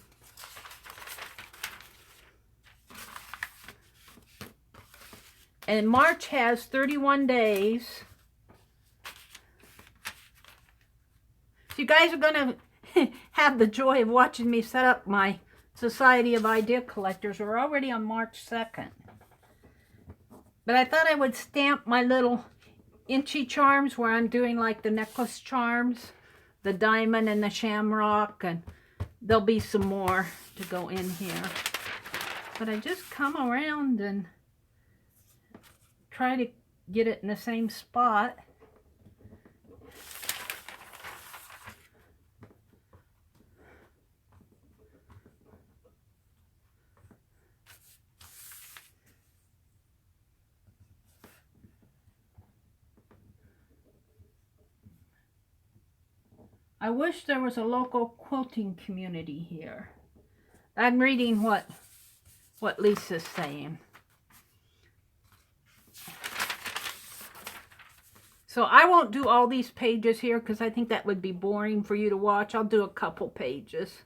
And March has 31 days. So you guys are going to have the joy of watching me set up my Society of Idea Collectors. We're already on March 2nd. But I thought I would stamp my little inchy charms where I'm doing like the necklace charms, the diamond and the shamrock, and there'll be some more to go in here. But I just come around and try to get it in the same spot. I wish there was a local quilting community here. I'm reading what Lisa's saying. So I won't do all these pages here because I think that would be boring for you to watch. I'll do a couple pages.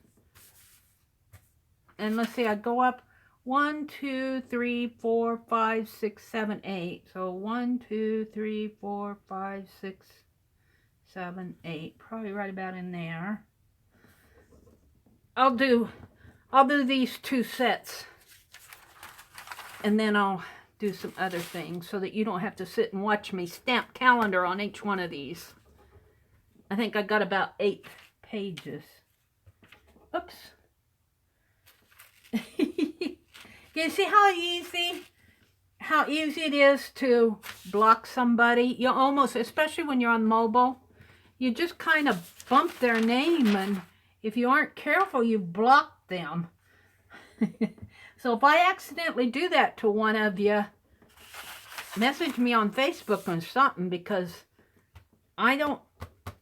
And let's see, I go up 1, 2, 3, 4, 5, 6, 7, 8. So 1, 2, 3, 4, 5, 6, 7, 8. Probably right about in there. I'll do these 2 sets. And then I'll do some other things so that you don't have to sit and watch me stamp calendar on each one of these. I think I got about 8 pages. Oops. You see how easy it is to block somebody? You almost, especially when you're on mobile, you just kind of bump their name, and if you aren't careful, you block them. So if I accidentally do that to one of you, message me on Facebook or something, because I don't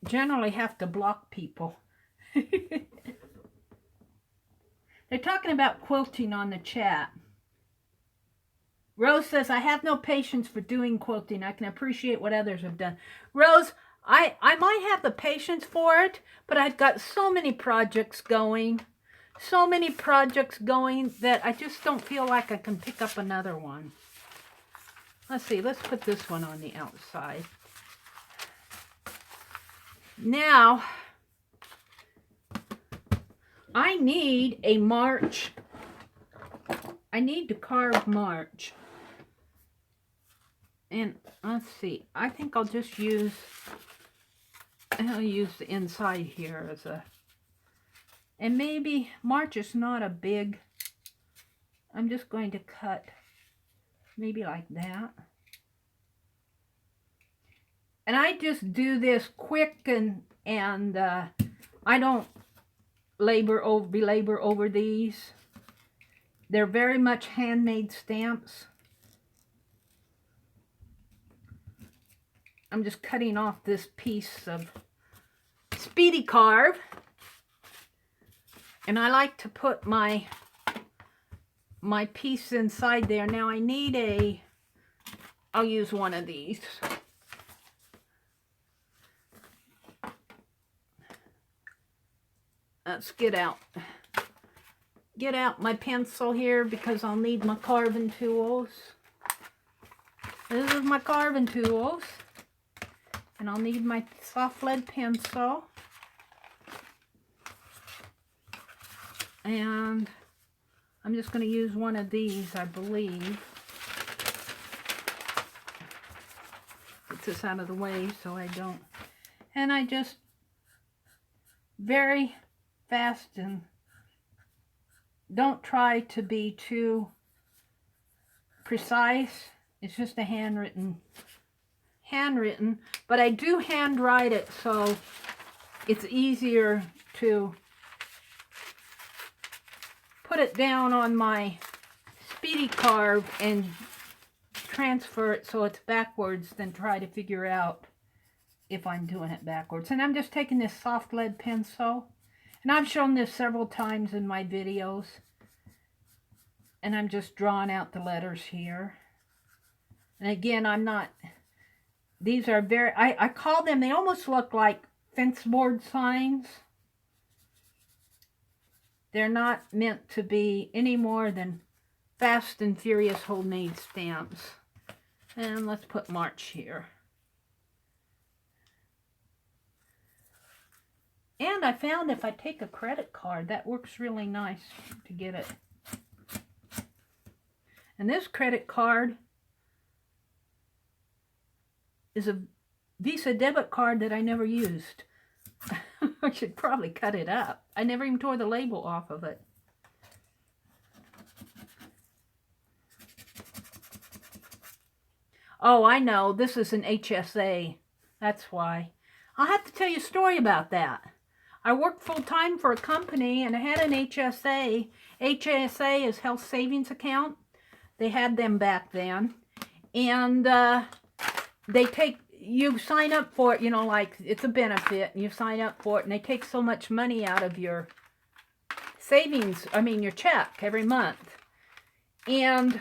generally have to block people. They're talking about quilting on the chat. Rose says, I have no patience for doing quilting. I can appreciate what others have done. Rose, I might have the patience for it, but I've got so many projects going. So many projects going that I just don't feel like I can pick up another one. Let's see, let's put this one on the outside. Now, I need a March. I need to carve March. And let's see, I think I'll just use the inside here as a, and maybe March is not a big, I'm just going to cut maybe like that. And I just do this quick, and I don't belabor over these. They're very much handmade stamps. I'm just cutting off this piece of Speedy Carve. And I like to put my piece inside there. Now I need I'll use one of these. Let's get out my pencil here, because I'll need my carving tools. This is my carving tools. And I'll need my soft lead pencil. And I'm just going to use one of these, I believe. Get this out of the way so I don't. And I just very fast, and don't try to be too precise. It's just a handwritten, but I do handwrite it, so it's easier to put it down on my Speedy Carve and transfer it so it's backwards than try to figure out if I'm doing it backwards. And I'm just taking this soft lead pencil, and I've shown this several times in my videos, and I'm just drawing out the letters here. And again, I'm not, these are very, I call them, they almost look like fence board signs. They're not meant to be any more than fast and furious homemade stamps. And let's put March here. And I found if I take a credit card, that works really nice to get it. And this credit card is a Visa debit card that I never used. I should probably cut it up. I never even tore the label off of it. Oh, I know. This is an HSA. That's why. I'll have to tell you a story about that. I worked full-time for a company, and I had an HSA. HSA is Health Savings Account. They had them back then. And they take, you sign up for it, you know, like it's a benefit, and you sign up for it, and they take so much money out of your savings, your check every month. And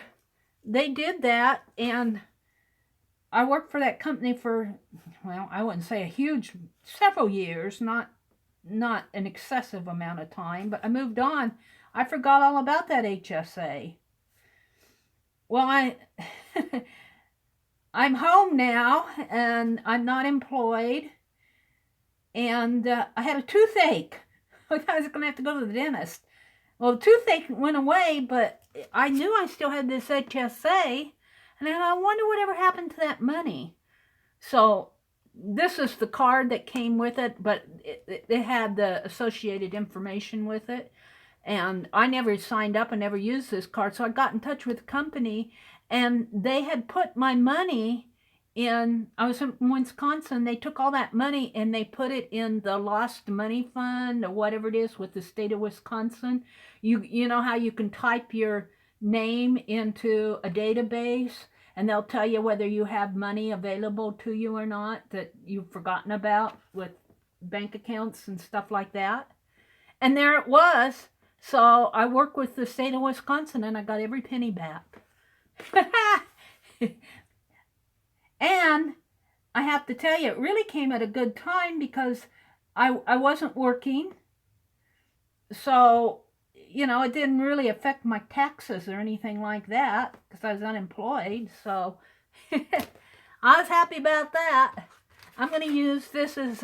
they did that, and I worked for that company for, well, I wouldn't say a huge, several years, not an excessive amount of time, but I moved on. I forgot all about that HSA. Well, I'm home now, and I'm not employed, and I had a toothache. I was going to have to go to the dentist. Well, the toothache went away, but I knew I still had this HSA, and I wonder whatever happened to that money. So this is the card that came with it, but it had the associated information with it. And I never signed up and never used this card. So I got in touch with the company, and they had put my money in, I was in Wisconsin, they took all that money and they put it in the lost money fund or whatever it is with the state of Wisconsin. You know how you can type your name into a database and they'll tell you whether you have money available to you or not that you've forgotten about with bank accounts and stuff like that. And there it was. So I worked with the state of Wisconsin and I got every penny back. And I have to tell you, it really came at a good time because I wasn't working. So, you know, it didn't really affect my taxes or anything like that because I was unemployed. So I was happy about that. I'm going to use this as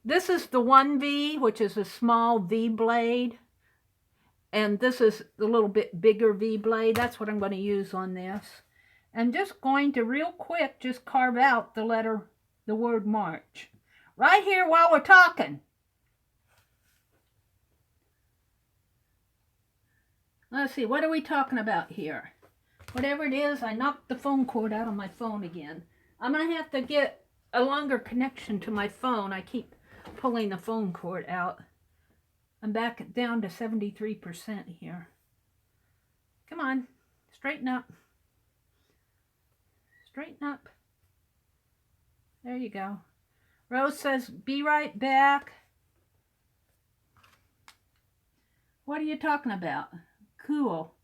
this is the 1V, which is a small V blade. And this is a little bit bigger V blade. That's what I'm going to use on this. I'm just going to real quick just carve out the word March. Right here while we're talking. Let's see, what are we talking about here? Whatever it is, I knocked the phone cord out of my phone again. I'm going to have to get a longer connection to my phone. I keep pulling the phone cord out. I'm back down to 73% here. Come on, straighten up. Straighten up. There you go. Rose says, be right back. What are you talking about? Cool.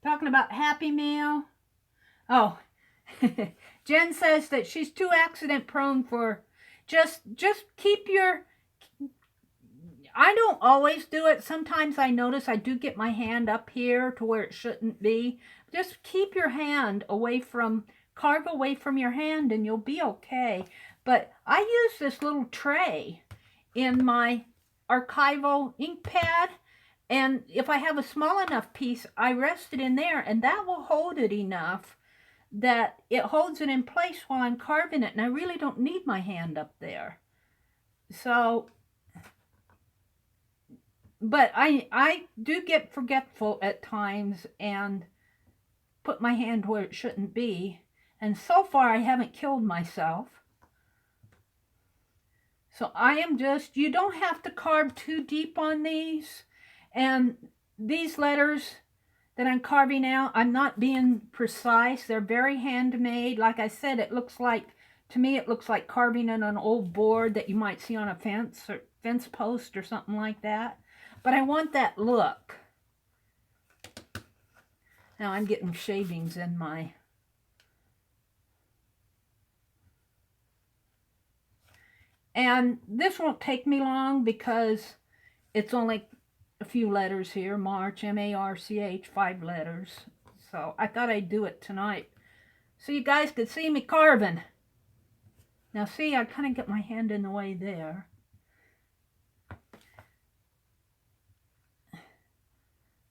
Talking about Happy Mail. Oh, Jen says that she's too accident prone for just keep your, I don't always do it. Sometimes I notice I do get my hand up here to where it shouldn't be. Just keep your hand away from, carve away from your hand and you'll be okay. But I use this little tray in my archival ink pad. And if I have a small enough piece, I rest it in there and that will hold it enough that it holds it in place while I'm carving it. And I really don't need my hand up there. So, but I do get forgetful at times and put my hand where it shouldn't be. And so far, I haven't killed myself. So I am just, you don't have to carve too deep on these. And these letters that I'm carving out, I'm not being precise. They're very handmade. Like I said, it looks like, to me, it looks like carving on an old board that you might see on a fence or fence post or something like that. But I want that look. Now I'm getting shavings in my... And this won't take me long because it's only a few letters here. March, M-A-R-C-H, 5 letters. So I thought I'd do it tonight so you guys could see me carving. Now see, I kind of get my hand in the way there.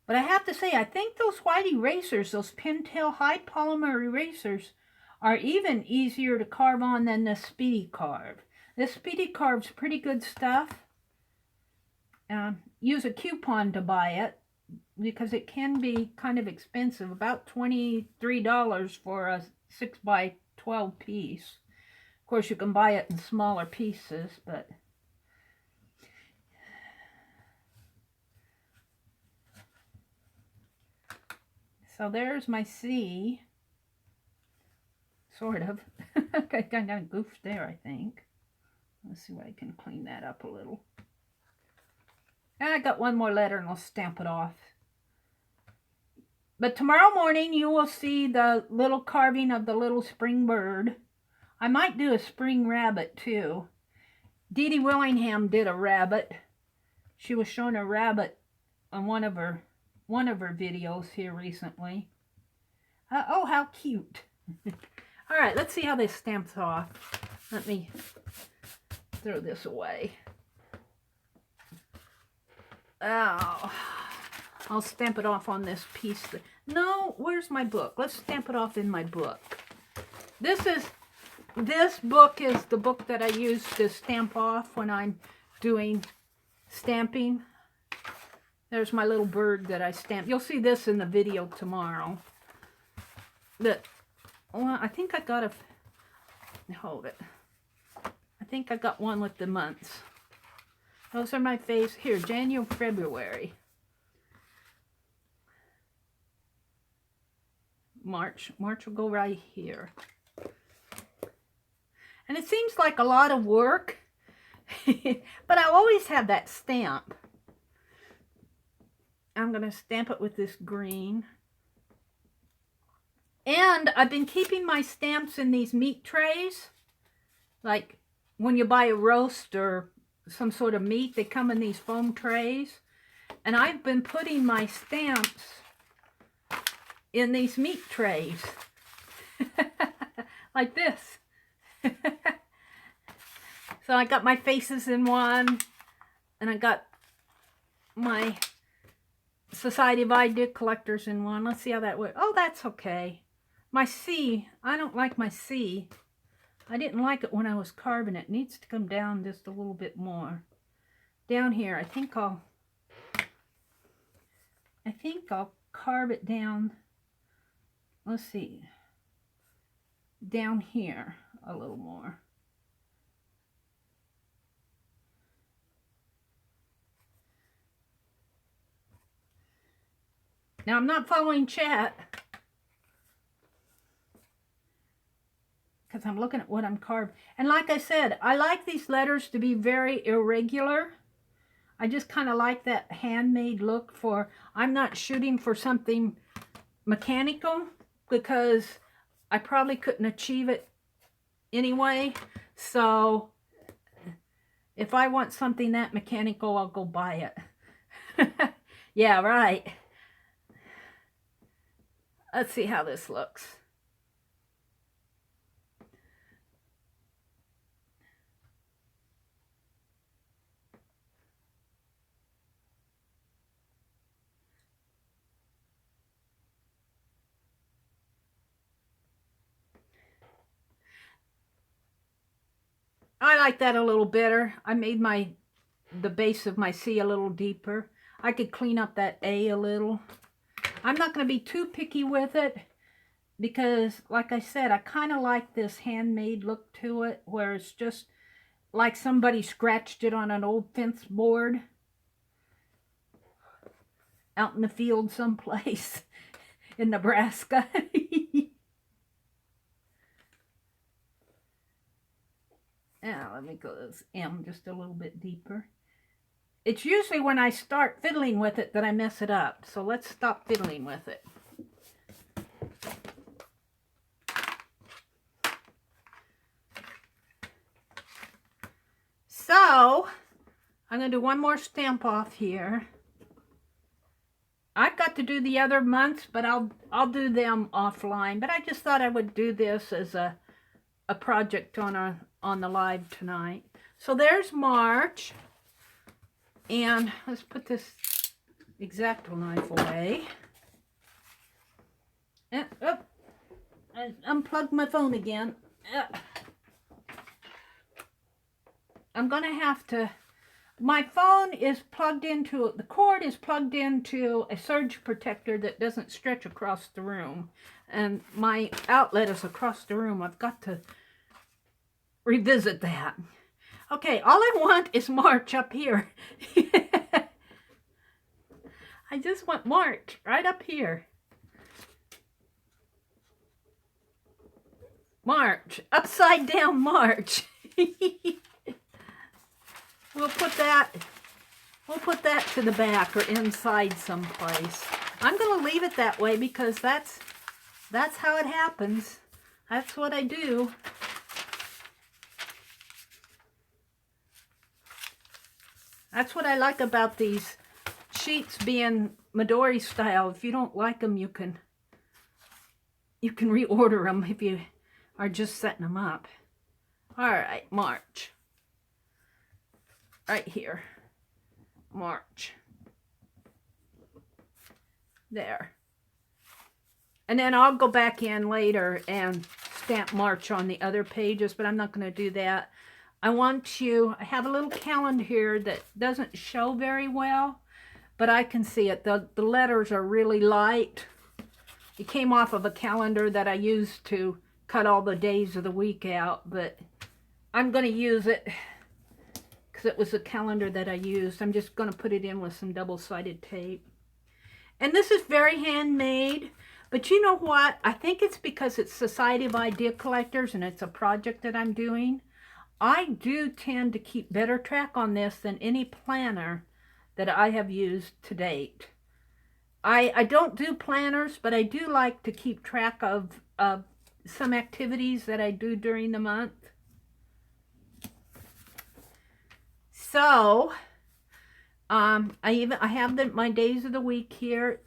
But I have to say, I think those white erasers, those Pentel high polymer erasers, are even easier to carve on than the Speedy Carve. This Speedy Carve's pretty good stuff. Use a coupon to buy it because it can be kind of expensive, about $23 for a 6x12 piece. Of course, you can buy it in smaller pieces, but... So there's my C, sort of. I kind of goofed there, I think. Let's see if I can clean that up a little. And I got one more letter and I'll stamp it off. But tomorrow morning you will see the little carving of the little spring bird. I might do a spring rabbit too. Dee Dee Willingham did a rabbit. She was showing a rabbit on one of her videos here recently. Oh, how cute. All right, let's see how this stamps off. Let me throw this away. Oh, I'll stamp it off on this piece. No, where's my book? Let's stamp it off in my book. This book is the book that I use to stamp off when I'm doing stamping. There's my little bird that I stamped. You'll see this in the video tomorrow. Well, I think I got hold it. I think I got one with the months. Those are my face. Here, January, February. March will go right here. And it seems like a lot of work, but I always have that stamp. I'm going to stamp it with this green. And I've been keeping my stamps in these meat trays. Like when you buy a roast or some sort of meat, they come in these foam trays. And I've been putting my stamps in these meat trays. Like this. So I got my faces in one. And I got my Society of Idea Collectors in one. Let's see how that works. Oh, that's okay. My C, I don't like my C. I didn't like it when I was carving it. It needs to come down just a little bit more. Down here, I think I'll carve it down. Let's see. Down here a little more. Now, I'm not following chat because I'm looking at what I'm carving. And like I said, I like these letters to be very irregular. I just kind of like that handmade look for, I'm not shooting for something mechanical because I probably couldn't achieve it anyway. So if I want something that mechanical, I'll go buy it. Yeah, right. Let's see how this looks. I like that a little better. I made the base of my C a little deeper. I could clean up that A a little. I'm not going to be too picky with it because, like I said, I kind of like this handmade look to it where it's just like somebody scratched it on an old fence board out in the field someplace in Nebraska. Now, let me go this M just a little bit deeper. It's usually when I start fiddling with it that I mess it up. So let's stop fiddling with it. So, I'm going to do one more stamp off here. I've got to do the other months, but I'll do them offline. But I just thought I would do this as a project on the live tonight. So there's March. And let's put this X-Acto knife away. And, oh, I unplugged my phone again. I'm going to have to... My phone is plugged into... The cord is plugged into a surge protector that doesn't stretch across the room. And my outlet is across the room. I've got to revisit that. Okay, all I want is March up here. I just want March right up here. March, upside down March. We'll put that to the back or inside someplace. I'm going to leave it that way because that's how it happens. That's what I do. That's what I like about these sheets being Midori style. If you don't like them, you can reorder them if you are just setting them up. All right, March. Right here. March. There. And then I'll go back in later and stamp March on the other pages, but I'm not going to do that. I have a little calendar here that doesn't show very well, but I can see it. The letters are really light. It came off of a calendar that I used to cut all the days of the week out, but I'm going to use it because it was a calendar that I used. I'm just going to put it in with some double-sided tape. And this is very handmade, but you know what? I think it's because it's Society of Idea Collectors and it's a project that I'm doing. I do tend to keep better track on this than any planner that I have used to date. I don't do planners, but I do like to keep track of some activities that I do during the month. So, I have my days of the week here.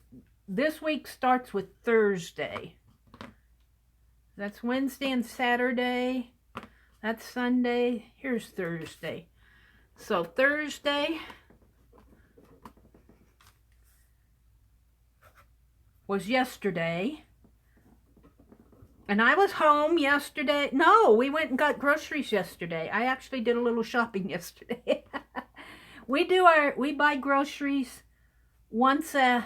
This week starts with Thursday. That's Wednesday and Saturday. That's Sunday. Here's Thursday. So Thursday was yesterday. And I was home yesterday. No, we went and got groceries yesterday. I actually did a little shopping yesterday. We buy groceries once a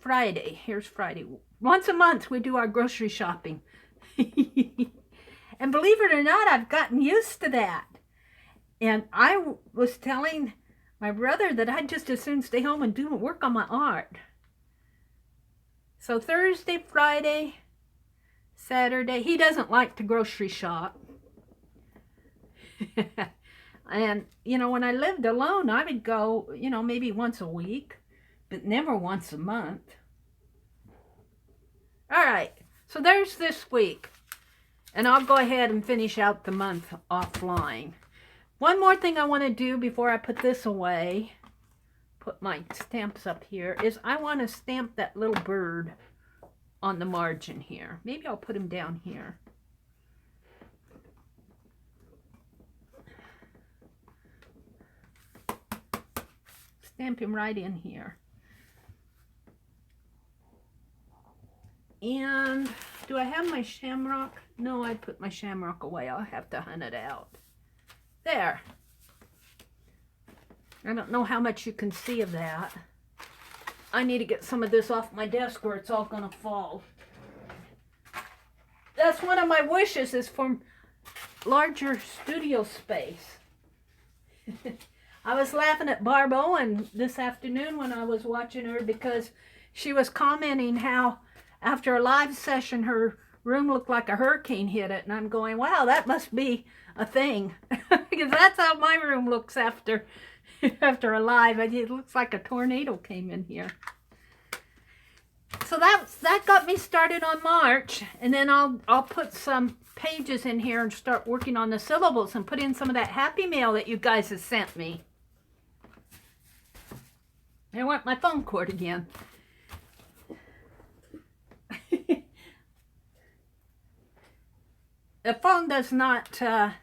Friday. Here's Friday. Once a month we do our grocery shopping. And believe it or not, I've gotten used to that. And I was telling my brother that I'd just as soon stay home and do work on my art. So Thursday, Friday, Saturday. He doesn't like to grocery shop. And, you know, when I lived alone, I would go, you know, maybe once a week, but never once a month. All right, so there's this week. And I'll go ahead and finish out the month offline. One more thing I want to do before I put this away, put my stamps up here, is I want to stamp that little bird on the margin here. Maybe I'll put him down here. Stamp him right in here. And do I have my shamrock? No, I put my shamrock away. I'll have to hunt it out. There. I don't know how much you can see of that. I need to get some of this off my desk or it's all going to fall. That's one of my wishes, is for larger studio space. I was laughing at Barb Owen this afternoon when I was watching her because she was commenting how after a live session her room looked like a hurricane hit it, and I'm going, wow, that must be a thing. Because that's how my room looks after a live. It looks like a tornado came in here. So that got me started on March, and then I'll put some pages in here and start working on the syllables and put in some of that happy mail that you guys have sent me. I want my phone cord again. The phone does not, the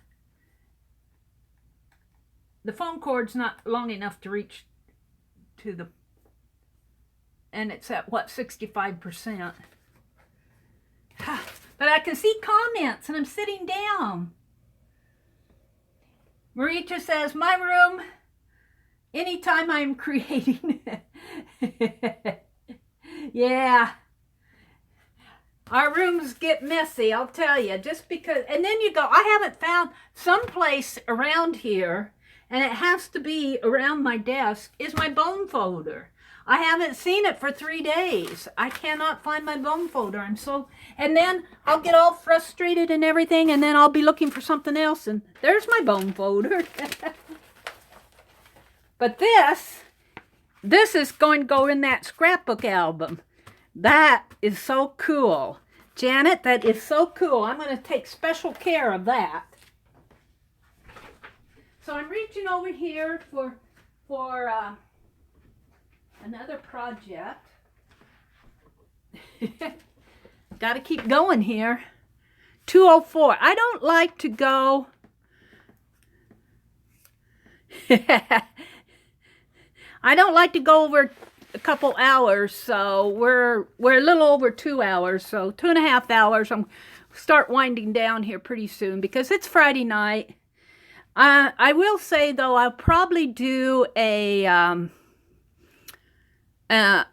phone cord's not long enough to reach to the, and it's at what, 65%. But I can see comments and I'm sitting down. Marita says, my room, anytime I'm creating. Yeah. Our rooms get messy, I'll tell you, just because, and then you go, I haven't found some place around here, and it has to be around my desk, is my bone folder. I haven't seen it for 3 days. I cannot find my bone folder. And then I'll get all frustrated and everything, and then I'll be looking for something else, and there's my bone folder. But this this is going to go in that scrapbook album. That is so cool. Janet, that is so cool. I'm going to take special care of that. So I'm reaching over here for another project. Got to keep going here. 2:04. I don't like to go. I don't like to go over a couple hours, so we're a little over 2 hours, so 2.5 hours. I'm start winding down here pretty soon because it's Friday night. I will say though, I'll probably do an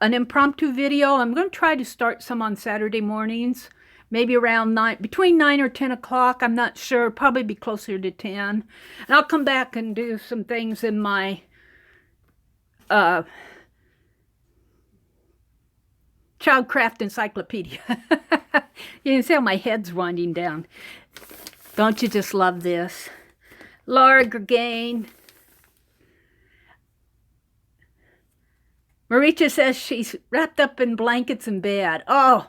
impromptu video. I'm going to try to start some on Saturday mornings, maybe around between 9 or 10 o'clock. I'm not sure. Probably be closer to 10. And I'll come back and do some things in my Childcraft Encyclopedia. You can see how my head's winding down. Don't you just love this? Laura Gergain. Maricha says she's wrapped up in blankets in bed. Oh.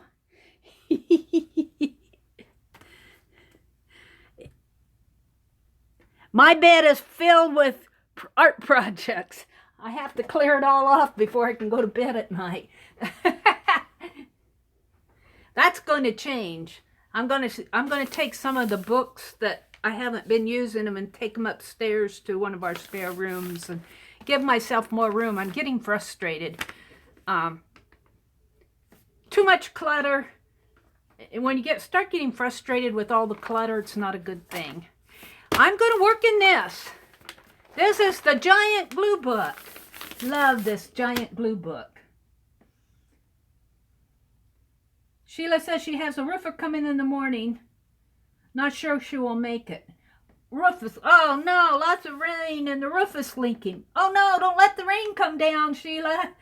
My bed is filled with art projects. I have to clear it all off before I can go to bed at night. That's going to change. I'm going to take some of the books that I haven't been using them and take them upstairs to one of our spare rooms and give myself more room. I'm getting frustrated. Too much clutter. When you start getting frustrated with all the clutter, it's not a good thing. I'm going to work in this. This is the giant glue book. Love this giant glue book. Sheila says she has a roofer coming in the morning. Not sure she will make it. Roof is, oh no, lots of rain and the roof is leaking. Oh no, don't let the rain come down, Sheila.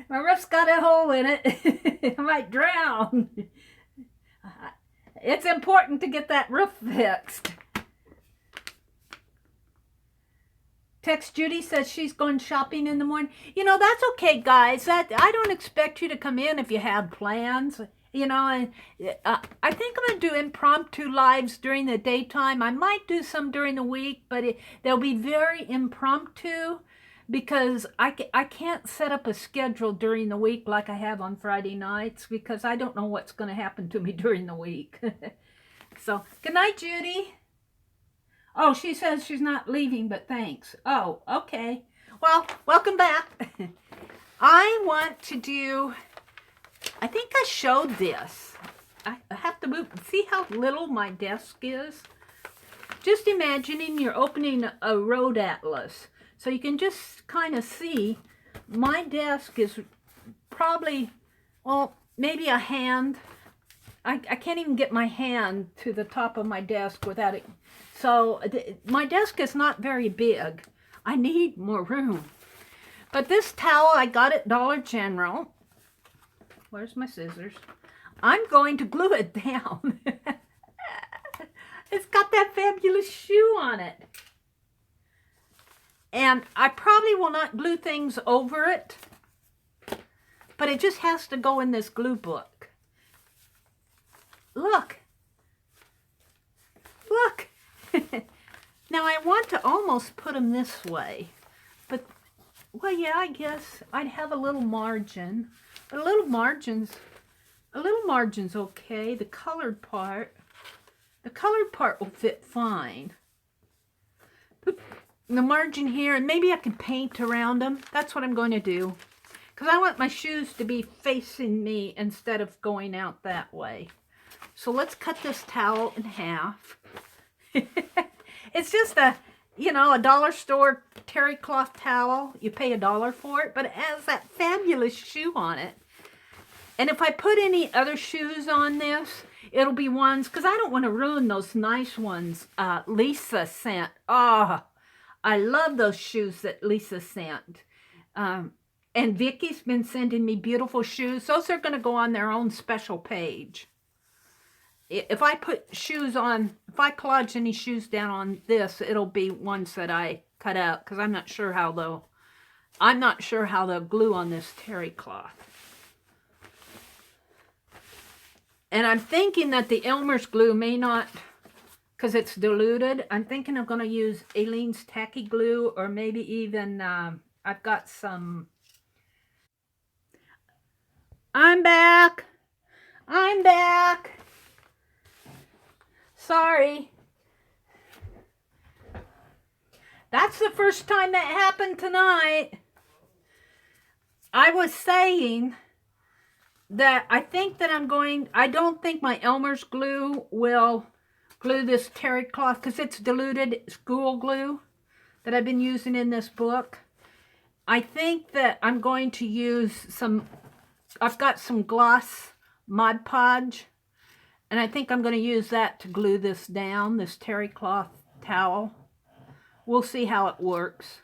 My roof's got a hole in it. I might drown. It's important to get that roof fixed. Text Judy says she's going shopping in the morning. You know, that's okay, guys. I don't expect you to come in if you have plans. You know, and I think I'm going to do impromptu lives during the daytime. I might do some during the week, but they'll be very impromptu because I can't set up a schedule during the week like I have on Friday nights because I don't know what's going to happen to me during the week. So, good night, Judy. Oh, she says she's not leaving, but thanks. Oh, okay. Well, welcome back. I want to do... I think I showed this. I have to move. See how little my desk is? Just imagining you're opening a road atlas. So you can just kind of see my desk is probably, well, maybe a hand. I can't even get my hand to the top of my desk without it. So my desk is not very big. I need more room. But this towel I got at Dollar General. Where's my scissors? I'm going to glue it down. It's got that fabulous shoe on it. And I probably will not glue things over it, but it just has to go in this glue book. Look. Look. Now I want to almost put them this way, but, well, yeah, I guess I'd have a little margin. But a little margin's okay. The colored part will fit fine. The margin here, and maybe I can paint around them. That's what I'm going to do. Because I want my shoes to be facing me instead of going out that way. So let's cut this towel in half. It's just a dollar store terry cloth towel. You pay $1 for it, but it has that fabulous shoe on it. And if I put any other shoes on this, it'll be ones, because I don't want to ruin those nice ones Lisa sent. Oh, I love those shoes that Lisa sent. And Vicky's been sending me beautiful shoes. Those are going to go on their own special page. If I put shoes on, if I collage any shoes down on this, it'll be ones that I cut out because I'm not sure how the glue on this terry cloth. And I'm thinking that the Elmer's glue may not, because it's diluted, I'm thinking I'm going to use Aleene's tacky glue, or maybe even, I've got some. I'm back. I'm back. Sorry. That's the first time that happened tonight. I was saying that I don't think my Elmer's glue will glue this terry cloth because it's diluted school glue that I've been using in this book. I think that I'm going to use I've got some gloss Mod Podge, and I think I'm going to use that to glue this down, this terry cloth towel. We'll see how it works.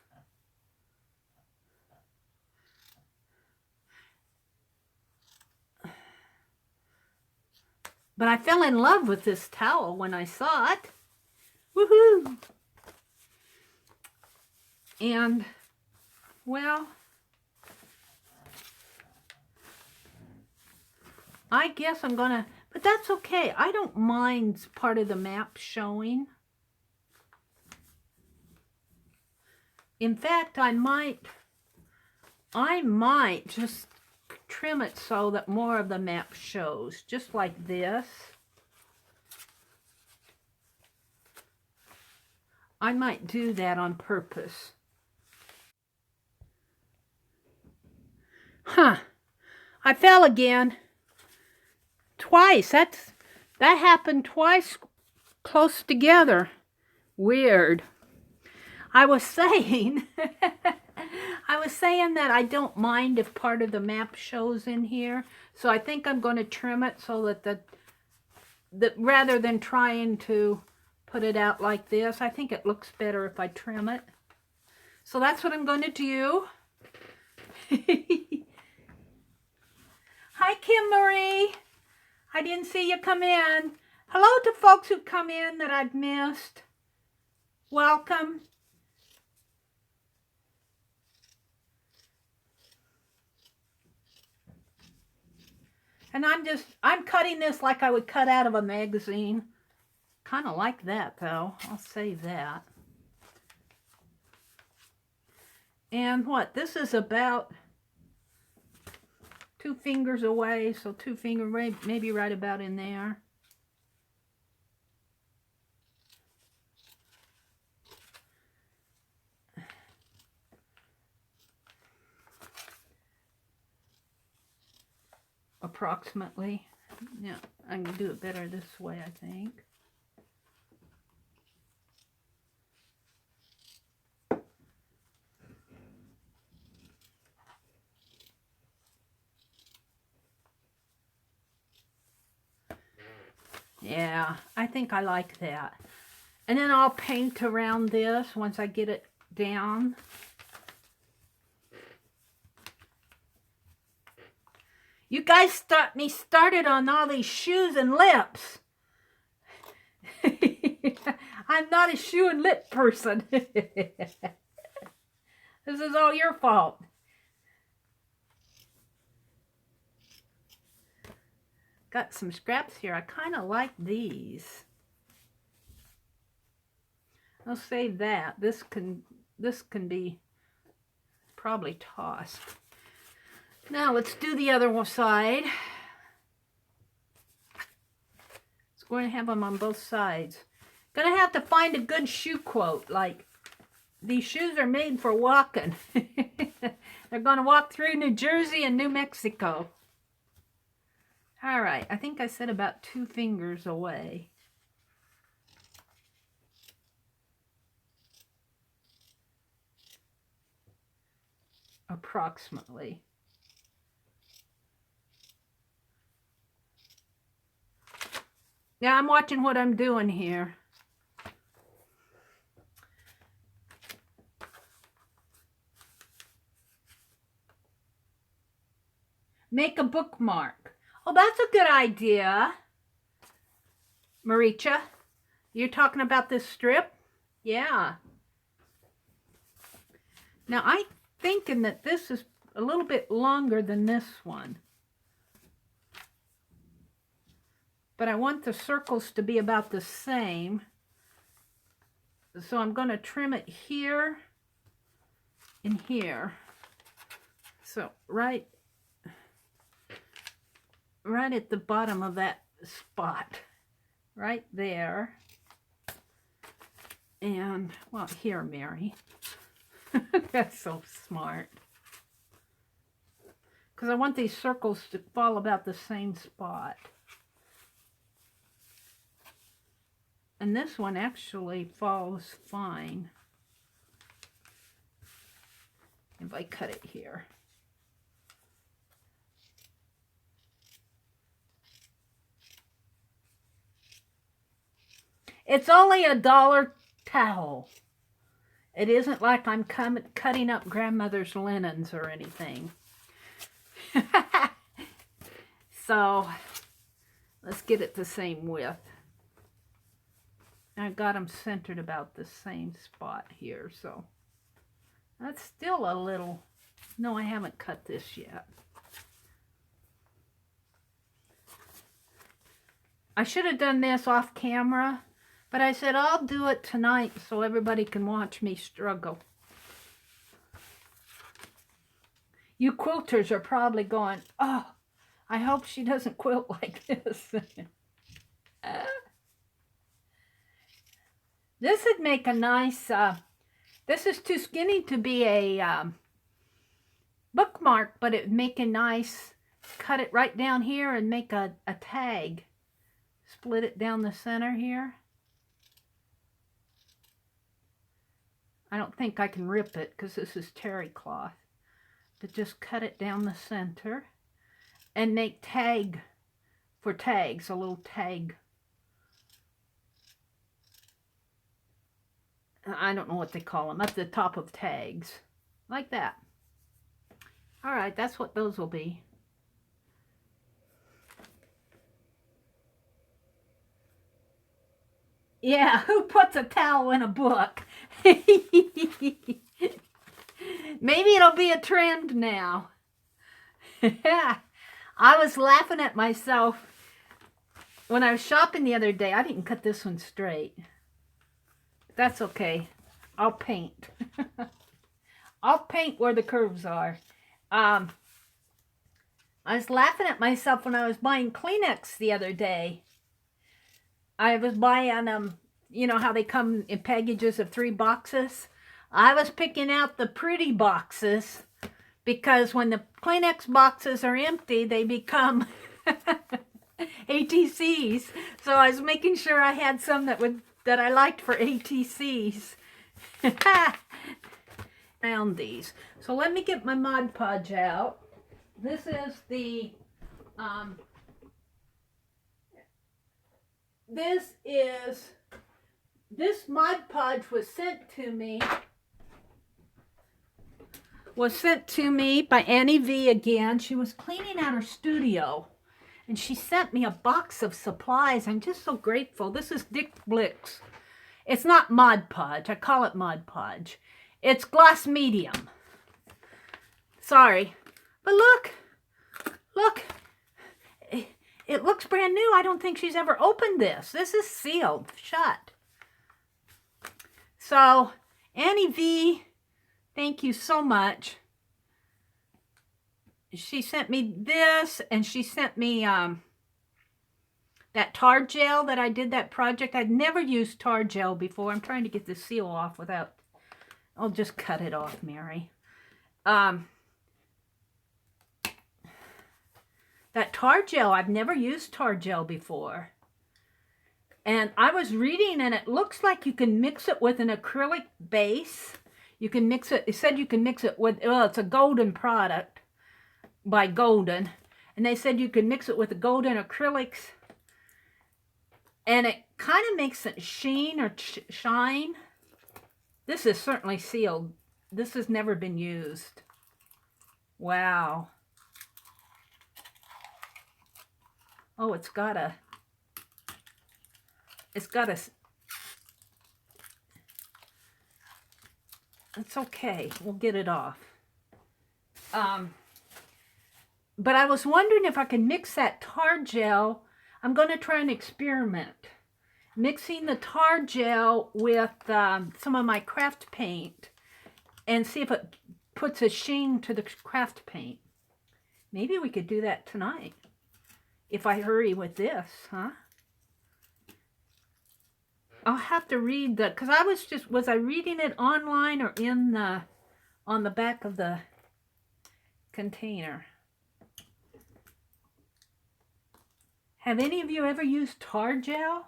But I fell in love with this towel when I saw it. Woohoo! And, well, I guess I'm gonna, but that's okay. I don't mind part of the map showing. In fact, I might just trim it so that more of the map shows, just like this. I might do that on purpose. Huh. I fell again. Twice. That happened twice close together. Weird. I was saying that I don't mind if part of the map shows in here. So I think I'm going to trim it so that rather than trying to put it out like this, I think it looks better if I trim it. So that's what I'm going to do. Hi, Kim Marie. I didn't see you come in. Hello to folks who come in that I've missed. Welcome. And I'm cutting this like I would cut out of a magazine. Kind of like that, though. I'll save that. And what? This is about 2 fingers away, so 2 fingers, maybe right about in there. Approximately. Yeah, I can do it better this way, I think. Yeah, I think I like that. And then I'll paint around this once I get it down. You guys me started on all these shoes and lips. I'm not a shoe and lip person. This is all your fault. Got some scraps here. I kind of like these. I'll save that. This can be probably tossed. Now let's do the other side. It's going to have them on both sides. Gonna have to find a good shoe quote, like, these shoes are made for walking. They're gonna walk through New Jersey and New Mexico. All right, I think I said about 2 fingers away. Approximately. Yeah, I'm watching what I'm doing here. Make a bookmark. Oh, that's a good idea. Maricha, you're talking about this strip? Yeah. Now I'm thinking that this is a little bit longer than this one. But I want the circles to be about the same. So I'm going to trim it here and here. So right at the bottom of that spot. Right there. And, well, here, Meri. That's so smart. Because I want these circles to fall about the same spot. And this one actually falls fine. If I cut it here. It's only $1 towel. It isn't like I'm cutting up grandmother's linens or anything. So, let's get it the same width. I got them centered about the same spot here, so that's still a little... No, I haven't cut this yet. I should have done this off camera, but I said I'll do it tonight so everybody can watch me struggle. You quilters are probably going, oh, I hope she doesn't quilt like this. This would make a nice, this is too skinny to be a bookmark, but it would make a nice, cut it right down here and make a tag. Split it down the center here. I don't think I can rip it because this is terry cloth. But just cut it down the center and make tag for tags, a little tag. I don't know what they call them, up the top of tags. Like that. All right, that's what those will be. Yeah, who puts a towel in a book? Maybe it'll be a trend now. I was laughing at myself when I was shopping the other day. I didn't cut this one straight. That's okay. I'll paint. I'll paint where the curves are. I was laughing at myself when I was buying Kleenex the other day. I was buying them, you know how they come in packages of 3 boxes? I was picking out the pretty boxes because when the Kleenex boxes are empty, they become ATCs. So I was making sure I had some that I liked for ATCs. Found these. So let me get my Mod Podge out. This is the this Mod Podge was sent to me by Annie V again. She was cleaning out her studio and she sent me a box of supplies. I'm just so grateful. This is Dick Blick's. It's not Mod Podge. I call it Mod Podge. It's gloss medium. Sorry. But look. It looks brand new. I don't think she's ever opened this. This is sealed shut. So, Annie V, thank you so much. She sent me this, and she sent me that tar gel that I did that project. I'd never used tar gel before. I'm trying to get the seal off without... I'll just cut it off, Meri. That tar gel, I've never used tar gel before. And I was reading, and it looks like you can mix it with an acrylic base. You can mix it, it said you can mix it with, well, it's a Golden product by Golden. And they said you can mix it with the Golden acrylics. And it kind of makes it sheen or shine. This is certainly sealed. This has never been used. Wow. Oh, it's got a It's okay. We'll get it off. But I was wondering if I could mix that tar gel. I'm going to try an experiment. Mixing the tar gel with some of my craft paint and see if it puts a sheen to the craft paint. Maybe we could do that tonight if I hurry with this, huh? I'll have to read the, because was I reading it online or on the back of the container? Have any of you ever used tar gel?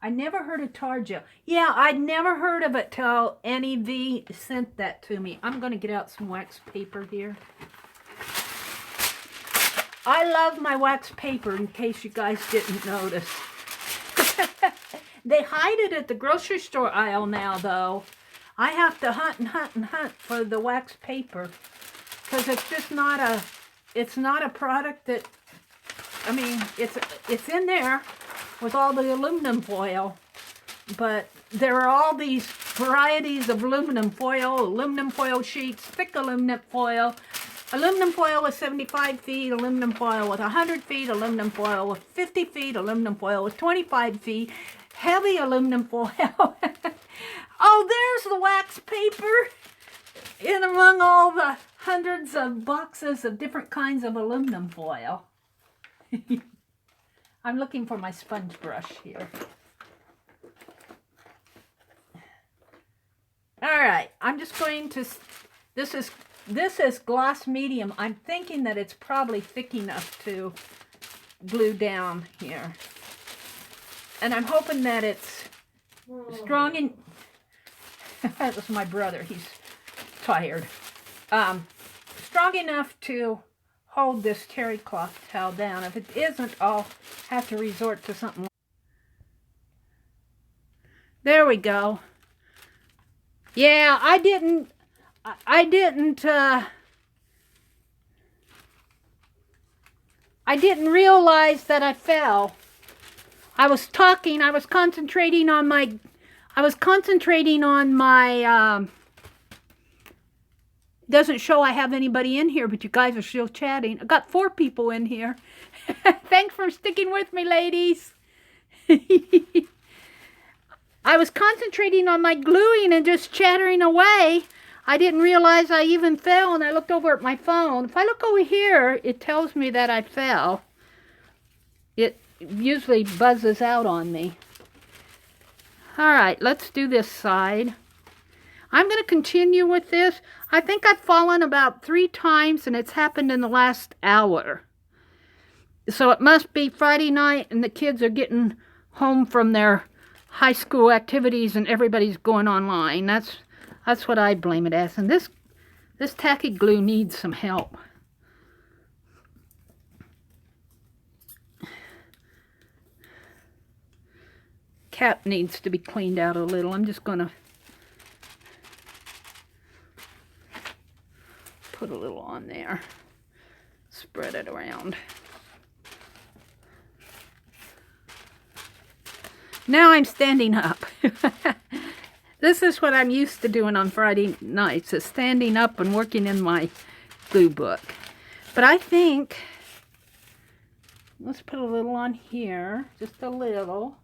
I never heard of tar gel. Yeah, I'd never heard of it till Annie V sent that to me. I'm going to get out some wax paper here. I love my wax paper, in case you guys didn't notice. They hide it at the grocery store aisle now, though. I have to hunt and hunt and hunt for the wax paper, because it's just not a product that, I mean, it's in there with all the aluminum foil, but there are all these varieties of aluminum foil sheets, thick aluminum foil with 75 feet, aluminum foil with 100 feet, aluminum foil with 50 feet, aluminum foil with 25 feet, heavy aluminum foil. Oh, there's the wax paper in among all the hundreds of boxes of different kinds of aluminum foil. I'm looking for my sponge brush here. All right, I'm just going to, this is gloss medium. I'm thinking that it's probably thick enough to glue down here. And I'm hoping that it's strong and, that was my brother, he's tired. Strong enough to hold this terry cloth towel down. If it isn't, I'll have to resort to something. There we go. Yeah, I didn't realize that I fell. I was talking, I was concentrating on my, doesn't show I have anybody in here, but you guys are still chatting. I got 4 people in here. Thanks for sticking with me, ladies. I was concentrating on my gluing and just chattering away. I didn't realize I even fell, and I looked over at my phone. If I look over here, it tells me that I fell. It usually buzzes out on me. All right, let's do this side. I'm going to continue with this. I think I've fallen about 3 times, and it's happened in the last hour. So it must be Friday night, and the kids are getting home from their high school activities, and everybody's going online. That's what I blame it as. And this tacky glue needs some help. Cap needs to be cleaned out a little. I'm just going to put a little on there. Spread it around. Now I'm standing up. This is what I'm used to doing on Friday nights, is standing up and working in my glue book. But I think, let's put a little on here, just a little.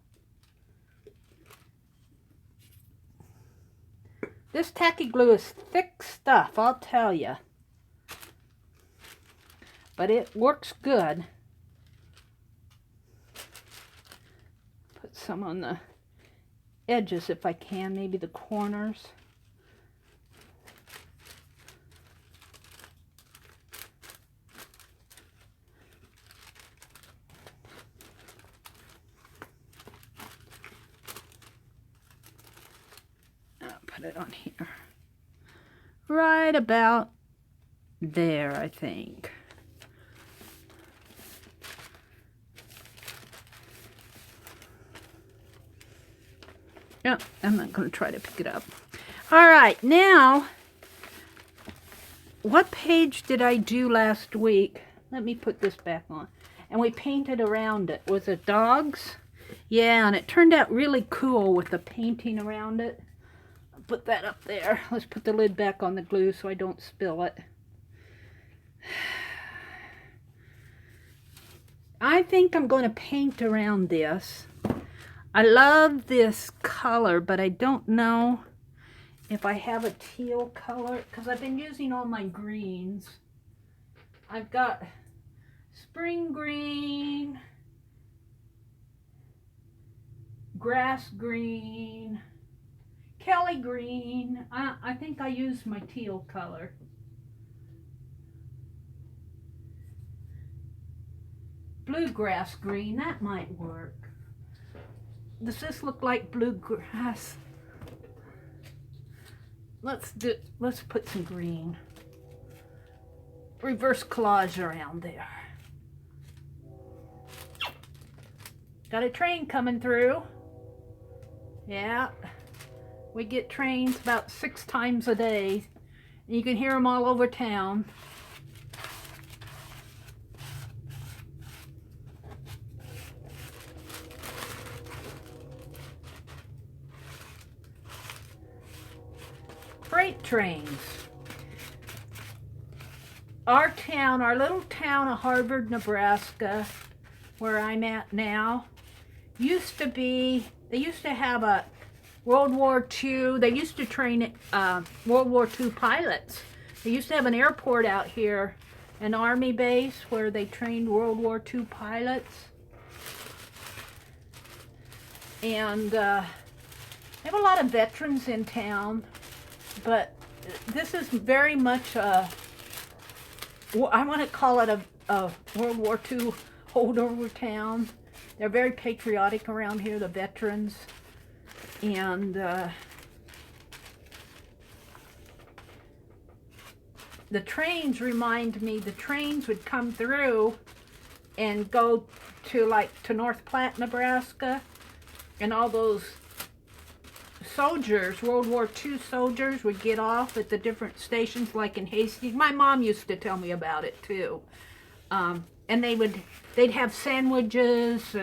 This tacky glue is thick stuff, I'll tell you. But it works good. Put some on the edges if I can, maybe the corners. I'll put it on here. Right about there, I think. Yeah, I'm not going to try to pick it up. All right, now, what page did I do last week? Let me put this back on. And we painted around it. Was it dogs? Yeah, and it turned out really cool with the painting around it. I'll put that up there. Let's put the lid back on the glue so I don't spill it. I think I'm going to paint around this. I love this color, but I don't know if I have a teal color because I've been using all my greens. I've got spring green, grass green, Kelly green. I think I used my teal color. Bluegrass green, that might work. Does this look like bluegrass? Let's put some green. Reverse collage around there. Got a train coming through. Yeah, we get trains about 6 times a day. You can hear them all over town. Freight trains. Our town, our little town of Harvard, Nebraska, where I'm at now, used to be, they used to have a World War II, they used to train World War II pilots. They used to have an airport out here, an army base where they trained World War II pilots. And they have a lot of veterans in town, but this is very much I want to call it a World War II holdover town. They're very patriotic around here, the veterans. And the trains remind me, the trains would come through and go to North Platte, Nebraska, and all those soldiers, World War II soldiers, would get off at the different stations, like in Hastings. My mom used to tell me about it too. And they'd have sandwiches,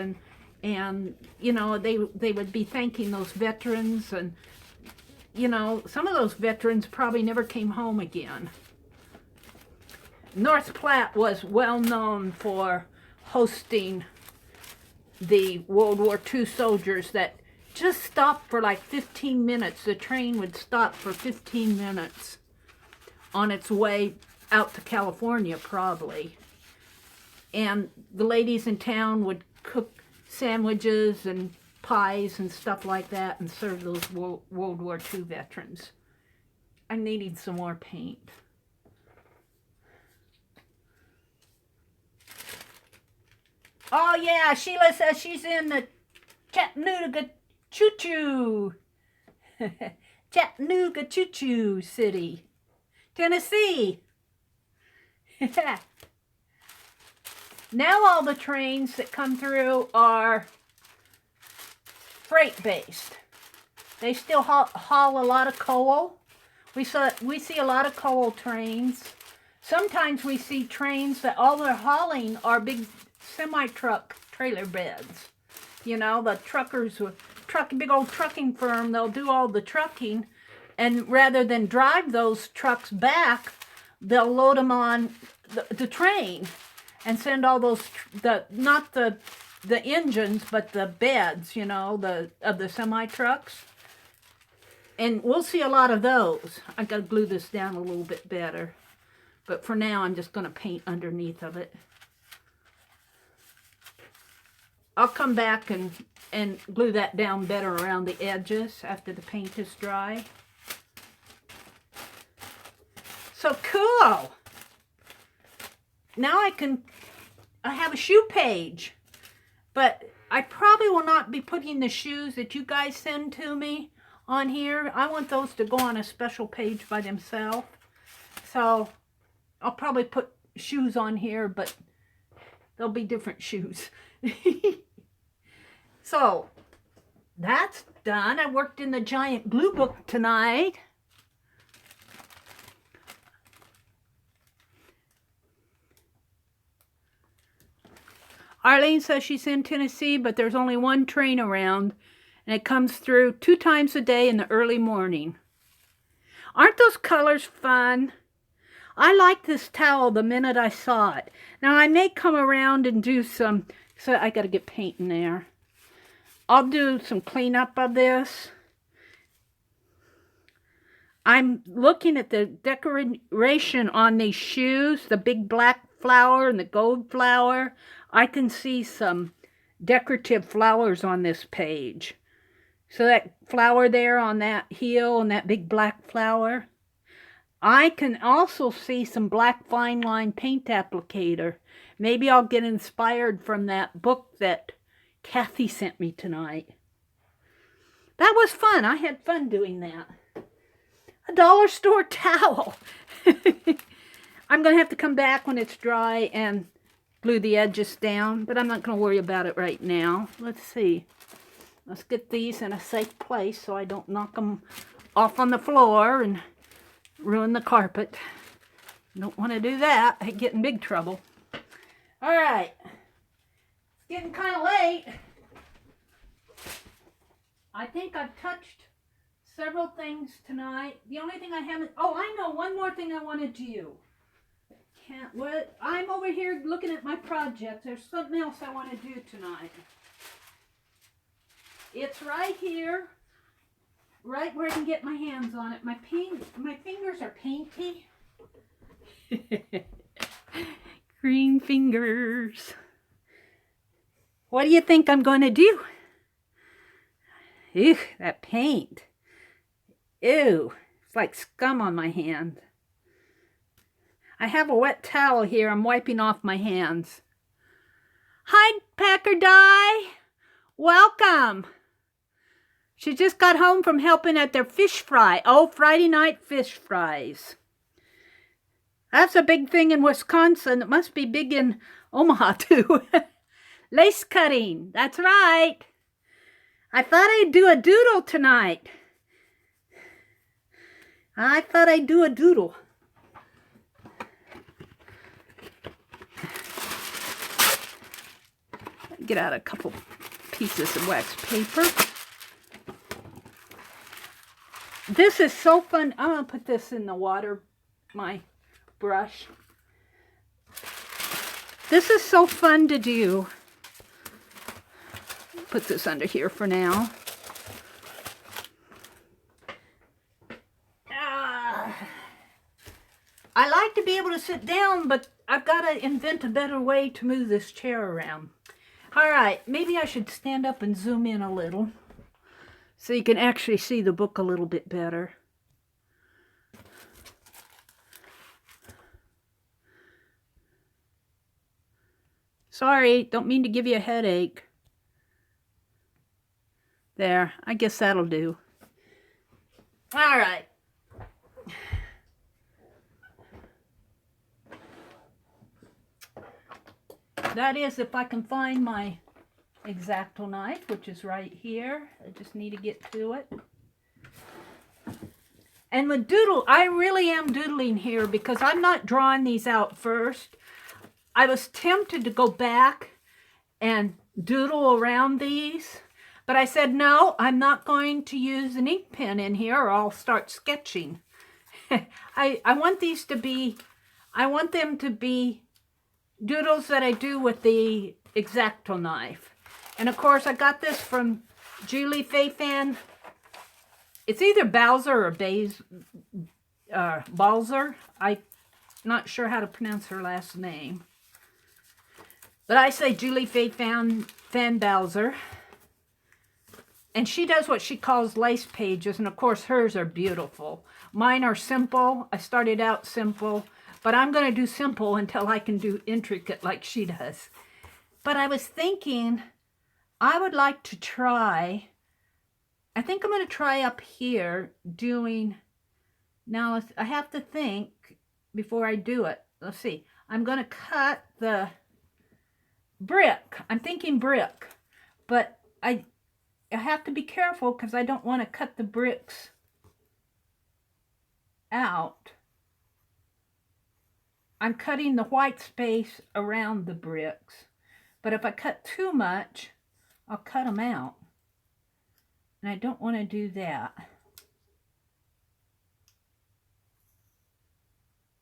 and you know, they would be thanking those veterans, and you know, some of those veterans probably never came home again. North Platte was well known for hosting the World War II soldiers that just stopped for like 15 minutes. The train would stop for 15 minutes on its way out to California, probably. And the ladies in town would cook sandwiches and pies and stuff like that and serve those World War II veterans. I'm needing some more paint. Oh yeah, Sheila says she's in the Chattanooga Choo-Choo. Chattanooga Choo-Choo City, Tennessee. Now all the trains that come through are freight-based. They still haul a lot of coal. We see a lot of coal trains. Sometimes we see trains that all they're hauling are big semi-truck trailer beds. You know, the truckers, big old trucking firm, they'll do all the trucking, and rather than drive those trucks back, they'll load them on the train and send all those, not the engines, but the beds, you know, of the semi-trucks. And we'll see a lot of those. I gotta glue this down a little bit better. But for now, I'm just gonna paint underneath of it. I'll come back and glue that down better around the edges after the paint is dry. So cool! Now I have a shoe page, but I probably will not be putting the shoes that you guys send to me on here. I want those to go on a special page by themselves. So I'll probably put shoes on here, but they'll be different shoes. So that's done. I worked in the giant glue book tonight. Arlene says she's in Tennessee, but there's only one train around, and it comes through 2 times a day in the early morning. Aren't those colors fun? I like this towel the minute I saw it. Now, I may come around and do some, so I got to get paint in there. I'll do some cleanup of this. I'm looking at the decoration on these shoes, the big black flower and the gold flower. I can see some decorative flowers on this page. So that flower there on that heel and that big black flower. I can also see some black fine line paint applicator. Maybe I'll get inspired from that book that Kathy sent me tonight. That was fun. I had fun doing that. A dollar store towel. I'm going to have to come back when it's dry and glue the edges down, but I'm not going to worry about it right now. Let's see. Let's get these in a safe place so I don't knock them off on the floor and ruin the carpet. Don't want to do that. I get in big trouble. All right. It's getting kind of late. I think I've touched several things tonight. The only thing I haven't... Oh, I know one more thing I want to do. I'm over here looking at my project. There's something else I want to do tonight. It's right here, right where I can get my hands on it. My fingers are painty. Green fingers. What do you think I'm going to do? Ew, that paint. Ew, it's like scum on my hand. I have a wet towel here. I'm wiping off my hands. Hi, Packer Dye. Welcome. She just got home from helping at their fish fry. Oh, Friday night fish fries. That's a big thing in Wisconsin. It must be big in Omaha, too. Lace cutting. That's right. I thought I'd do a doodle tonight. I thought I'd do a doodle. Get out a couple pieces of wax paper. This is so fun. I'm going to put this in the water, my brush. This is so fun to do. Put this under here for now. I like to be able to sit down, but I've got to invent a better way to move this chair around. All right, maybe I should stand up and zoom in a little so you can actually see the book a little bit better. Sorry, don't mean to give you a headache. There, I guess that'll do. All right. That is, if I can find my X-Acto knife, which is right here. I just need to get to it. And with doodle, I really am doodling here because I'm not drawing these out first. I was tempted to go back and doodle around these, but I said, no, I'm not going to use an ink pen in here or I'll start sketching. I want these to be, I want them to be doodles that I do with the X-Acto knife. And of course, I got this from Julie Fayfan. It's either Bowser or Balzer. I'm not sure how to pronounce her last name. But I say Julie Fayfan Bowser. And she does what she calls lace pages. And of course, hers are beautiful. Mine are simple. I started out simple. But I'm going to do simple until I can do intricate like she does. But I was thinking, I would like to try, I think I'm going to try up here doing, now I have to think before I do it. Let's see. I'm going to cut the brick. I'm thinking brick. But I have to be careful because I don't want to cut the bricks out. I'm cutting the white space around the bricks. But if I cut too much, I'll cut them out. And I don't want to do that.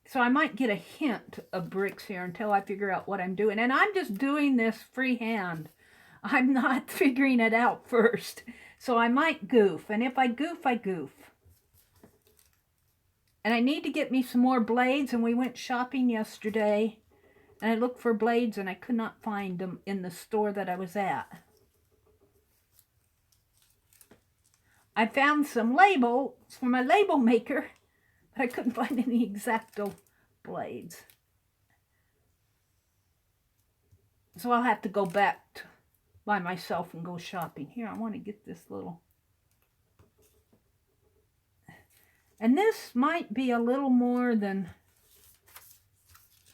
So I might get a hint of bricks here until I figure out what I'm doing. And I'm just doing this freehand. I'm not figuring it out first. So I might goof. And if I goof, I goof. And I need to get me some more blades. And we went shopping yesterday. And I looked for blades and I could not find them in the store that I was at. I found some labels for my label maker. But I couldn't find any X-Acto blades. So I'll have to go back by myself and go shopping. Here, I want to get this little. And this might be a little more than...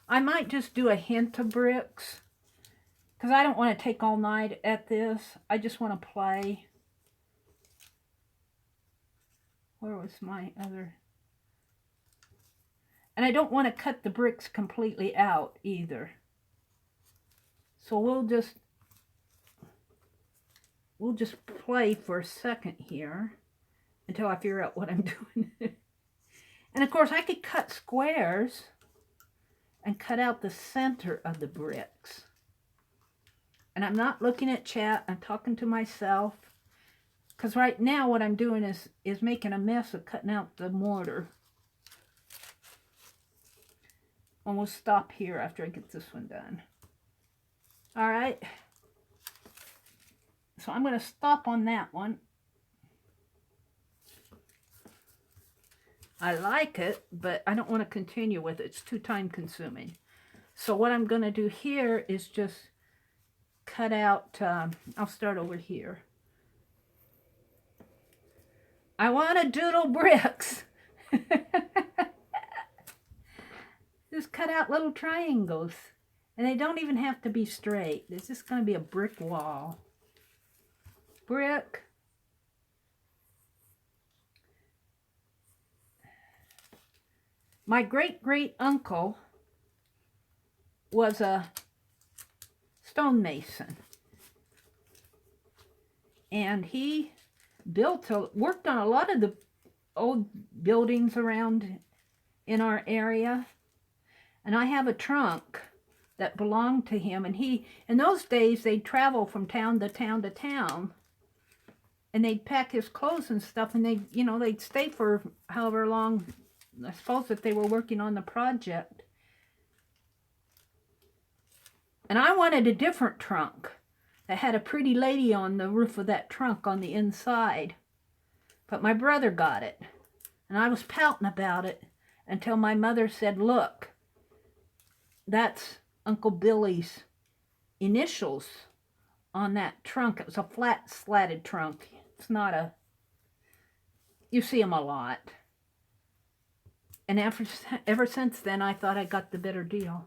I might just do a hint of bricks. Because I don't want to take all night at this. I just want to play. Where was my other... And I don't want to cut the bricks completely out either. So we'll just play for a second here until I figure out what I'm doing. And of course I could cut squares and cut out the center of the bricks. And I'm not looking at chat, I'm talking to myself. Because right now what I'm doing is making a mess of cutting out the mortar. And we'll stop here after I get this one done. All right. So I'm going to stop on that one. I like it, but I don't want to continue with it. It's too time consuming. So what I'm going to do here is just cut out, I'll start over here. I want to doodle bricks. Just cut out little triangles. And they don't even have to be straight. It's just going to be a brick wall. Brick. My great-great-uncle was a stonemason. And he worked on a lot of the old buildings around in our area. And I have a trunk that belonged to him. And in those days, they'd travel from town to town to town. And they'd pack his clothes and stuff. And they'd stay for however long, I suppose, if they were working on the project. And I wanted a different trunk that had a pretty lady on the roof of that trunk on the inside. But my brother got it. And I was pouting about it until my mother said, look, that's Uncle Billy's initials on that trunk. It was a flat slatted trunk. It's not a... You see them a lot. And ever since then, I thought I got the better deal.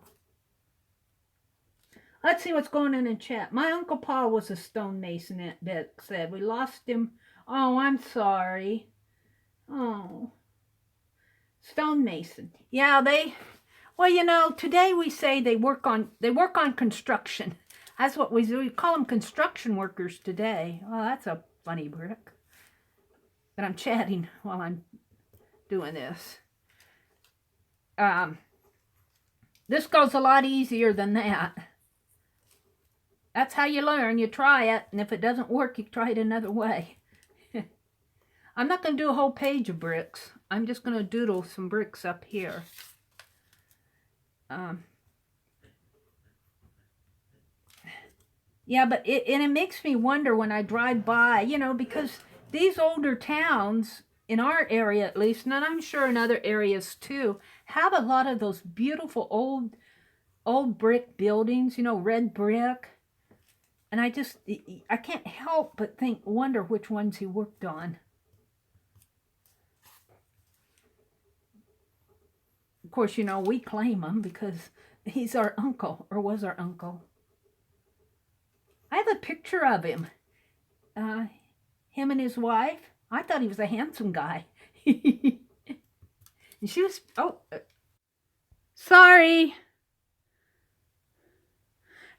Let's see what's going on in chat. My Uncle Paul was a stonemason, Aunt Beck said. We lost him. Oh, I'm sorry. Oh. Stonemason. Yeah, well, today we say they work on construction. That's what we do. We call them construction workers today. Oh, that's a funny brick. But I'm chatting while I'm doing this. This goes a lot easier than that. That's how you learn. You try it, and if it doesn't work, you try it another way. I'm not going to do a whole page of bricks. I'm just going to doodle some bricks up here. Yeah, but it makes me wonder when I drive by, because these older towns, in our area at least, and I'm sure in other areas too, have a lot of those beautiful old brick buildings, red brick. And I can't help but wonder which ones he worked on. Of course, we claim him because he's our uncle, or was our uncle. I have a picture of him. Him and his wife. I thought he was a handsome guy. And she was, sorry.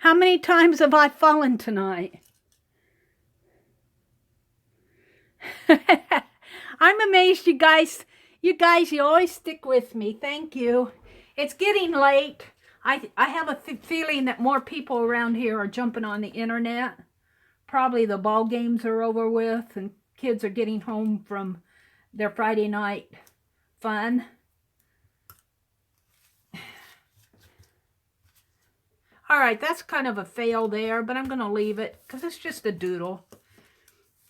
How many times have I fallen tonight? I'm amazed you guys, you always stick with me. Thank you. It's getting late. I have a feeling that more people around here are jumping on the internet. Probably the ball games are over with and kids are getting home from their Friday night fun. All right, that's kind of a fail there, but I'm going to leave it because it's just a doodle.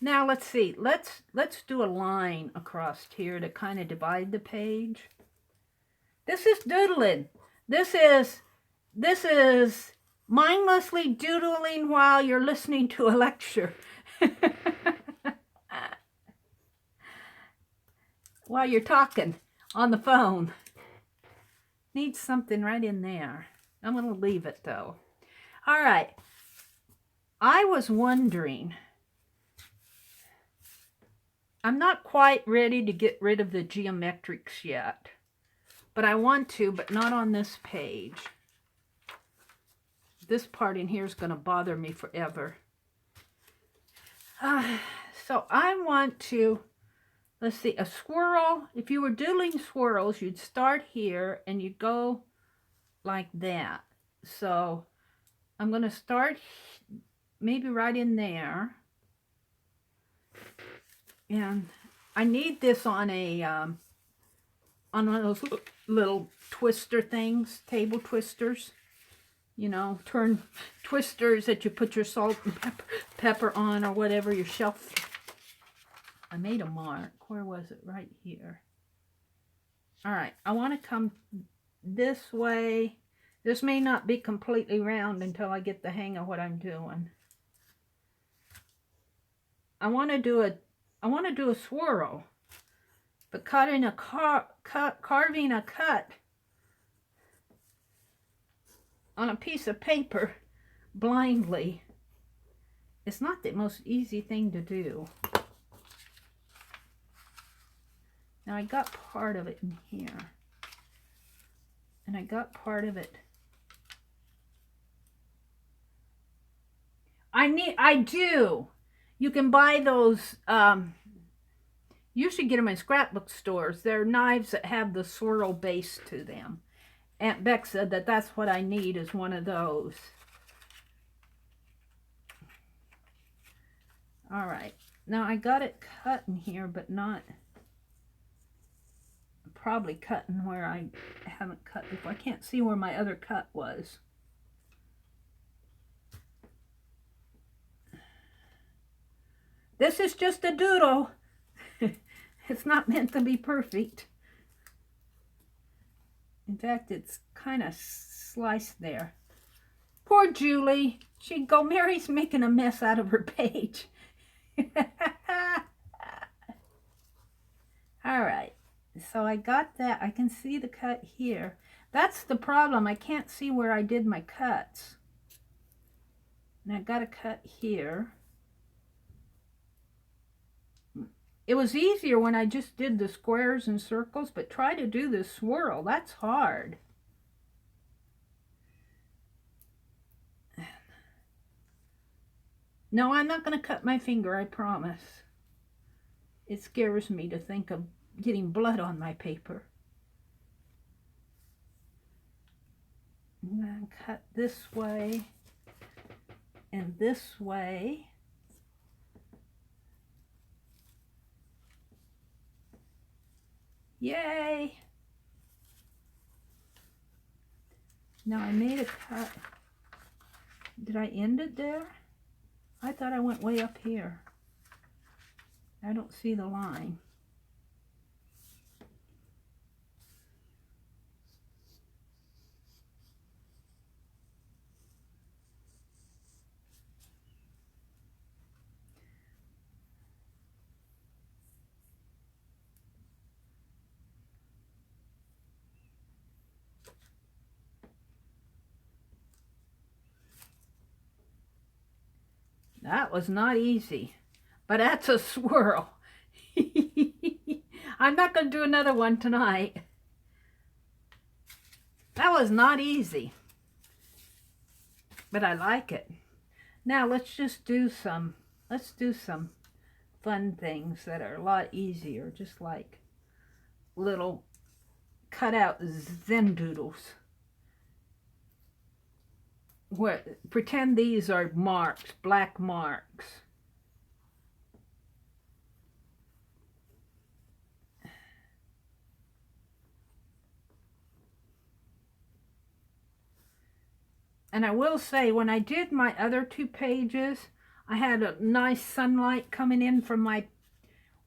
Now let's see. Let's do a line across here to kind of divide the page. This is doodling. This is mindlessly doodling while you're listening to a lecture. While you're talking on the phone. Needs something right in there. I'm going to leave it though. All right. I was wondering, I'm not quite ready to get rid of the geometrics yet, but I want to, but not on this page. This part in here is going to bother me forever. So I want to, let's see, a swirl. If you were doodling swirls, you'd start here and you'd go like that. So I'm going to start maybe right in there. And I need this on a on one of those little twister things, table twisters. You know, turn twisters that you put your salt and pepper on or whatever, your shelf. I made a mark. Where was it? Right here. All right, I want to come this way. This may not be completely round until I get the hang of what I'm doing. I want to do a swirl, but carving a cut on a piece of paper blindly is not the most easy thing to do. Now I got part of it in here, and I got part of it. I do. You can buy those, you should get them in scrapbook stores. They're knives that have the swirl base to them. Aunt Beck said that that's what I need, is one of those. All right. Now I got it cut in here, but not, probably cutting where I haven't cut before. I can't see where my other cut was. This is just a doodle. It's not meant to be perfect. In fact, it's kind of sliced there. Poor Julie. She'd go, Mary's making a mess out of her page. All right. So I got that. I can see the cut here. That's the problem. I can't see where I did my cuts. And I got a cut here. It was easier when I just did the squares and circles, but try to do the swirl. That's hard. No, I'm not going to cut my finger, I promise. It scares me to think of getting blood on my paper. I'm going to cut this way and this way. Yay! Now I made a cut. Did I end it there? I thought I went way up here. I don't see the line. That was not easy, but that's a swirl. I'm not going to do another one tonight. That was not easy. but I like it. Now let's do some fun things that are a lot easier, just like little cutout Zen doodles. Where pretend these are marks, black marks. And I will say, when I did my other 2 pages, I had a nice sunlight coming in from my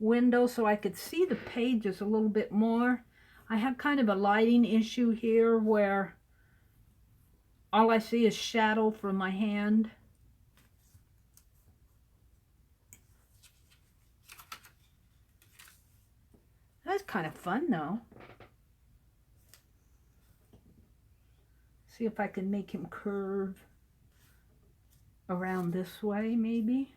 window so I could see the pages a little bit more. I have kind of a lighting issue here where all I see is shadow from my hand. That's kind of fun though. See if I can make him curve around this way, maybe.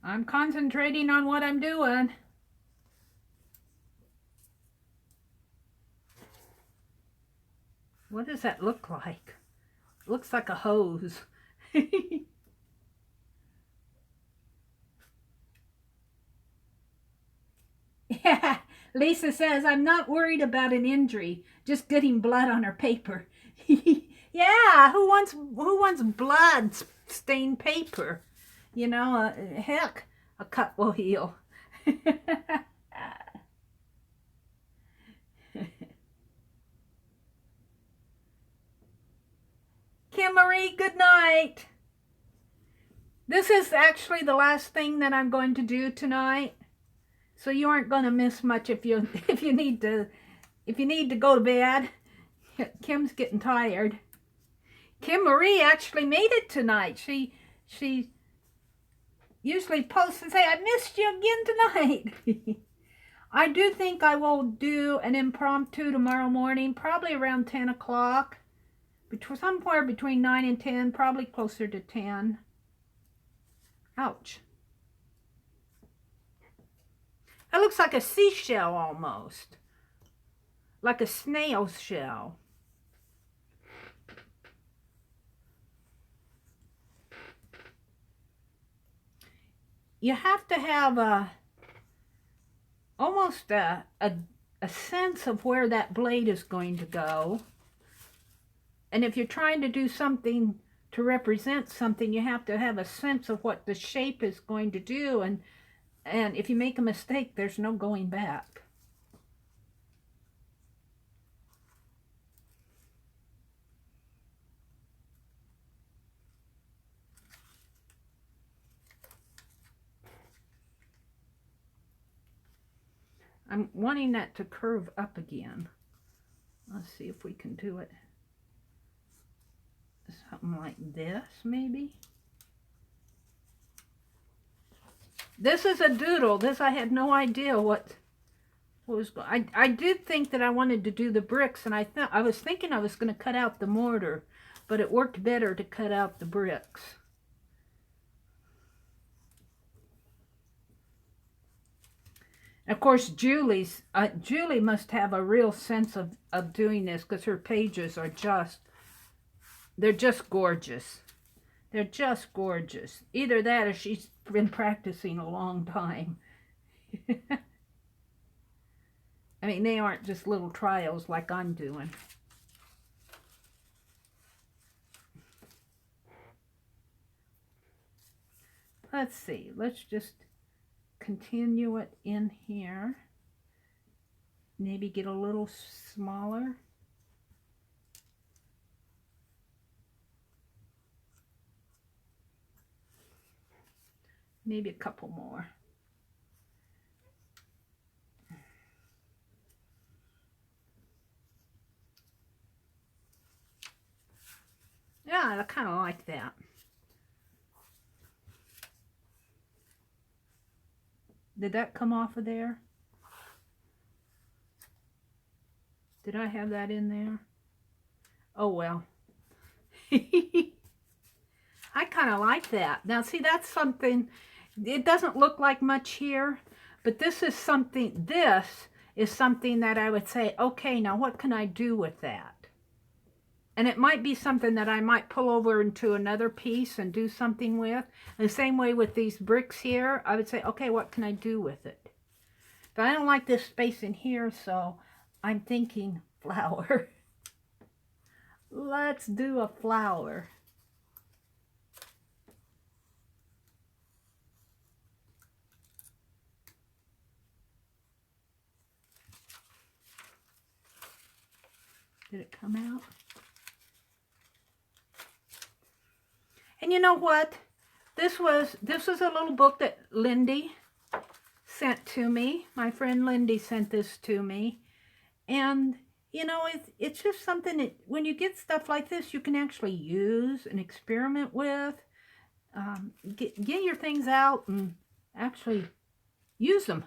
I'm concentrating on what I'm doing. What does that look like? It looks like a hose. Yeah, Lisa says, I'm not worried about an injury, just getting blood on her paper. Yeah, who wants blood stained paper? You know, heck, a cut will heal. Kim Marie, good night. This is actually the last thing that I'm going to do tonight, so you aren't going to miss much if you need to go to bed. Kim's getting tired. Kim Marie actually made it tonight. She usually posts and say, I missed you again tonight. I do think I will do an impromptu tomorrow morning, probably around 10 o'clock. Somewhere between 9 and 10, probably closer to 10. Ouch. That looks like a seashell almost. Like a snail's shell. You have to have almost a sense of where that blade is going to go. And if you're trying to do something to represent something, you have to have a sense of what the shape is going to do. And if you make a mistake, there's no going back. I'm wanting that to curve up again. Let's see if we can do it. Something like this, maybe. This is a doodle. This, I had no idea what was going. I did think that I wanted to do the bricks, and I was thinking I was going to cut out the mortar, but it worked better to cut out the bricks. Of course, Julie must have a real sense of doing this, because her pages are they're just gorgeous. They're just gorgeous. Either that or she's been practicing a long time. I mean, they aren't just little trials like I'm doing. Let's see. Let's just continue it in here. Maybe get a little smaller. Maybe a couple more. Yeah, I kind of like that. Did that come off of there? Did I have that in there? Oh well. I kind of like that. Now see, that's something, it doesn't look like much here, but this is something that I would say, okay, now what can I do with that? And it might be something that I might pull over into another piece and do something with. And the same way with these bricks here, I would say, okay, what can I do with it? But I don't like this space in here, so I'm thinking flower. Let's do a flower. Did it come out? And you know what? This was a little book that Lindy sent to me. My friend Lindy sent this to me. And, you know, it's just something that when you get stuff like this, you can actually use and experiment with. Get your things out and actually use them.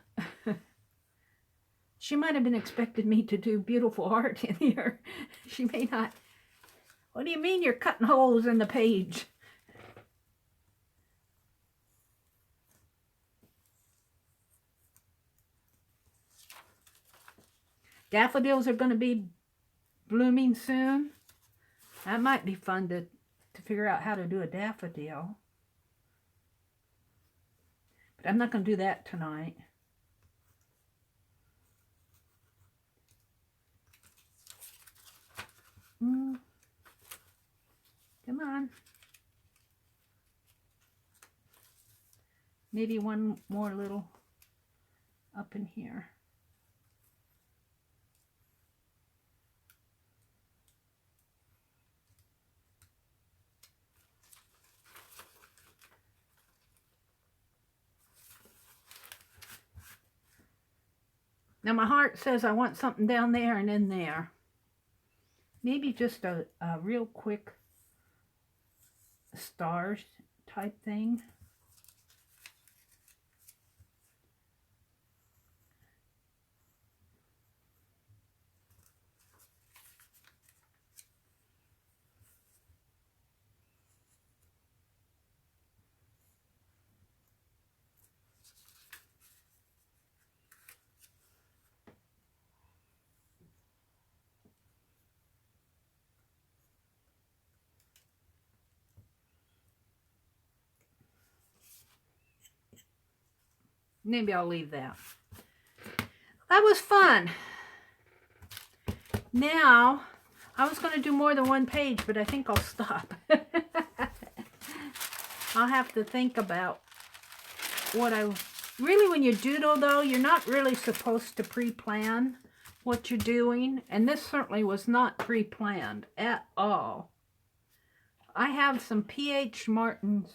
She might have been expecting me to do beautiful art in here. She may not. What do you mean you're cutting holes in the page? Daffodils are going to be blooming soon. That might be fun to figure out how to do a daffodil. But I'm not going to do that tonight. Come on. Maybe one more little up in here. Now my heart says I want something down there and in there. Maybe just a real quick stars type thing. Maybe I'll leave that. That was fun. Now, I was going to do more than one page, but I think I'll stop. I'll have to think about what I... Really, when you doodle, though, you're not really supposed to pre-plan what you're doing. And this certainly was not pre-planned at all. I have some P.H. Martin's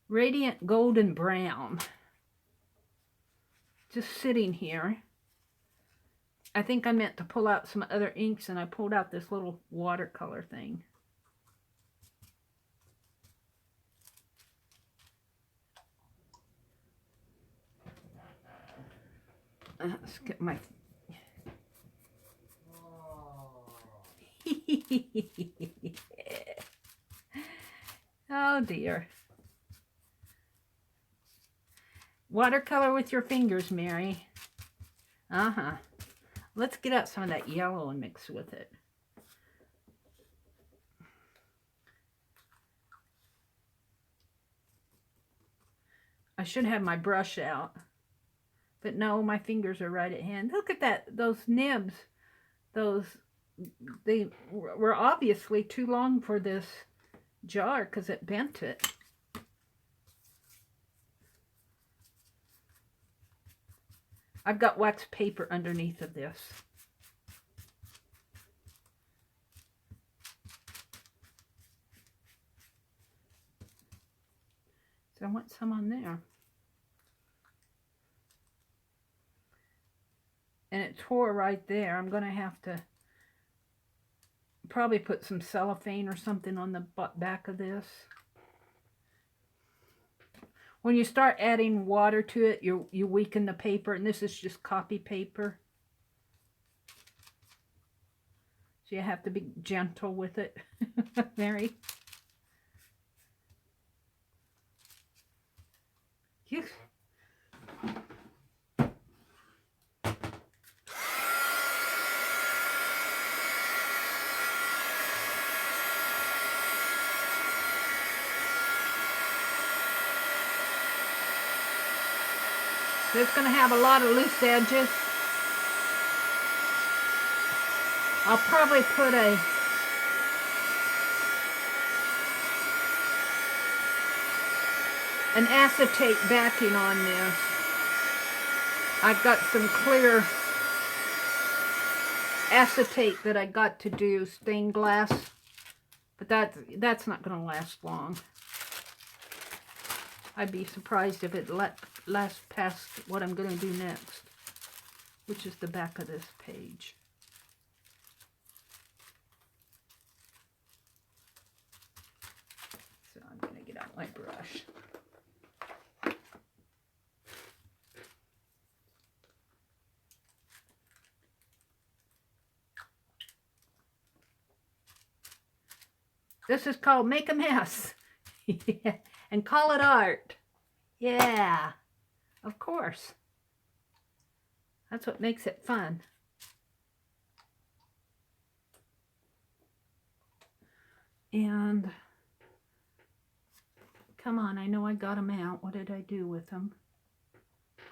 Radiant Golden Brown just sitting here. I think I meant to pull out some other inks, and I pulled out this little watercolor thing. Let's get my... Oh dear. Watercolor with your fingers, Mary. Uh-huh. Let's get out some of that yellow and mix with it. I should have my brush out. But no, my fingers are right at hand. Look at that, those nibs. They were obviously too long for this jar because it bent it. I've got wax paper underneath of this. So I want some on there. And it tore right there. I'm going to have to probably put some cellophane or something on the back of this. When you start adding water to it, you weaken the paper, and this is just copy paper. So Do you have to be gentle with it, Mary? Yes. It's going to have a lot of loose edges. I'll probably put an acetate backing on this. I've got some clear acetate that I got to do, stained glass, but that's not going to last long. I'd be surprised if it lasts past what I'm going to do next, which is the back of this page. So I'm going to get out my brush. This is called Make a Mess. Yeah. And call it art. Yeah, of course. That's what makes it fun. And come on, I know I got them out. What did I do with them?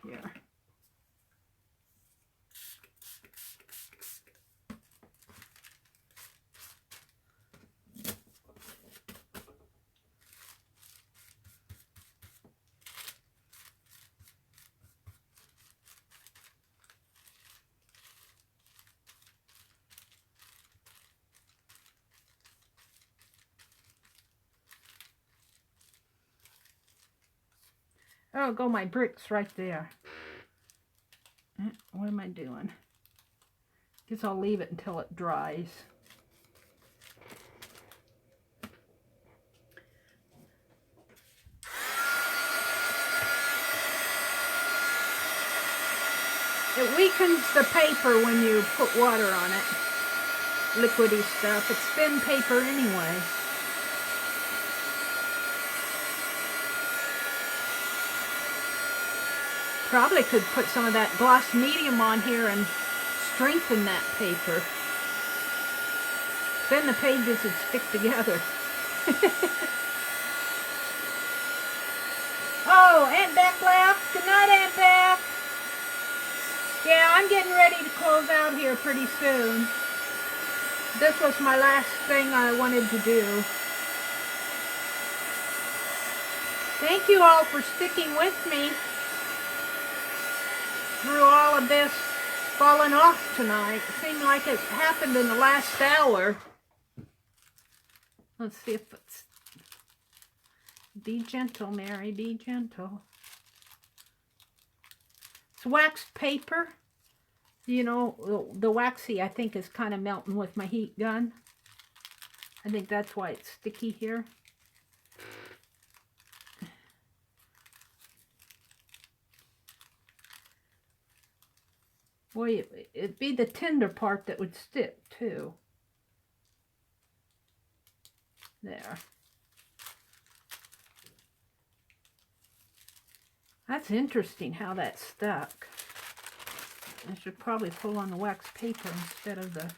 Here. Oh, go my bricks right there. What am I doing? Guess I'll leave it until it dries. It weakens the paper when you put water on it. Liquidy stuff. It's thin paper anyway. Probably could put some of that gloss medium on here and strengthen that paper. Then the pages would stick together. Oh, Aunt Beck left. Good night, Aunt Beck. Yeah, I'm getting ready to close out here pretty soon. This was my last thing I wanted to do. Thank you all for sticking with me through all of this falling off tonight. It seemed like it happened in the last hour. Let's see if it's... Be gentle, Mary, be gentle. It's waxed paper. You know, the waxy, I think, is kind of melting with my heat gun. I think that's why it's sticky here. Boy, it'd be the tender part that would stick, too. There. That's interesting how that stuck. I should probably pull on the wax paper instead of the...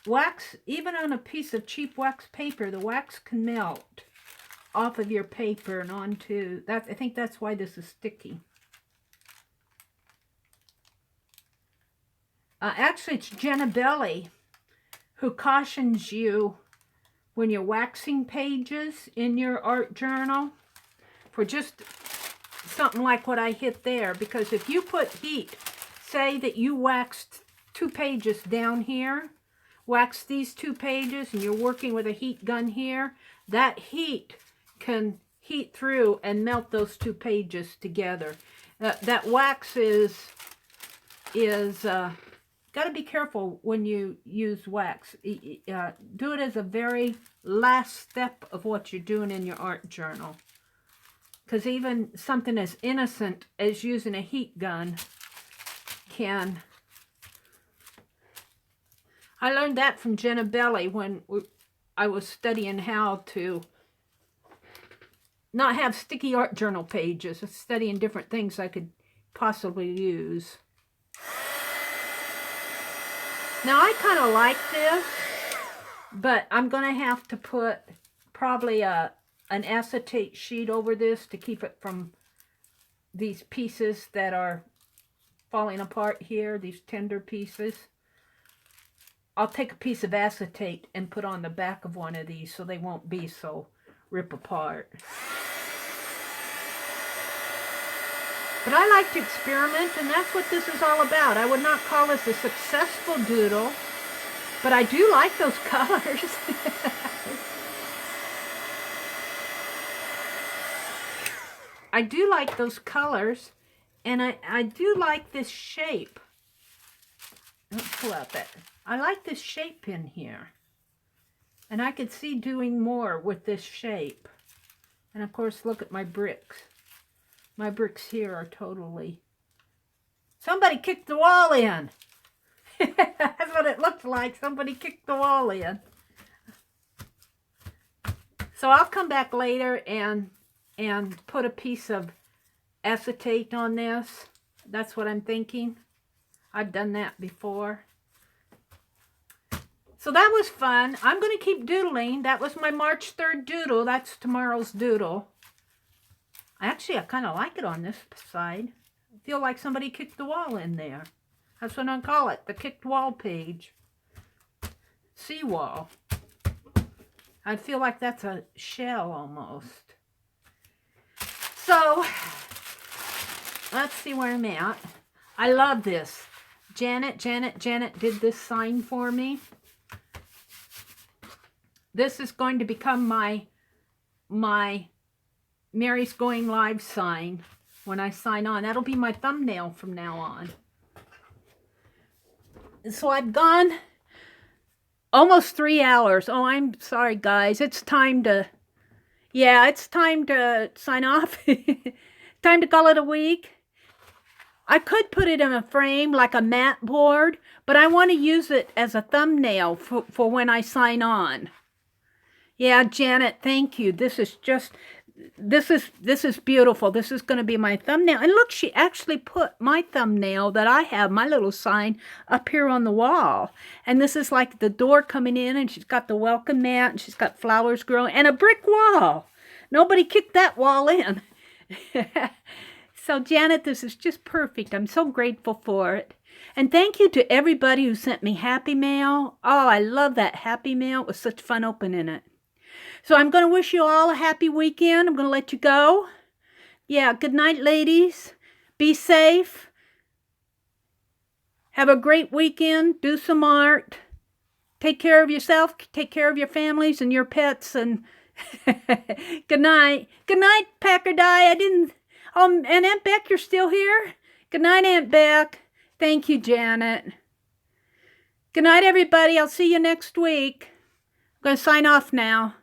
Wax, even on a piece of cheap wax paper, the wax can melt off of your paper and onto... that. I think that's why this is sticky. Actually, it's Jenna Belly who cautions you when you're waxing pages in your art journal for just something like what I hit there. Because if you put heat, say that you waxed 2 pages down here, wax these 2 pages, and you're working with a heat gun here, that heat can heat through and melt those 2 pages together. That wax is got to be careful when you use wax. Do it as a very last step of what you're doing in your art journal. Because even something as innocent as using a heat gun can I learned that from Jenna Belly when I was studying how to not have sticky art journal pages, studying different things I could possibly use. Now I kind of like this, but I'm going to have to put probably an acetate sheet over this to keep it from these pieces that are falling apart here, these tender pieces. I'll take a piece of acetate and put on the back of one of these so they won't be so rip apart. But I like to experiment, and that's what this is all about. I would not call this a successful doodle, but I do like those colors. I do like those colors, and I do like this shape. Let's pull out that. I like this shape in here. And I could see doing more with this shape. And of course, look at my bricks. My bricks here are totally... Somebody kicked the wall in. That's what it looks like. Somebody kicked the wall in. So I'll come back later and put a piece of acetate on this. That's what I'm thinking. I've done that before. So that was fun. I'm going to keep doodling. That was my March 3rd doodle. That's tomorrow's doodle. Actually, I kind of like it on this side. I feel like somebody kicked the wall in there. That's what I call it, the kicked wall page. Seawall. I feel like that's a shell almost. So, let's see where I'm at. I love this. Janet did this sign for me. This is going to become my Mary's Going Live sign when I sign on. That'll be my thumbnail from now on. So I've gone almost 3 hours. Oh, I'm sorry, guys. It's time to, yeah, it's time to sign off. Time to call it a week. I could put it in a frame like a mat board, but I want to use it as a thumbnail for when I sign on. Yeah, Janet, thank you. This is just... This is beautiful. This is going to be my thumbnail. And look, she actually put my thumbnail that I have, my little sign, up here on the wall. And this is like the door coming in, and she's got the welcome mat, and she's got flowers growing, and a brick wall. Nobody kicked that wall in. So, Janet, this is just perfect. I'm so grateful for it. And thank you to everybody who sent me happy mail. Oh, I love that happy mail. It was such fun opening it. So I'm going to wish you all a happy weekend. I'm going to let you go. Yeah, good night, ladies. Be safe. Have a great weekend. Do some art. Take care of yourself. Take care of your families and your pets. And good night. Good night, Packard. I didn't... Oh, and Aunt Beck, you're still here? Good night, Aunt Beck. Thank you, Janet. Good night, everybody. I'll see you next week. I'm going to sign off now.